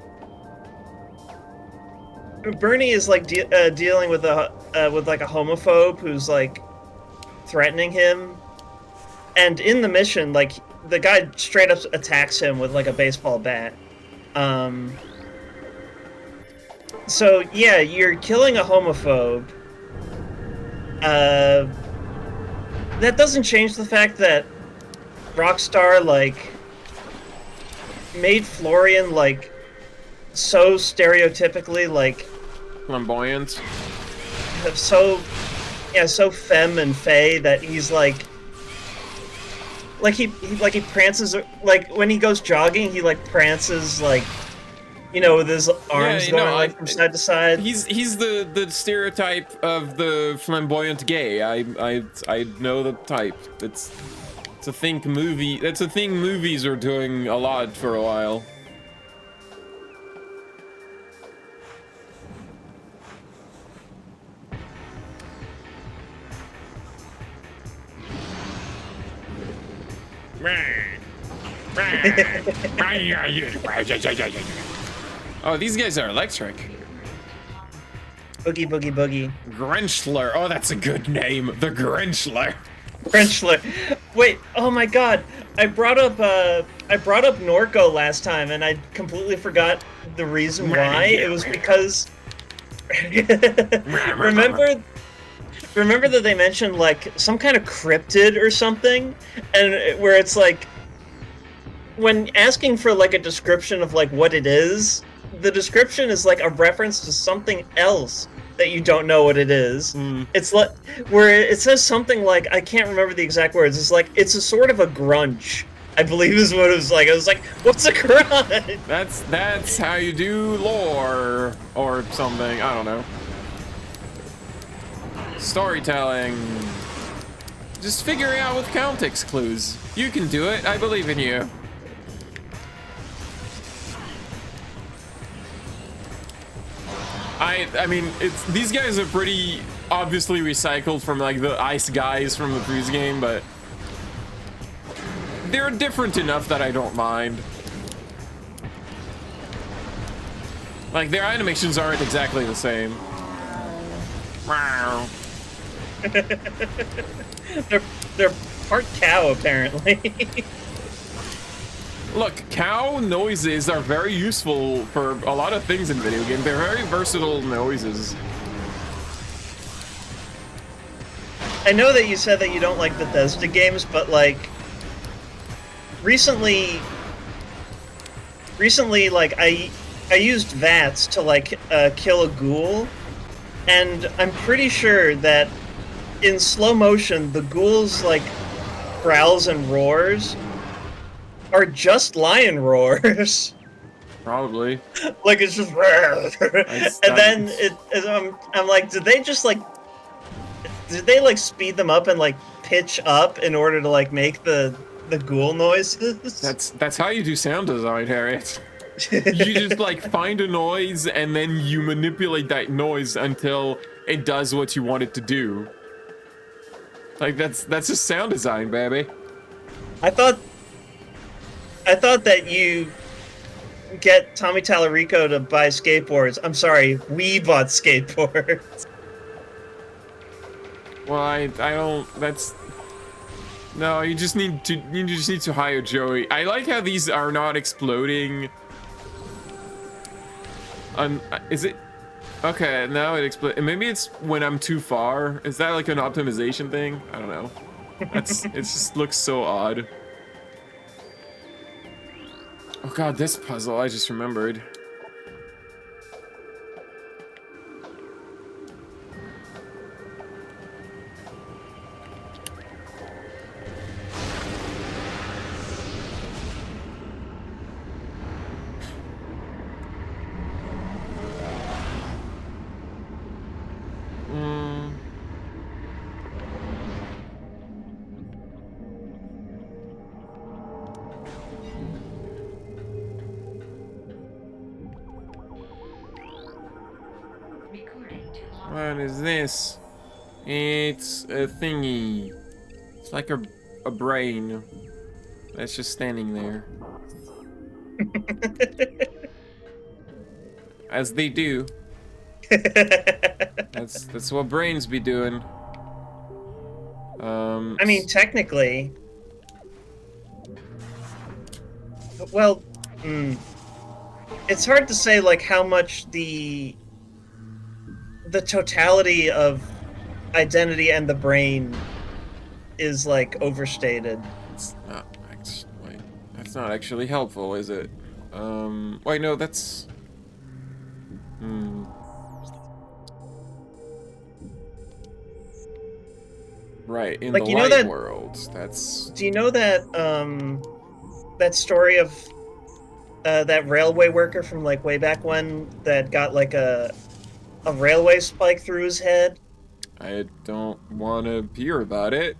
Bernie is like dealing with like a homophobe who's like threatening him, and in the mission, like the guy straight up attacks him with like a baseball bat. So yeah, you're killing a homophobe. That doesn't change the fact that Rockstar like made Florian like so stereotypically like flamboyant, so femme and fey that he's like he prances, like when he goes jogging he like prances like, you know, with his arms going like from side to side. He's the stereotype of the flamboyant gay. I know the type. It's a thing movies are doing a lot for a while. Oh, these guys are electric. Boogie boogie boogie. Grenchler. Oh, that's a good name. The Grenchler. Frenchler. Wait, oh my god. I brought up Norco last time and I completely forgot the reason why. It was because remember that they mentioned like some kind of cryptid or something, and where it's like when asking for like a description of like what it is, the description is like a reference to something else that you don't know what it is. It's like where it says something like, I can't remember the exact words. It's like it's a sort of a grunge, I believe is what it was like. I was like, what's a grunge? That's how you do lore or something. I don't know. Storytelling. Just figuring out with context clues. You can do it. I believe in you. I mean, these guys are pretty obviously recycled from like the ice guys from the previous game, but they're different enough that I don't mind. Like their animations aren't exactly the same. Wow. they're part cow apparently. Look, cow noises are very useful for a lot of things in video games. They're very versatile noises. I know that you said that you don't like Bethesda games, but like recently like I used VATS to like kill a ghoul, and I'm pretty sure that in slow motion the ghoul's like growls and roars are just lion roars. Probably. Like it's just and then I'm like, did they like speed them up and like pitch up in order to like make the ghoul noises? That's how you do sound design, Harriet. You just like find a noise and then you manipulate that noise until it does what you want it to do. Like that's just sound design, baby. I thought that you get Tommy Tallarico to buy skateboards. I'm sorry, we bought skateboards. Well, I don't. That's no. You just need to hire Joey. I like how these are not exploding. Is it? Okay, now it explodes. Maybe it's when I'm too far. Is that like an optimization thing? I don't know. It just looks so odd. Oh god, this puzzle, I just remembered. What is this? It's a thingy. It's like a brain that's just standing there. As they do. That's what brains be doing. I mean, technically. Well, it's hard to say like how much the totality of identity and the brain is like overstated. It's not wait, that's not actually helpful, is it? Wait, no, that's right, in like, the you know light that world. That's Do you know that that story of that railway worker from like way back when that got like a railway spike through his head? I don't want to hear about it.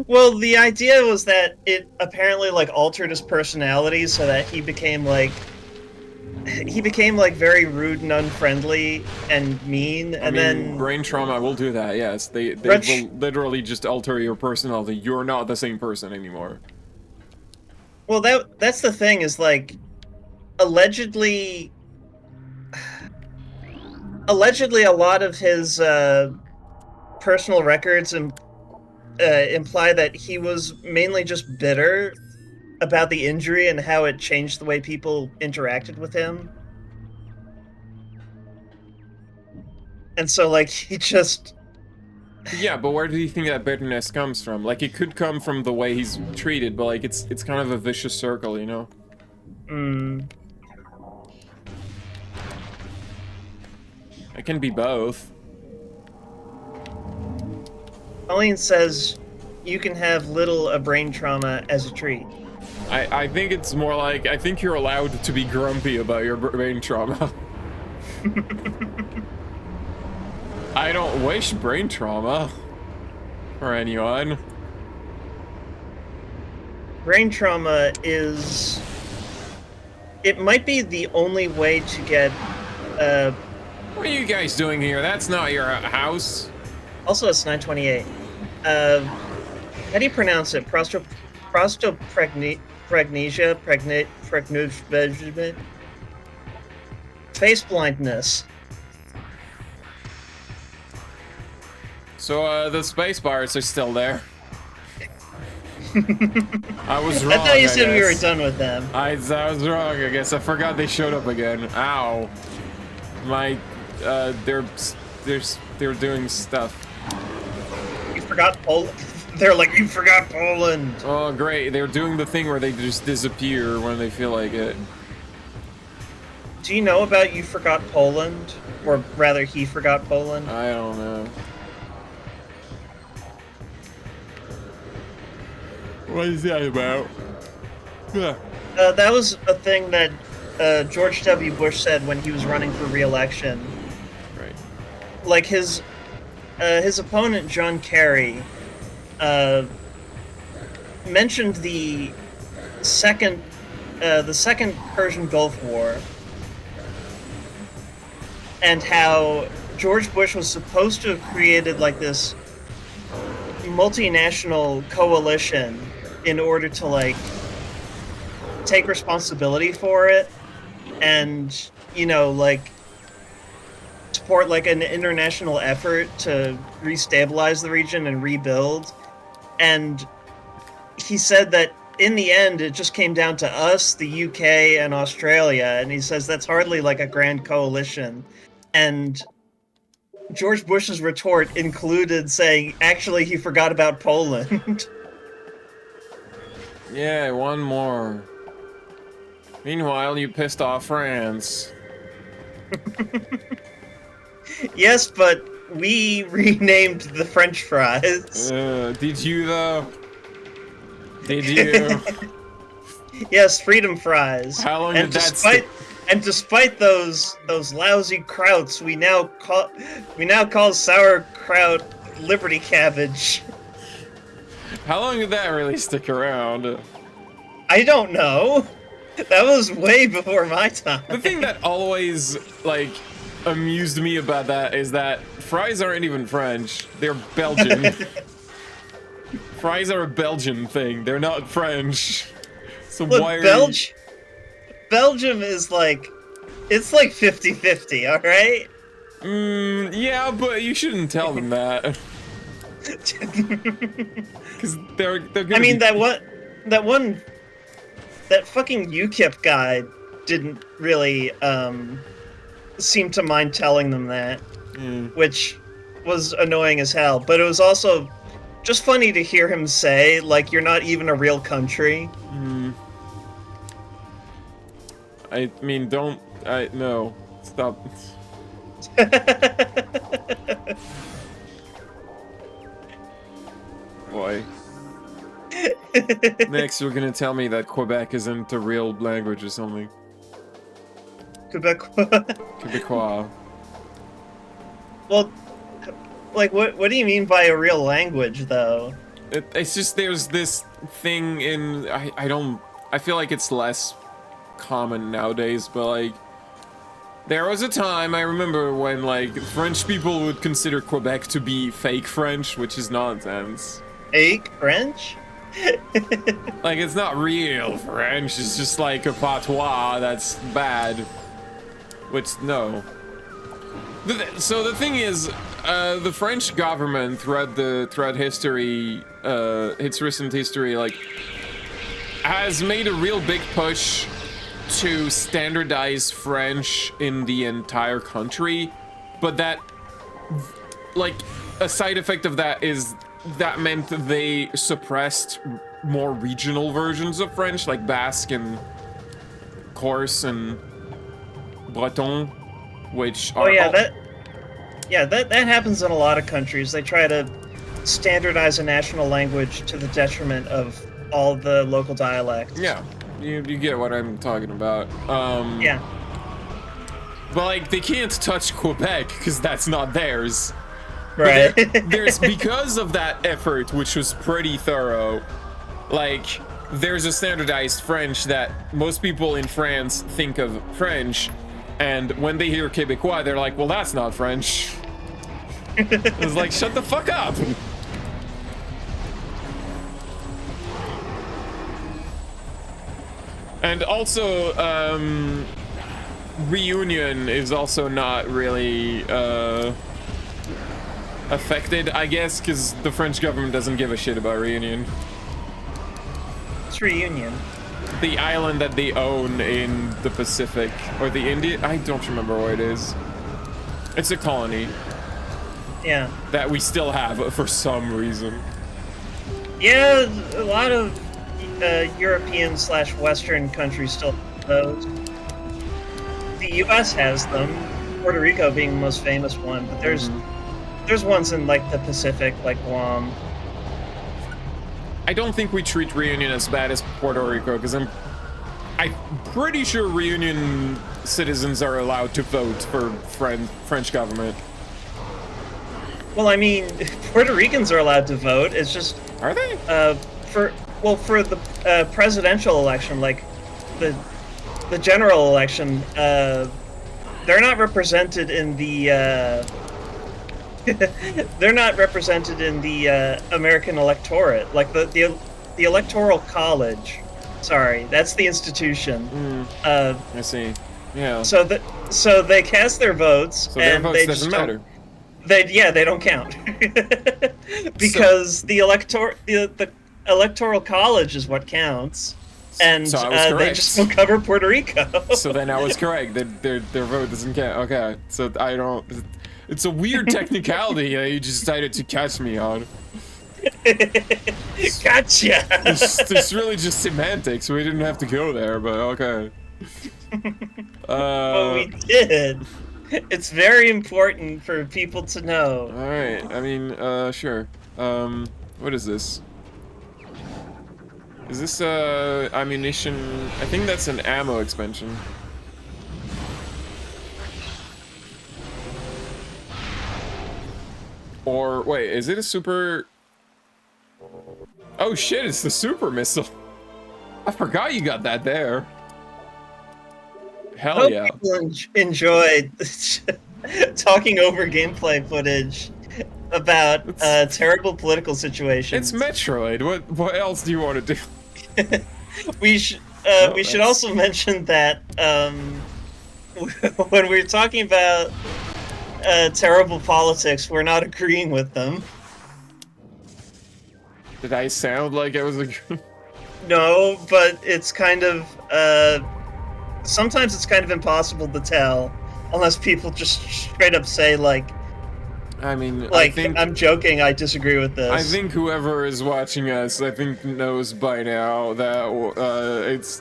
Well, the idea was that it apparently like altered his personality so that he became like he became like very rude and unfriendly and mean, I and mean, then brain trauma will do that, yes. They Retch- will literally just alter your personality. You're not the same person anymore. well, that's the thing is like allegedly allegedly a lot of his personal records imply that he was mainly just bitter about the injury and how it changed the way people interacted with him. And so like he just Yeah, but where do you think that bitterness comes from? Like, it could come from the way he's treated, but like, it's kind of a vicious circle, you know? mm, It can be both. Colleen says you can have little brain trauma as a treat. I think it's more like, I think you're allowed to be grumpy about your brain trauma. I don't wish brain trauma for anyone. Brain trauma is it might be the only way to get What are you guys doing here? That's not your house. also it's 928. How do you pronounce it? Prostopregnesia, face blindness. So, the space pirates are still there. I was wrong, I thought you said we were guess. done with them. I was wrong, I guess. I forgot they showed up again. Ow. My, they're doing stuff. You forgot Poland. They're like, you forgot Poland. Oh, great. They're doing the thing where they just disappear when they feel like it. Do you know about you forgot Poland? Or rather, he forgot Poland? I don't know. What is that about? Yeah. That was a thing that George W. Bush said when he was running for re-election. Right. Like his opponent John Kerry mentioned the second Persian Gulf War and how George Bush was supposed to have created like this multinational coalition in order to like take responsibility for it and like support like an international effort to restabilize the region and rebuild. And he said that in the end it just came down to us, the UK and Australia, and he says that's hardly like a grand coalition. And George Bush's retort included saying actually he forgot about Poland. Yeah, one more. Meanwhile, you pissed off France. Yes, but we renamed the French fries. Did you though? Did you? Yes, freedom fries. How long and did that despite those lousy krauts, we now call sauerkraut Liberty cabbage. How long did that really stick around? I don't know. That was way before my time. The thing that always, like, amused me about that is that fries aren't even French. They're Belgian. Fries are a Belgian thing. They're not French. So Look, why are Belgium is like, it's like 50-50, alright? yeah, but you shouldn't tell them that. Because they're gonna I mean, be... that fucking UKIP guy didn't really, seem to mind telling them that, which was annoying as hell, but it was also just funny to hear him say, like, you're not even a real country. I mean, no. Stop. Boy. Next, you're gonna tell me that Quebec isn't a real language or something. Quebecois. Well, like, what do you mean by a real language, though? It's just there's this thing in... I feel like it's less common nowadays, but like, There was a time, I remember, when, like, French people would consider Quebec to be fake French, which is nonsense. Fake French? Like, it's not real French, it's just like a patois that's bad. Which, no. So the thing is, the French government throughout history, its recent history, like, has made a real big push to standardize French in the entire country, but that, like, a side effect of that is that meant they suppressed more regional versions of French, like Basque and Corse and Breton, which are... Oh yeah, that happens in a lot of countries. They try to standardize a national language to the detriment of all the local dialects. Yeah, you get what I'm talking about. Yeah. But, like, they can't touch Quebec because that's not theirs. Right. There's because of that effort, which was pretty thorough, like, there's a standardized French that most people in France think of French, and when they hear Québécois, they're like, well, that's not French. It's like, shut the fuck up. And also, reunion is also not really, affected, I guess, because the French government doesn't give a shit about reunion. It's Reunion. The island that they own in the Pacific, or the Indian, I don't remember what it is. It's a colony. Yeah. That we still have for some reason. Yeah, a lot of European/Western countries still have those. The U.S. has them, Puerto Rico being the most famous one, but there's ones in, like, the Pacific, like Guam. I don't think we treat Reunion as bad as Puerto Rico, because I'm pretty sure Reunion citizens are allowed to vote for French government. Well, I mean, Puerto Ricans are allowed to vote. It's just Are they? for the presidential election, like the general election, they're not represented in the they're not represented in the American electorate. Like the Electoral College. Sorry, that's the institution. I see. Yeah. So they cast their votes, So their and votes they doesn't just don't- matter. they don't count because the Electoral College is what counts, and So I was they correct. just don't cover Puerto Rico. So then I was correct. Their vote doesn't count. Okay. So I don't. It's a weird technicality that you just decided to catch me on. Gotcha. It's really just semantics. We didn't have to go there, but okay. But we did. It's very important for people to know. All right. I mean, sure. What is this? Is this ammunition? I think that's an ammo expansion. Or wait, is it a super? Oh shit! It's the super missile. I forgot you got that there. Hell Hope yeah! people enjoyed talking over gameplay footage about terrible political situations. It's Metroid. What else do you want to do? We should that's- also mention that when we're talking about terrible politics, we're not agreeing with them. Did I sound like I was a? No, but it's kind of sometimes it's kind of impossible to tell unless people just straight up say like I mean, like I think I'm joking, I disagree with this. I think whoever is watching us, I think knows by now that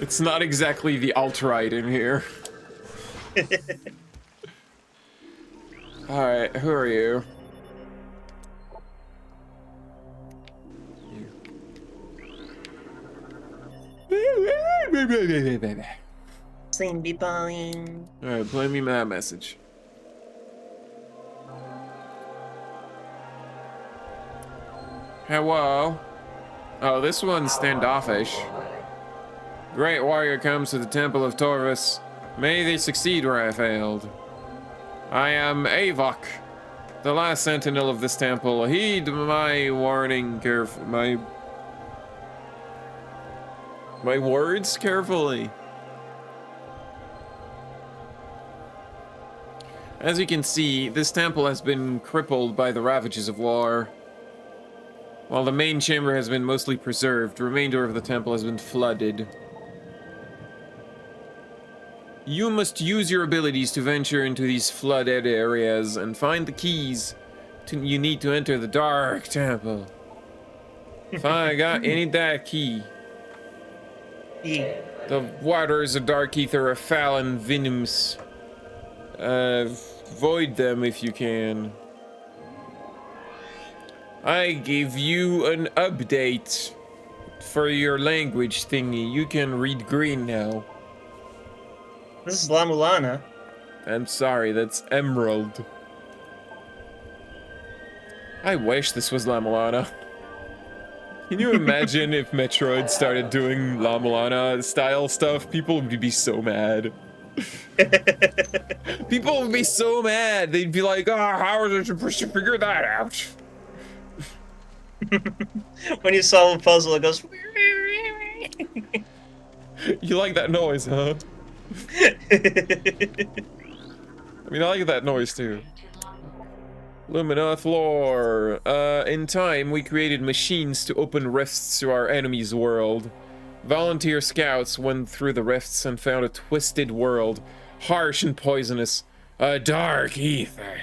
it's not exactly the alt-right in here. All right, who are you? Same people in. All right, play me that message. Hello. Oh, this one's standoffish. Great warrior comes to the temple of Torvis. May they succeed where I failed. I am Avok, the last sentinel of this temple. Heed my warning carefully. My words carefully. As you can see, this temple has been crippled by the ravages of war. While the main chamber has been mostly preserved, the remainder of the temple has been flooded. You must use your abilities to venture into these flooded areas and find the keys you need to enter the Dark Temple. I need that key. Yeah. The waters of Dark Ether are foul and venomous. Void them if you can. I gave you an update for your language thingy. You can read green now. This is La Mulana. I'm sorry, that's Emerald. I wish this was La Mulana. Can you imagine if Metroid started doing La Mulana style stuff? People would be so mad. People would be so mad. They'd be like, how are they supposed to figure that out? When you solve a puzzle, it goes. You like that noise, huh? I mean, I like that noise too. Luminoth lore. In time, we created machines to open rifts to our enemy's world. Volunteer scouts went through the rifts and found a twisted world, harsh and poisonous, a dark ether.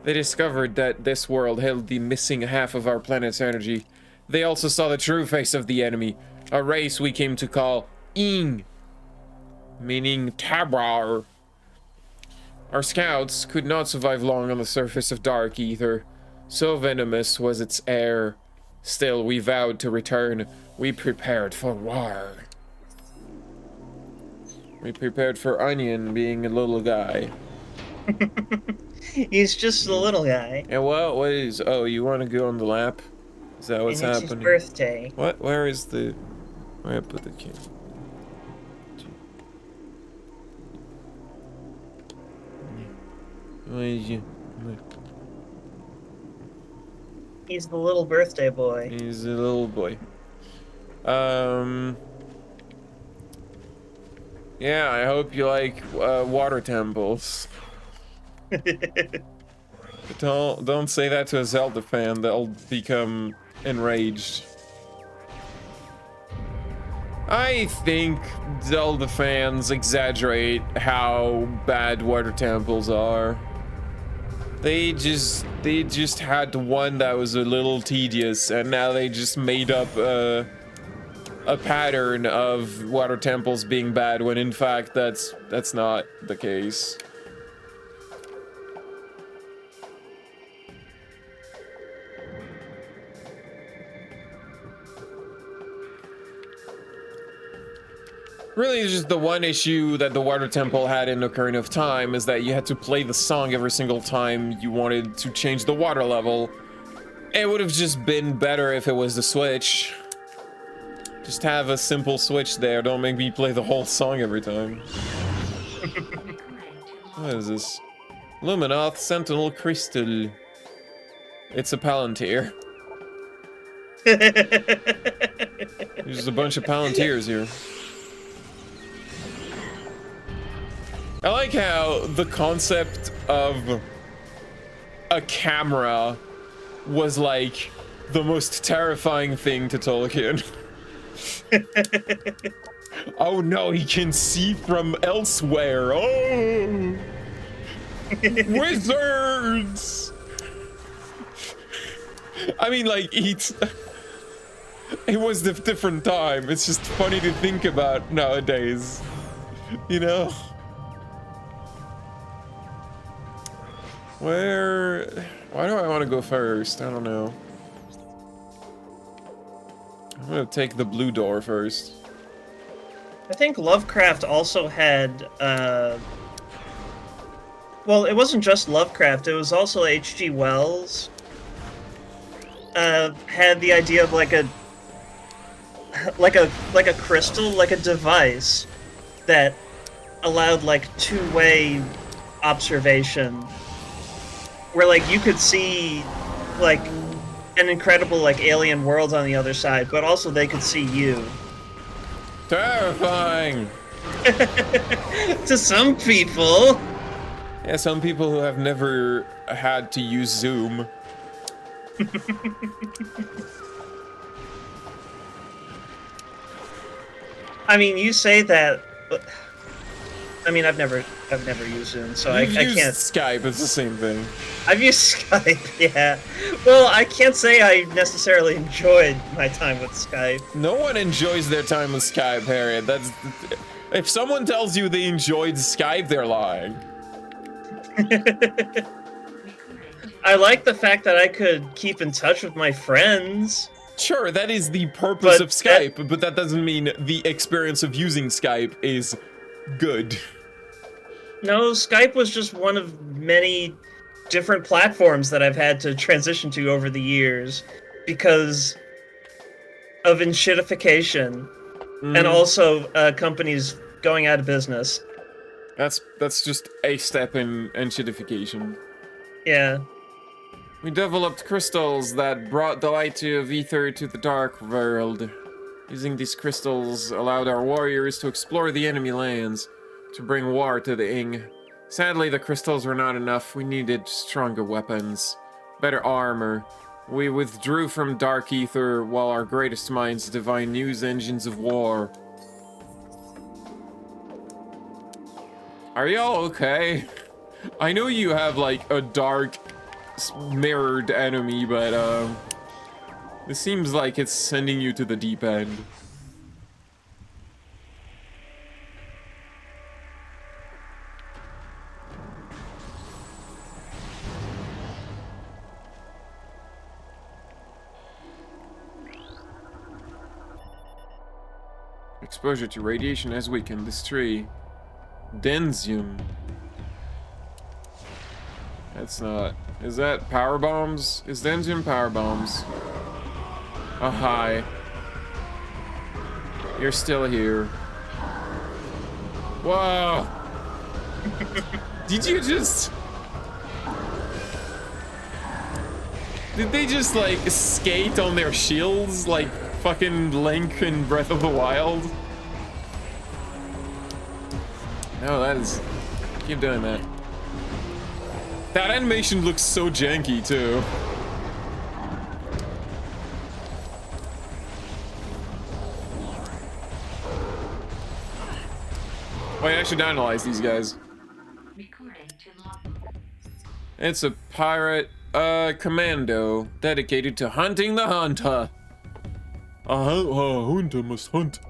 They discovered that this world held the missing half of our planet's energy. They also saw the true face of the enemy, a race we came to call Ing, meaning Tabar. Our scouts could not survive long on the surface of dark ether. So venomous was its air. Still, we vowed to return. We prepared for war. We prepared for Onion being a little guy. He's just a little guy. And what is... Oh, you want to go on the lap? Is that what's and it's happening? His birthday. What? Where is the... Where I put the camera? Where is you? He's the little birthday boy. He's a little boy. Yeah, I hope you like water temples. Don't say that to a Zelda fan. They'll become enraged. I think Zelda fans exaggerate how bad water temples are. They just had one that was a little tedious, and now they just made up a pattern of water temples being bad, when in fact that's not the case. Really, just the one issue that the Water Temple had in Ocarina of Time is that you had to play the song every single time you wanted to change the water level. It would have just been better if it was the Switch. Just have a simple Switch there, don't make me play the whole song every time. What is this? Luminoth Sentinel Crystal. It's a Palantir. There's a bunch of Palantirs here. I like how the concept of a camera was like the most terrifying thing to Tolkien. Oh no, he can see from elsewhere. Oh! Wizards! I mean, like, it was a different time. It's just funny to think about nowadays. You know? Why do I want to go first? I don't know. I'm gonna take the blue door first. I think Lovecraft also had, well, it wasn't just Lovecraft, it was also H.G. Wells. Had the idea of like a crystal, like a device that allowed like two-way observation, where like you could see like an incredible like alien world on the other side, but also they could see you. Terrifying. To some people. Yeah, some people who have never had to use Zoom. I mean, you say that, but I mean, I've never used Zoom, so I You've can't. used Skype, it's the same thing. I've used Skype, yeah. Well, I can't say I necessarily enjoyed my time with Skype. No one enjoys their time with Skype, Harriet. That's if someone tells you they enjoyed Skype, they're lying. I like the fact that I could keep in touch with my friends. Sure, that is the purpose But of Skype, but that doesn't mean the experience of using Skype is good. No, Skype was just one of many different platforms that I've had to transition to over the years because of enshittification and also companies going out of business. That's just a step in enshittification. Yeah. We developed crystals that brought the light of ether to the dark world. Using these crystals allowed our warriors to explore the enemy lands, to bring war to the Ing. Sadly, the crystals were not enough. We needed stronger weapons, better armor. We withdrew from dark ether while our greatest minds divine new engines of war. Are y'all okay? I know you have like a dark mirrored enemy, but this seems like it's sending you to the deep end. Exposure to radiation has weakened this tree. Denzium. That's not... Is that power bombs? Is Denzium power bombs? Oh, hi. You're still here. Whoa! Did you just... Did they just, like, skate on their shields like fucking Link in Breath of the Wild? No, that is... Keep doing that. That animation looks so janky, too. Wait, I should analyze these guys. It's a pirate, commando dedicated to hunting the hunter. A hunter must hunt.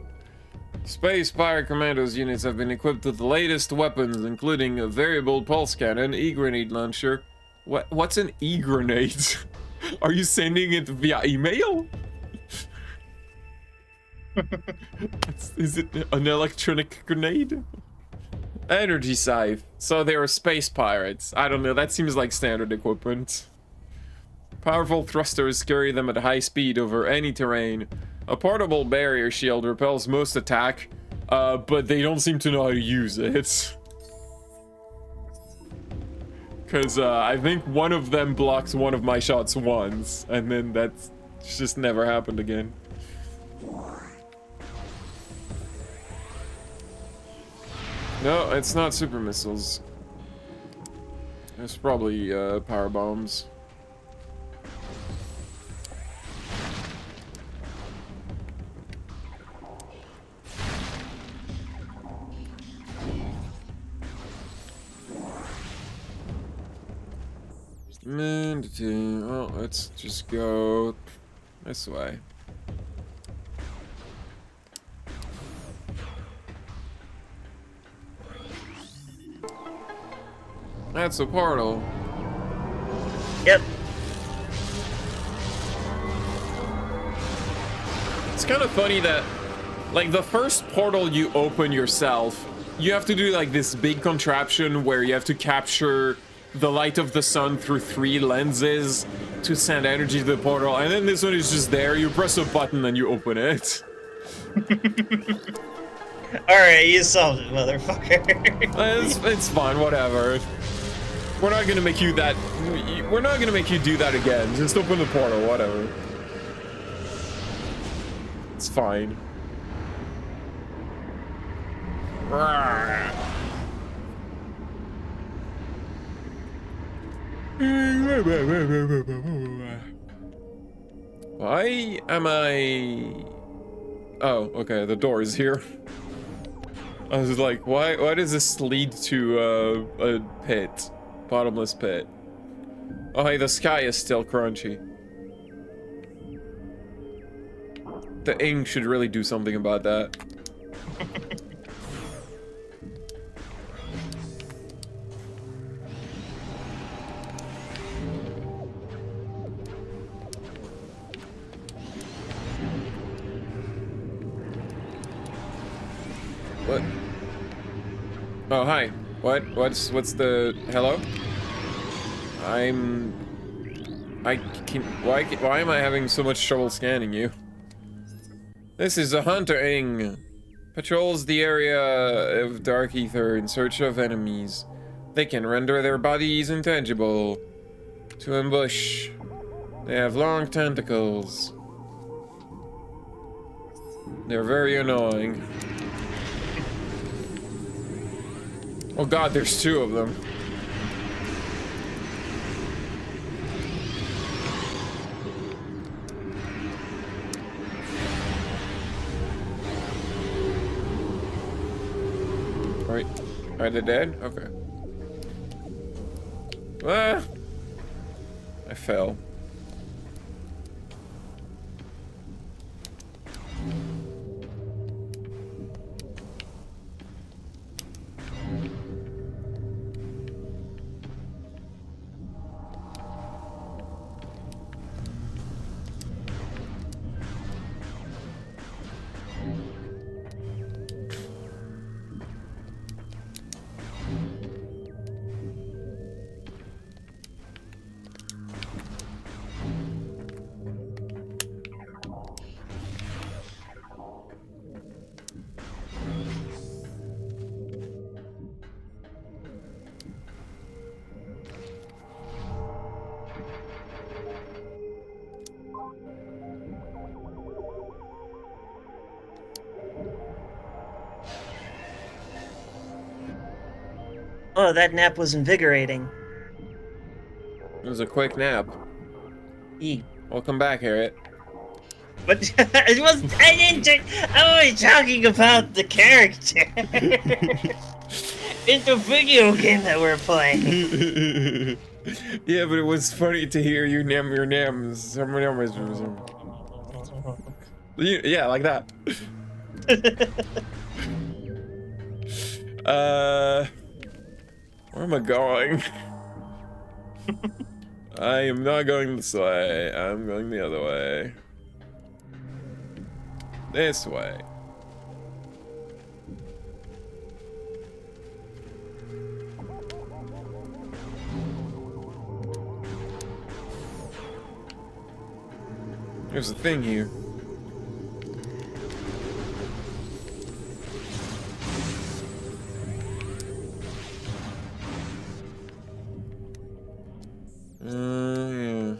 Space Pirate Commandos units have been equipped with the latest weapons, including a variable pulse cannon, e-grenade launcher. What's an e-grenade? Are you sending it via email? Is it an electronic grenade? Energy scythe. So they are space pirates. I don't know, that seems like standard equipment. Powerful thrusters carry them at high speed over any terrain. A portable barrier shield repels most attack, but they don't seem to know how to use it. Because I think one of them blocks one of my shots once, and then that's just never happened again. No, it's not super missiles. It's probably power bombs. Well, let's just go this way. That's a portal. Yep. It's kind of funny that, like, the first portal you open yourself, you have to do, like, this big contraption where you have to capture the light of the sun through 3 lenses to send energy to the portal, and then this one is just there, you press a button and you open it. Alright, you solved it, motherfucker. It's fine, whatever. We're not gonna make you that. We're not gonna make you do that again. Just open the portal, whatever. It's fine. Why am I... Oh, okay, the door is here. I was like, why does this lead to a pit? Bottomless pit. Oh, hey, the sky is still crunchy. The ink should really do something about that. What? Oh, hi. What's the... Hello? Why am I having so much trouble scanning you? This is a hunter-ing. Patrols the area of Dark Ether in search of enemies. They can render their bodies intangible. To ambush. They have long tentacles. They're very annoying. Oh god, there's two of them. Right. Are they dead? Okay. Ah! I fell. Oh, that nap was invigorating. It was a quick nap. E. Welcome back, Harriet. But I was talking about the character. It's a video game that we're playing. Yeah, but it was funny to hear you name your names. Yeah, like that. Where am I going? I am not going this way. I'm going the other way. This way. There's a thing here. Yeah.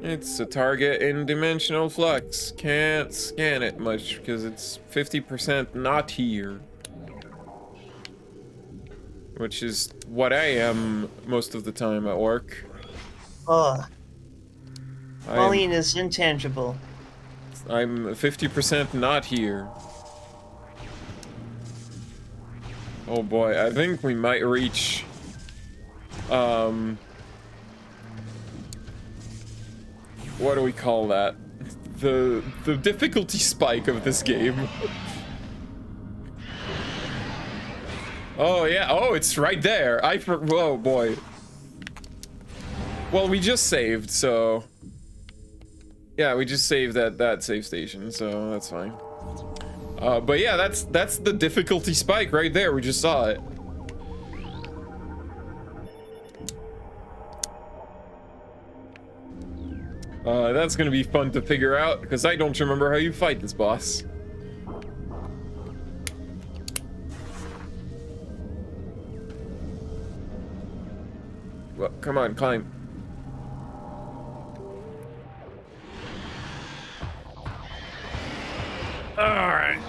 It's a target in dimensional flux. Can't scan it much because it's 50% not here. Which is what I am most of the time at work. Oh. Pauline is intangible. I'm 50% not here. Oh boy, I think we might reach... what do we call that? The difficulty spike of this game. Oh yeah, oh it's right there. Whoa boy. Well, we just saved, so... Yeah, we just saved at that save station, so that's fine. But yeah, that's the difficulty spike right there. We just saw it. That's gonna be fun to figure out, because I don't remember how you fight this boss. Well, come on, climb. Alright.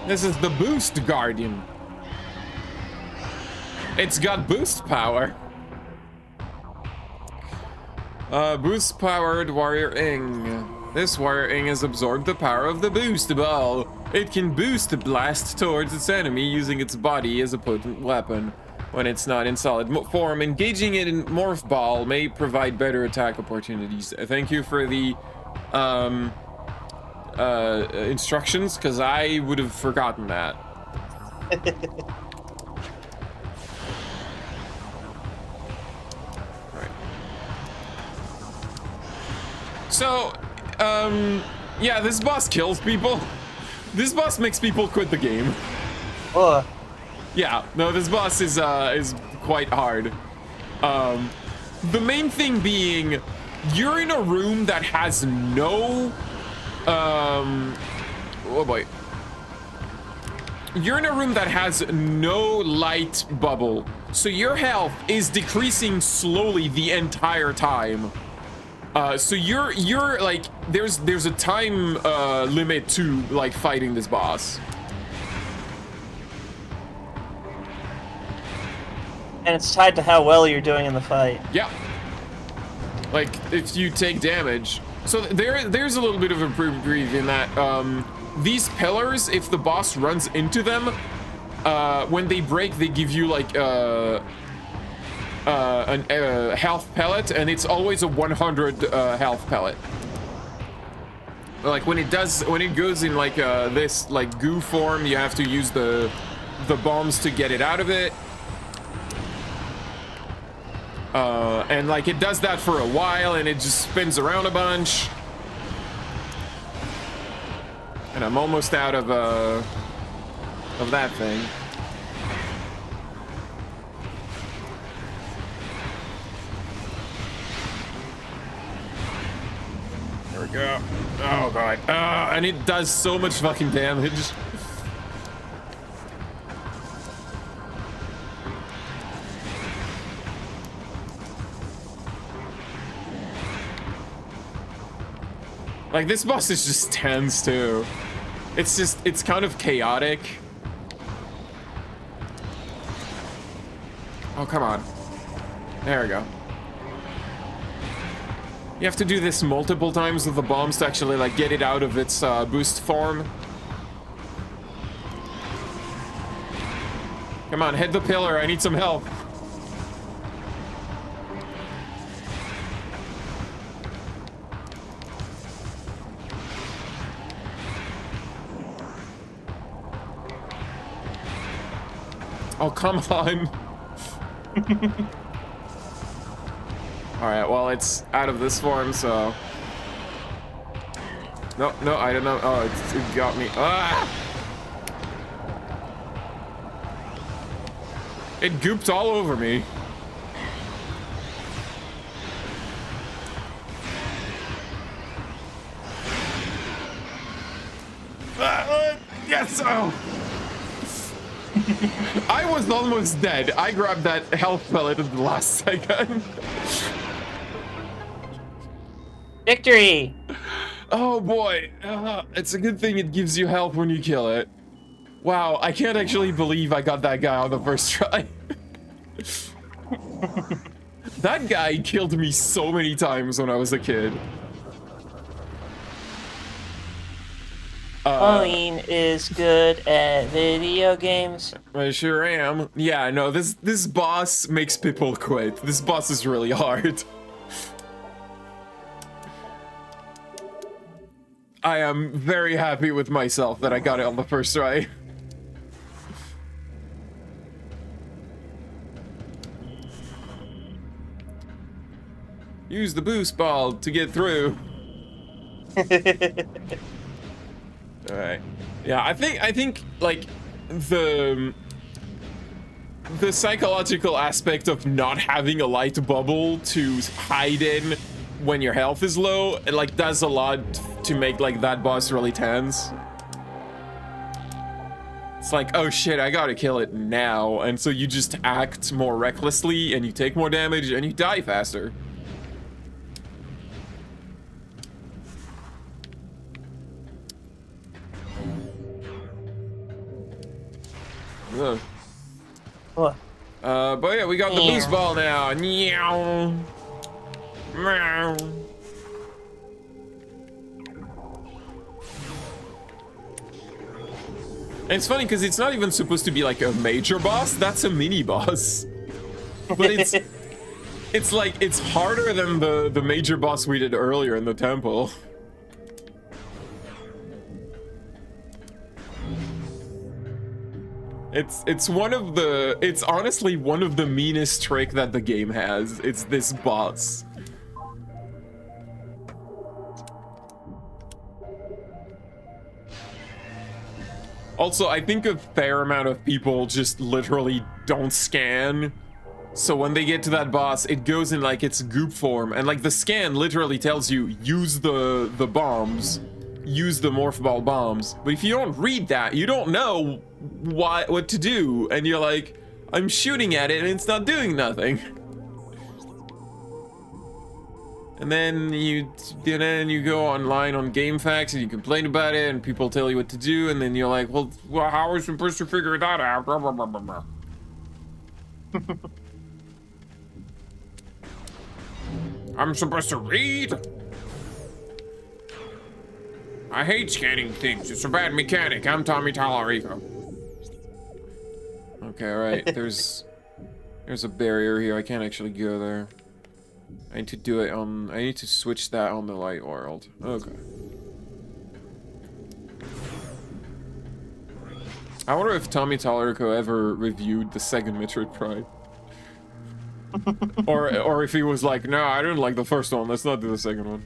This is the Boost Guardian. It's got boost power. Boost powered Warrior Ing. This Warrior Ing has absorbed the power of the Boost Ball. It can boost the blast towards its enemy using its body as a potent weapon. When it's not in solid form, engaging it in Morph Ball may provide better attack opportunities. Thank you for the instructions, because I would have forgotten that. Right. So, yeah, this boss kills people. This boss makes people quit the game. Yeah, no, this boss is quite hard. The main thing being, you're in a room that has no, oh boy. You're in a room that has no light bubble, so your health is decreasing slowly the entire time. So you're like, there's a time limit to like fighting this boss. And it's tied to how well you're doing in the fight. Yeah. Like, if you take damage. So there's a little bit of a reprieve in that, these pillars, if the boss runs into them, when they break, they give you, like, a health pellet, and it's always a 100 health pellet. Like, when it goes in, like, this, like, goo form, you have to use the bombs to get it out of it. And like it does that for a while and it just spins around a bunch. And I'm almost out of that thing. There we go. Oh god. And it does so much fucking damage. Like, this boss is just tense, too. It's kind of chaotic. Oh, come on. There we go. You have to do this multiple times with the bombs to actually, like, get it out of its boost form. Come on, hit the pillar. I need some help. Oh, come on. Alright, well, it's out of this form, so... No, I don't know. Oh, it got me. Ah! It gooped all over me. Yes! Oh! I was almost dead. I grabbed that health pellet at the last second. Victory! Oh boy. It's a good thing it gives you health when you kill it. Wow, I can't actually believe I got that guy on the first try. That guy killed me so many times when I was a kid. Pauline is good at video games. I sure am. Yeah, no, this boss makes people quit. This boss is really hard. I am very happy with myself that I got it on the first try. Use the boost ball to get through. Alright. Yeah, I think like the psychological aspect of not having a light bubble to hide in when your health is low, it like does a lot to make like that boss really tense. It's like, oh shit, I gotta kill it now, and so you just act more recklessly and you take more damage and you die faster. Ugh. What? But yeah, we got the boost ball now. Meow. Meow. And it's funny because it's not even supposed to be like a major boss. That's a mini boss. But it's like it's harder than the major boss we did earlier in the temple. It's honestly one of the meanest trick that the game has. It's this boss. Also, I think a fair amount of people just literally don't scan. So when they get to that boss, it goes in like its goop form, and like the scan literally tells you use the bombs, use the morph ball bombs. But if you don't read that, you don't know what to do, and you're like, I'm shooting at it and it's not doing nothing. And then you go online on GameFAQs and you complain about it, and people tell you what to do, and then you're like, well how are we supposed to figure that out? Blah, blah, blah, blah, blah. I'm supposed to read? I hate scanning things. It's a bad mechanic. I'm Tommy Tallarico. Okay, right. There's a barrier here. I can't actually go there. I need to do it on... I need to switch that on the light world. Okay. I wonder if Tommy Tallarico ever reviewed the second Metroid Prime. or if he was like, no, I didn't like the first one. Let's not do the second one.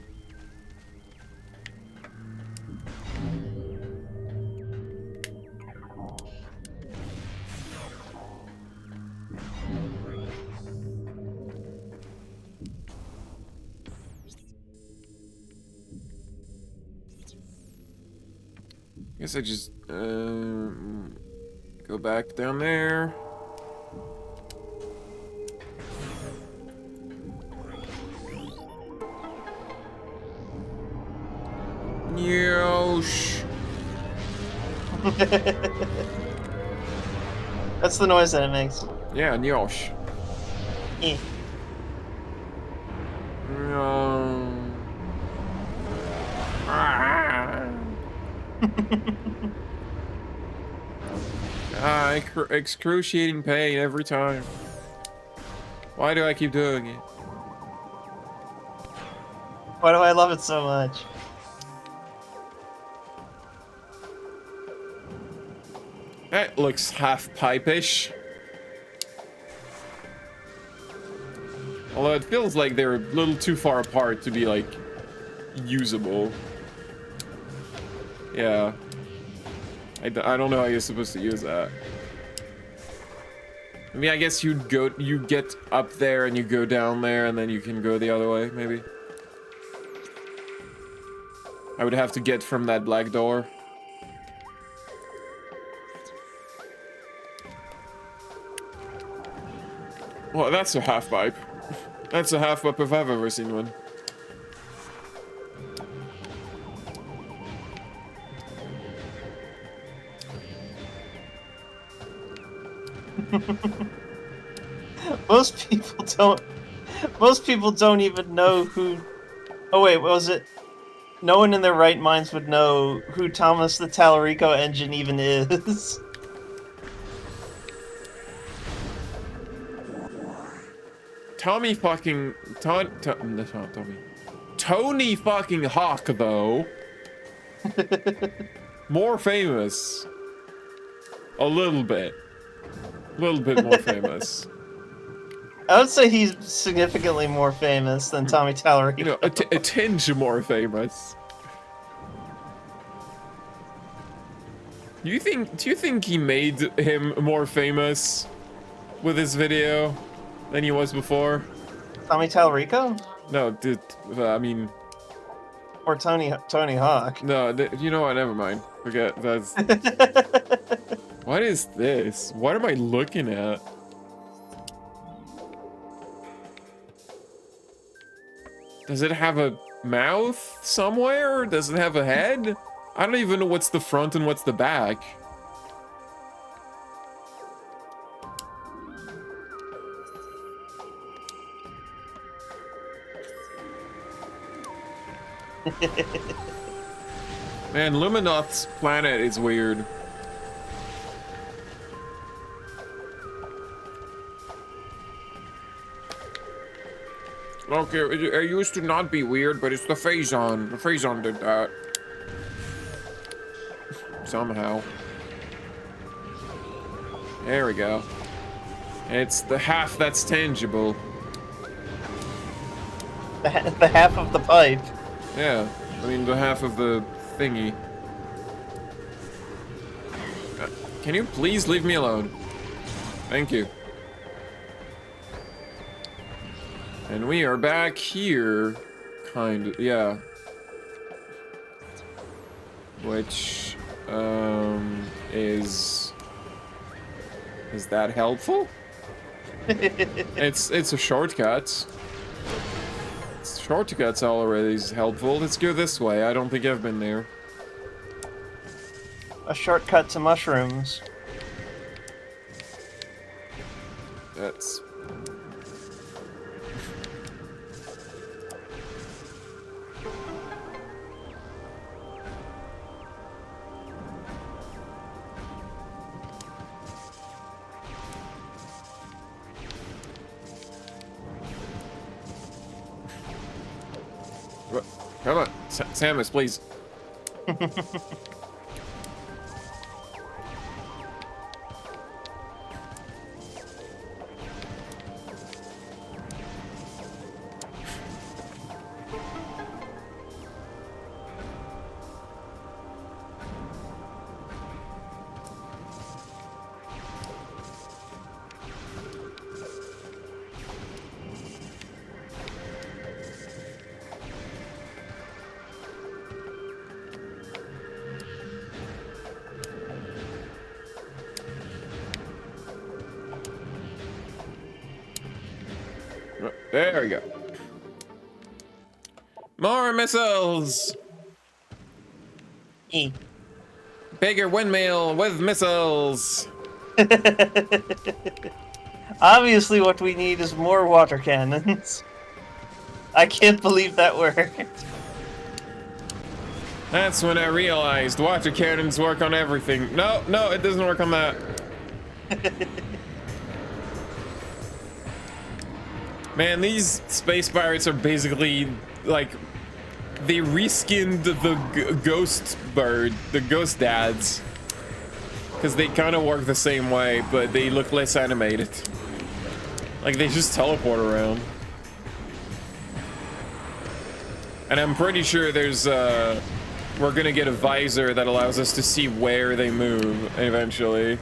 Guess I just go back down there. Yosh. That's the noise that it makes. Yeah, Nyosh. Eh. Excruciating pain every time. Why do I keep doing it? Why do I love it so much? That looks half pipe-ish. Although it feels like they're a little too far apart to be, like, usable. Yeah. I don't know how you're supposed to use that. I mean, I guess you get up there and you go down there and then you can go the other way, maybe. I would have to get from that black door. Well, that's a half pipe. That's a half pipe if I've ever seen one. Most people don't even know who... Oh wait, what was it? No one in their right minds would know who Thomas the Tallarico Engine even is. Tommy fucking... That's not Tommy. Tony fucking Hawk, though. More famous. A little bit. A little bit more famous. I would say he's significantly more famous than Tommy Tallarico. You know, a tinge more famous. Do you think he made him more famous with his video than he was before? Tommy Tallarico? No, I mean, Or Tony Hawk. no, you know what? Never mind. Forget that's. What is this? What am I looking at? Does it have a mouth somewhere? Does it have a head? I don't even know what's the front and what's the back. Man, Luminoth's planet is weird. Okay, it used to not be weird, but it's the Phazon. The Phazon did that. Somehow. There we go. It's the half that's tangible. The half of the pipe. Yeah, I mean the half of the thingy. Can you please leave me alone? Thank you. And we are back here, kind of, yeah. Which, is that helpful? It's a shortcut. Shortcuts already is helpful. Let's go this way. I don't think I've been there. A shortcut to mushrooms. That's... Come on, Samus, please. There we go. More missiles! E. Bigger windmill with missiles! Obviously what we need is more water cannons. I can't believe that worked. That's when I realized water cannons work on everything. No, no, it doesn't work on that. Man, these space pirates are basically like they reskinned the ghost bird, the ghost dads, because they kind of work the same way, but they look less animated. Like they just teleport around. And I'm pretty sure there's we're gonna get a visor that allows us to see where they move eventually.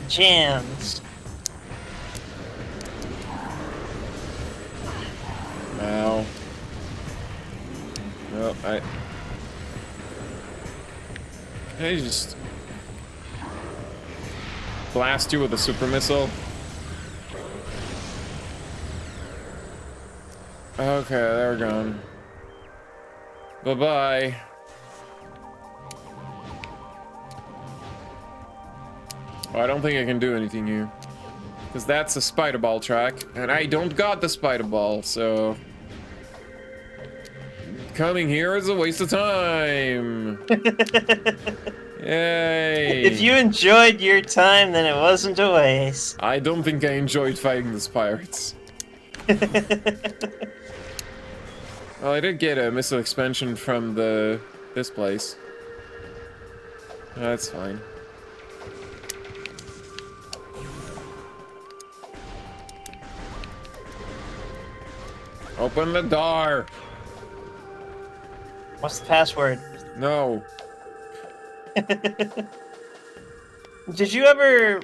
Jams. Ow. No, I just blast you with a super missile. Okay, they're gone. Bye-bye. I don't think I can do anything here. Because that's a spider ball track, and I don't got the spider ball, so... Coming here is a waste of time! Yay! If you enjoyed your time, then it wasn't a waste. I don't think I enjoyed fighting these pirates. Well, I did get a missile expansion from this place. That's fine. Open the door. What's the password? No. Did you ever?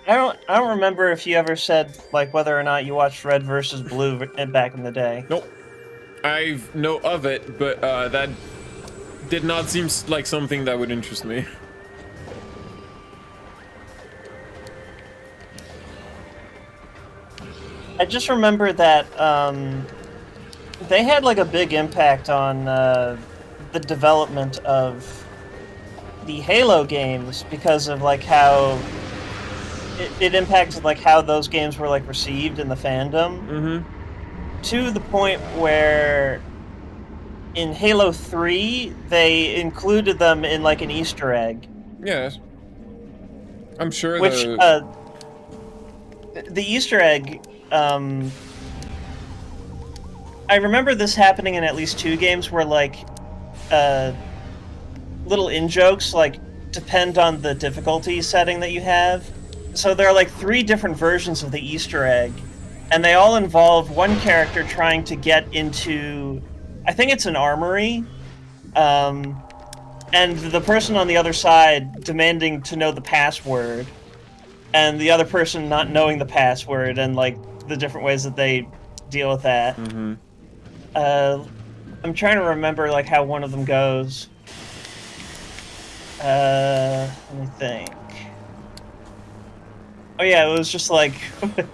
I don't remember if you ever said like whether or not you watched Red versus Blue back in the day. Nope. I know of it, but that did not seem like something that would interest me. I just remember that they had like a big impact on the development of the Halo games because of like how it impacted like how those games were like received in the fandom. Mm-hmm. To the point where in Halo 3 they included them in like an Easter egg. Yes. I'm sure Which the Easter egg, I remember this happening in at least 2 games where like little in-jokes like depend on the difficulty setting that you have. So there are like 3 different versions of the Easter egg, and they all involve one character trying to get into, I think it's an armory, and the person on the other side demanding to know the password, and the other person not knowing the password, and like the different ways that they deal with that. Mm-hmm. I'm trying to remember like how one of them goes. Let me think. Oh yeah, it was just like what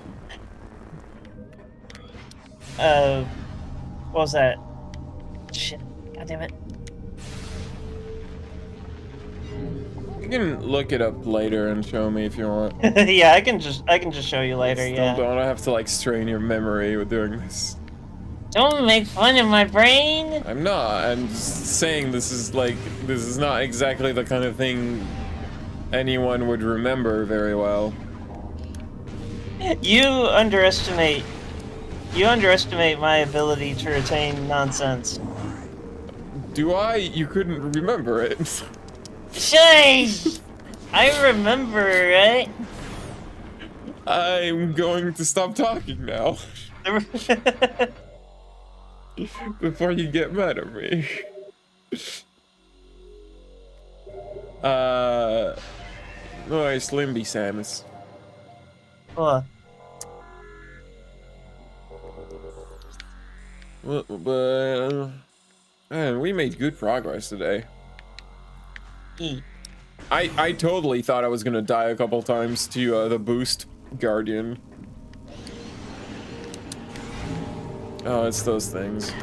was that? Shit. God damn it. You can look it up later and show me if you want. Yeah, I can just show you later, yeah. Don't have to like strain your memory with doing this. Don't make fun of my brain. I'm not. I'm just saying this is not exactly the kind of thing anyone would remember very well. You underestimate my ability to retain nonsense. Do I? You couldn't remember it. Shush! I remember, right? I'm going to stop talking now. Before you get mad at me. Oh, Slimby Samus. What? Well, man, we made good progress today. I totally thought I was gonna die a couple times to the boost guardian. Oh, it's those things.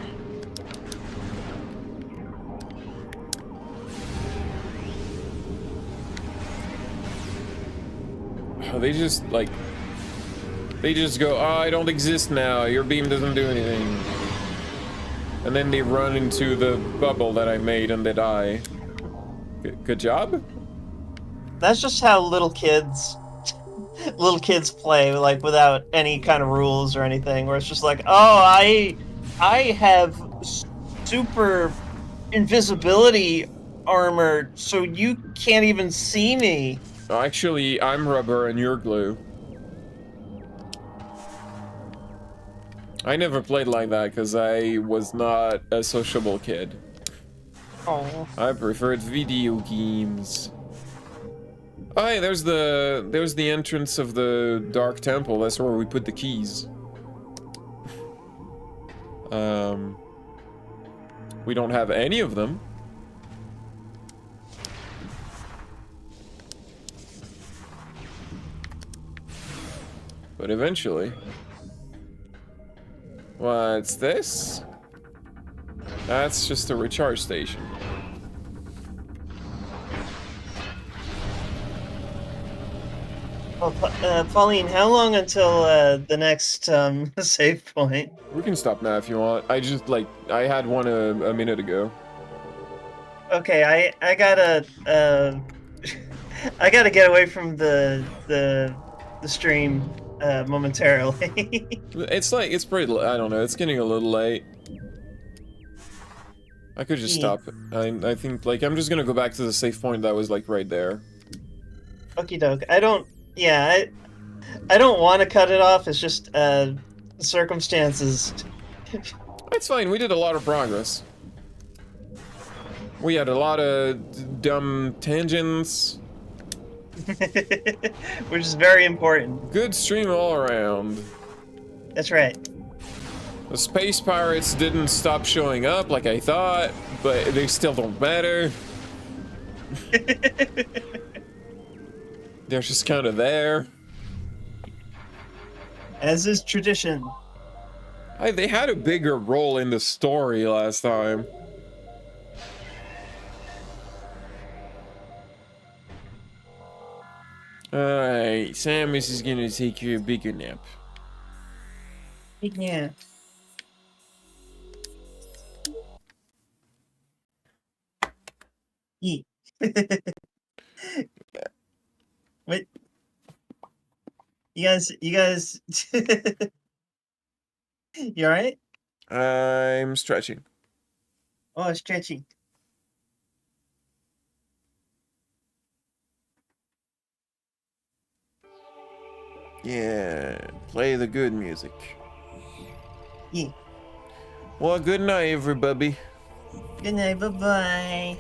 Oh, they just go, oh, I don't exist now, your beam doesn't do anything. And then they run into the bubble that I made and they die. Good job? That's just how little kids play, like without any kind of rules or anything, where it's just like, oh, I have super invisibility armor, so you can't even see me. Actually, I'm rubber and you're glue. I never played like that because I was not a sociable kid. Oh. I preferred video games. Oh, hey, there's the entrance of the Dark Temple. That's where we put the keys. We don't have any of them. But eventually. What's this? That's just a recharge station. Well, Pauline, how long until the next save point? We can stop now if you want. I just I had one a minute ago. Okay, I gotta I gotta get away from the stream momentarily. It's pretty. I don't know. It's getting a little late. I could just stop. I think I'm just gonna go back to the save point that was right there. Okie doke. I don't want to cut it off. It's just circumstances. It's fine. We did a lot of progress. We had a lot of dumb tangents. Which is very important. Good stream all around. That's right. The space pirates didn't stop showing up like I thought, but they still don't matter. They're just kind of there. As is tradition. They had a bigger role in the story last time. Alright, Samus is gonna take you a bigger nap. Yeah. Eat. Wait. You guys, you alright? I'm stretching. Oh, stretching. Yeah, play the good music. Yeah. Well, good night, everybody. Good night, bye-bye.